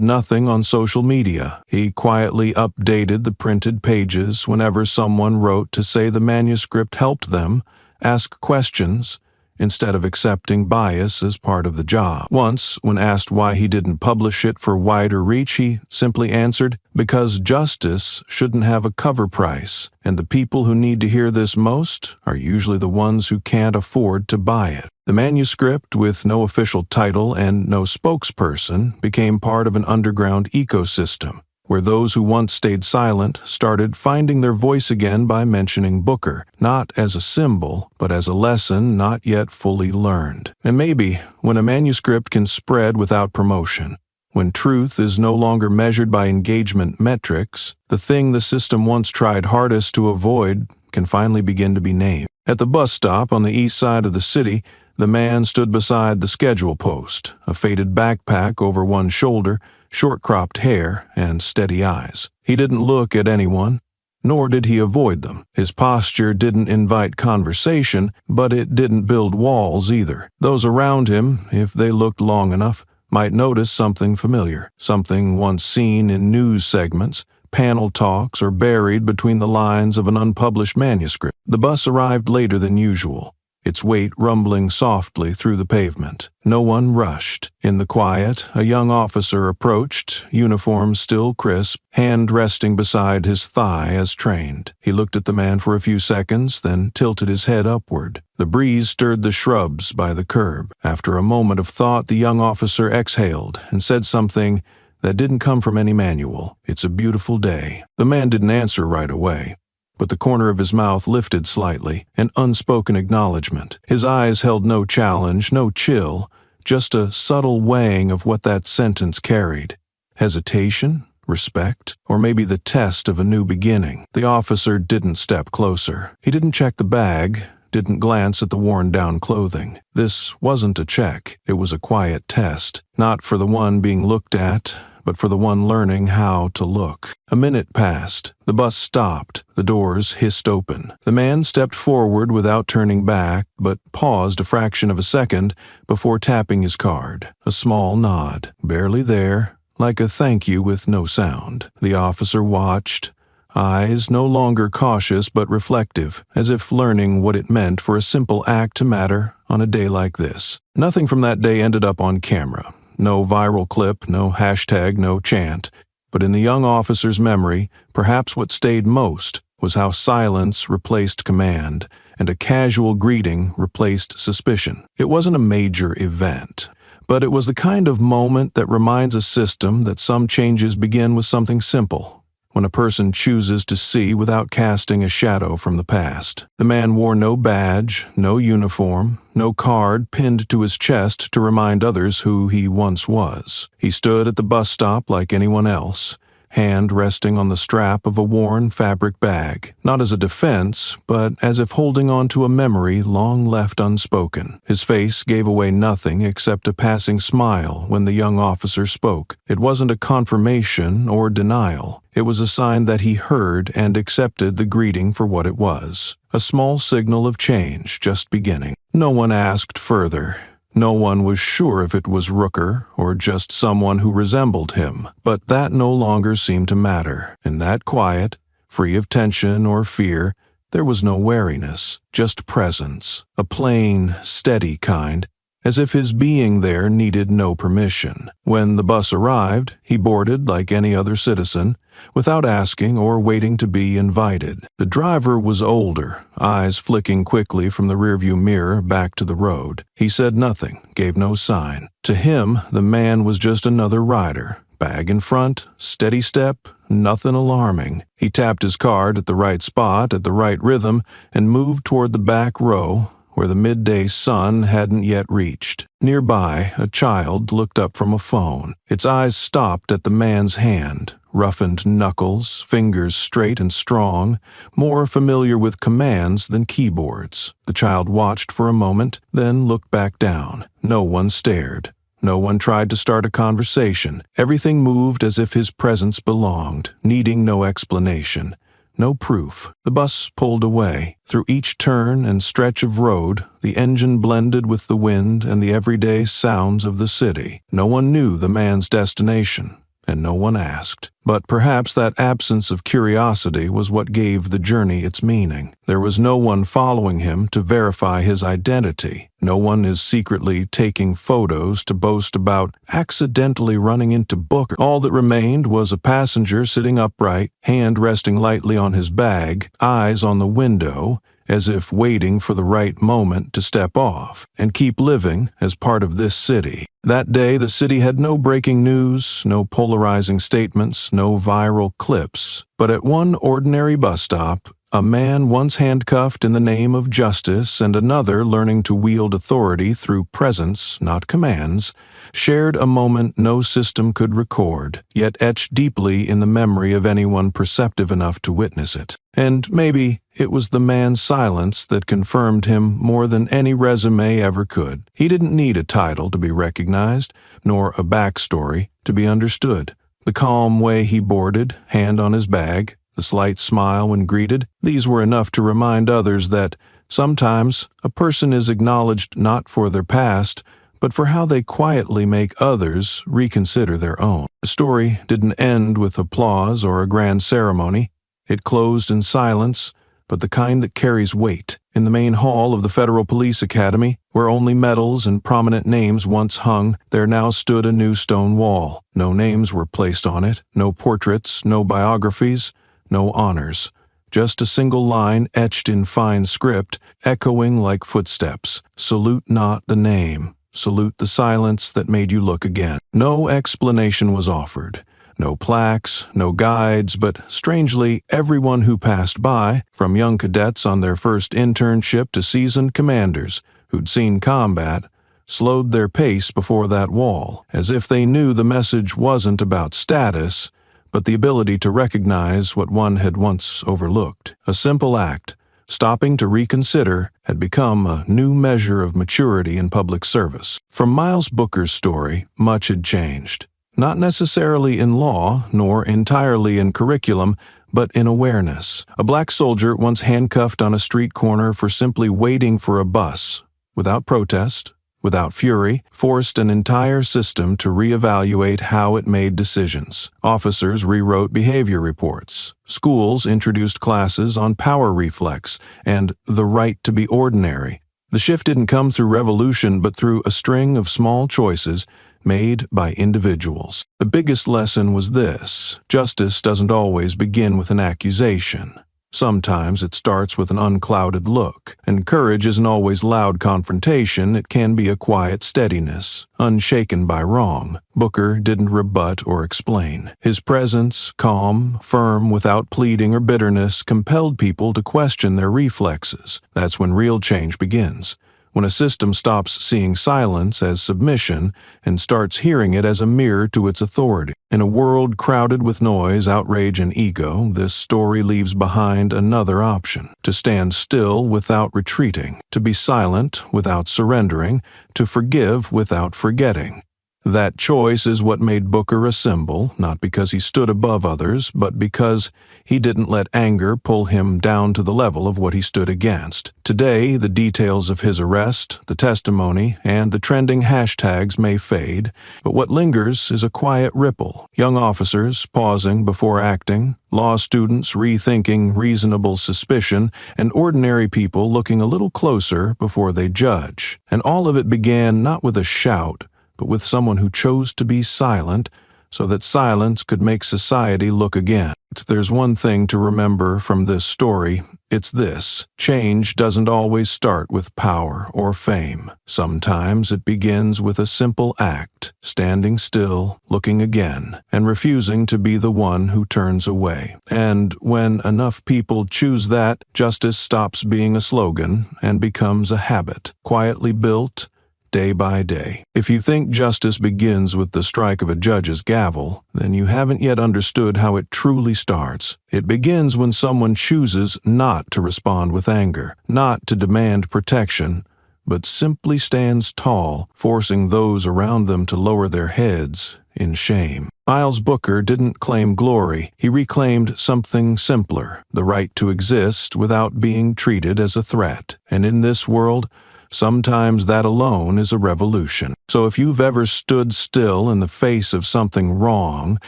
Speaker 1: nothing on social media. He quietly updated the printed pages whenever someone wrote to say the manuscript helped them ask questions instead of accepting bias as part of the job. Once, when asked why he didn't publish it for wider reach, he simply answered, "Because justice shouldn't have a cover price, and the people who need to hear this most are usually the ones who can't afford to buy it." The manuscript, with no official title and no spokesperson, became part of an underground ecosystem, where those who once stayed silent started finding their voice again by mentioning Booker, not as a symbol, but as a lesson not yet fully learned. And maybe, when a manuscript can spread without promotion, when truth is no longer measured by engagement metrics, the thing the system once tried hardest to avoid can finally begin to be named. At the bus stop on the east side of the city, the man stood beside the schedule post, a faded backpack over one shoulder, short-cropped hair, and steady eyes. He didn't look at anyone, nor did he avoid them. His posture didn't invite conversation, but it didn't build walls either. Those around him, if they looked long enough, might notice something familiar, something once seen in news segments, panel talks, or buried between the lines of an unpublished manuscript. The bus arrived later than usual, its weight rumbling softly through the pavement. No one rushed. In the quiet, a young officer approached, uniform still crisp, hand resting beside his thigh as trained. He looked at the man for a few seconds, then tilted his head upward. The breeze stirred the shrubs by the curb. After a moment of thought, the young officer exhaled and said something that didn't come from any manual. "It's a beautiful day." The man didn't answer right away, but the corner of his mouth lifted slightly, an unspoken acknowledgement. His eyes held no challenge, no chill, just a subtle weighing of what that sentence carried. Hesitation? Respect? Or maybe the test of a new beginning. The officer didn't step closer. He didn't check the bag, didn't glance at the worn-down clothing. This wasn't a check. It was a quiet test, not for the one being looked at, but for the one learning how to look. A minute passed. The bus stopped. The doors hissed open. The man stepped forward without turning back, but paused a fraction of a second before tapping his card. A small nod, barely there, like a thank you with no sound. The officer watched, eyes no longer cautious but reflective, as if learning what it meant for a simple act to matter on a day like this. Nothing from that day ended up on camera. No viral clip, no hashtag, no chant. But in the young officer's memory, perhaps what stayed most was how silence replaced command, and a casual greeting replaced suspicion. It wasn't a major event, but it was the kind of moment that reminds a system that some changes begin with something simple, when a person chooses to see without casting a shadow from the past. The man wore no badge, no uniform, no card pinned to his chest to remind others who he once was. He stood at the bus stop like anyone else, hand resting on the strap of a worn fabric bag, not as a defense, but as if holding on to a memory long left unspoken. His face gave away nothing except a passing smile when the young officer spoke. It wasn't a confirmation or denial. It was a sign that he heard and accepted the greeting for what it was. A small signal of change just beginning. No one asked further. No one was sure if it was Rooker or just someone who resembled him, but that no longer seemed to matter. In that quiet, free of tension or fear, There was no wariness, just presence, a plain, steady kind, as if his being there needed no permission. When the bus arrived, he boarded like any other citizen, without asking or waiting to be invited. The driver was older, eyes flicking quickly from the rearview mirror back to the road. He said nothing, gave no sign. To him, the man was just another rider. Bag in front, steady step, nothing alarming. He tapped his card at the right spot, at the right rhythm, and moved toward the back row, where the midday sun hadn't yet reached. Nearby, a child looked up from a phone. Its eyes stopped at the man's hand, roughened knuckles, fingers straight and strong, more familiar with commands than keyboards. The child watched for a moment, then looked back down. No one stared. No one tried to start a conversation. Everything moved as if his presence belonged, needing no explanation. No proof. The bus pulled away. Through each turn and stretch of road, the engine blended with the wind and the everyday sounds of the city. No one knew the man's destination, and no one asked. But perhaps that absence of curiosity was what gave the journey its meaning. There was no one following him to verify his identity. No one is secretly taking photos to boast about accidentally running into Booker. All that remained was a passenger sitting upright, hand resting lightly on his bag, eyes on the window, as if waiting for the right moment to step off and keep living as part of this city. That day, the city had no breaking news, no polarizing statements, no viral clips. But at one ordinary bus stop, a man once handcuffed in the name of justice and another learning to wield authority through presence, not commands, shared a moment no system could record, yet etched deeply in the memory of anyone perceptive enough to witness it. And maybe it was the man's silence that confirmed him more than any resume ever could. He didn't need a title to be recognized, nor a backstory to be understood. The calm way he boarded, hand on his bag, the slight smile when greeted, these were enough to remind others that sometimes a person is acknowledged not for their past, but for how they quietly make others reconsider their own. The story didn't end with applause or a grand ceremony. It closed in silence, but the kind that carries weight. In the main hall of the Federal Police Academy, where only medals and prominent names once hung, there now stood a new stone wall. No names were placed on it, no portraits, no biographies, no honors. Just a single line etched in fine script, echoing like footsteps. Salute not the name. Salute the silence that made you look again. No explanation was offered. No plaques, no guides, but strangely, everyone who passed by, from young cadets on their first internship to seasoned commanders who'd seen combat, slowed their pace before that wall, as if they knew the message wasn't about status, but the ability to recognize what one had once overlooked. A simple act, stopping to reconsider, had become a new measure of maturity in public service. From Miles Booker's story, much had changed. Not necessarily in law, nor entirely in curriculum, but in awareness. A black soldier once handcuffed on a street corner for simply waiting for a bus, without protest, without fury, forced an entire system to reevaluate how it made decisions. Officers rewrote behavior reports. Schools introduced classes on power reflex and the right to be ordinary. The shift didn't come through revolution, but through a string of small choices made by individuals. The biggest lesson was this: justice doesn't always begin with an accusation. Sometimes it starts with an unclouded look, and courage isn't always loud confrontation, it can be a quiet steadiness, unshaken by wrong. Booker didn't rebut or explain. His presence, calm, firm, without pleading or bitterness, compelled people to question their reflexes. That's when real change begins. When a system stops seeing silence as submission and starts hearing it as a mirror to its authority. In a world crowded with noise, outrage, and ego, this story leaves behind another option: to stand still without retreating, to be silent without surrendering, to forgive without forgetting. That choice is what made Booker a symbol, not because he stood above others, but because he didn't let anger pull him down to the level of what he stood against. Today, the details of his arrest, the testimony, and the trending hashtags may fade, but what lingers is a quiet ripple. Young officers pausing before acting, law students rethinking reasonable suspicion, and ordinary people looking a little closer before they judge. And all of it began not with a shout, but with someone who chose to be silent so that silence could make society look again. There's one thing to remember from this story. It's this: change doesn't always start with power or fame. Sometimes it begins with a simple act, standing still, looking again, and refusing to be the one who turns away. And when enough people choose that, justice stops being a slogan and becomes a habit, quietly built day by day. If you think justice begins with the strike of a judge's gavel, then you haven't yet understood how it truly starts. It begins when someone chooses not to respond with anger, not to demand protection, but simply stands tall, forcing those around them to lower their heads in shame. Miles Booker didn't claim glory. He reclaimed something simpler, the right to exist without being treated as a threat. And in this world, sometimes that alone is a revolution. So if you've ever stood still in the face of something wrong,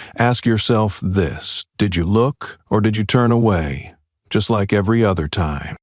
Speaker 1: ask yourself this: did you look or did you turn away? Just like every other time.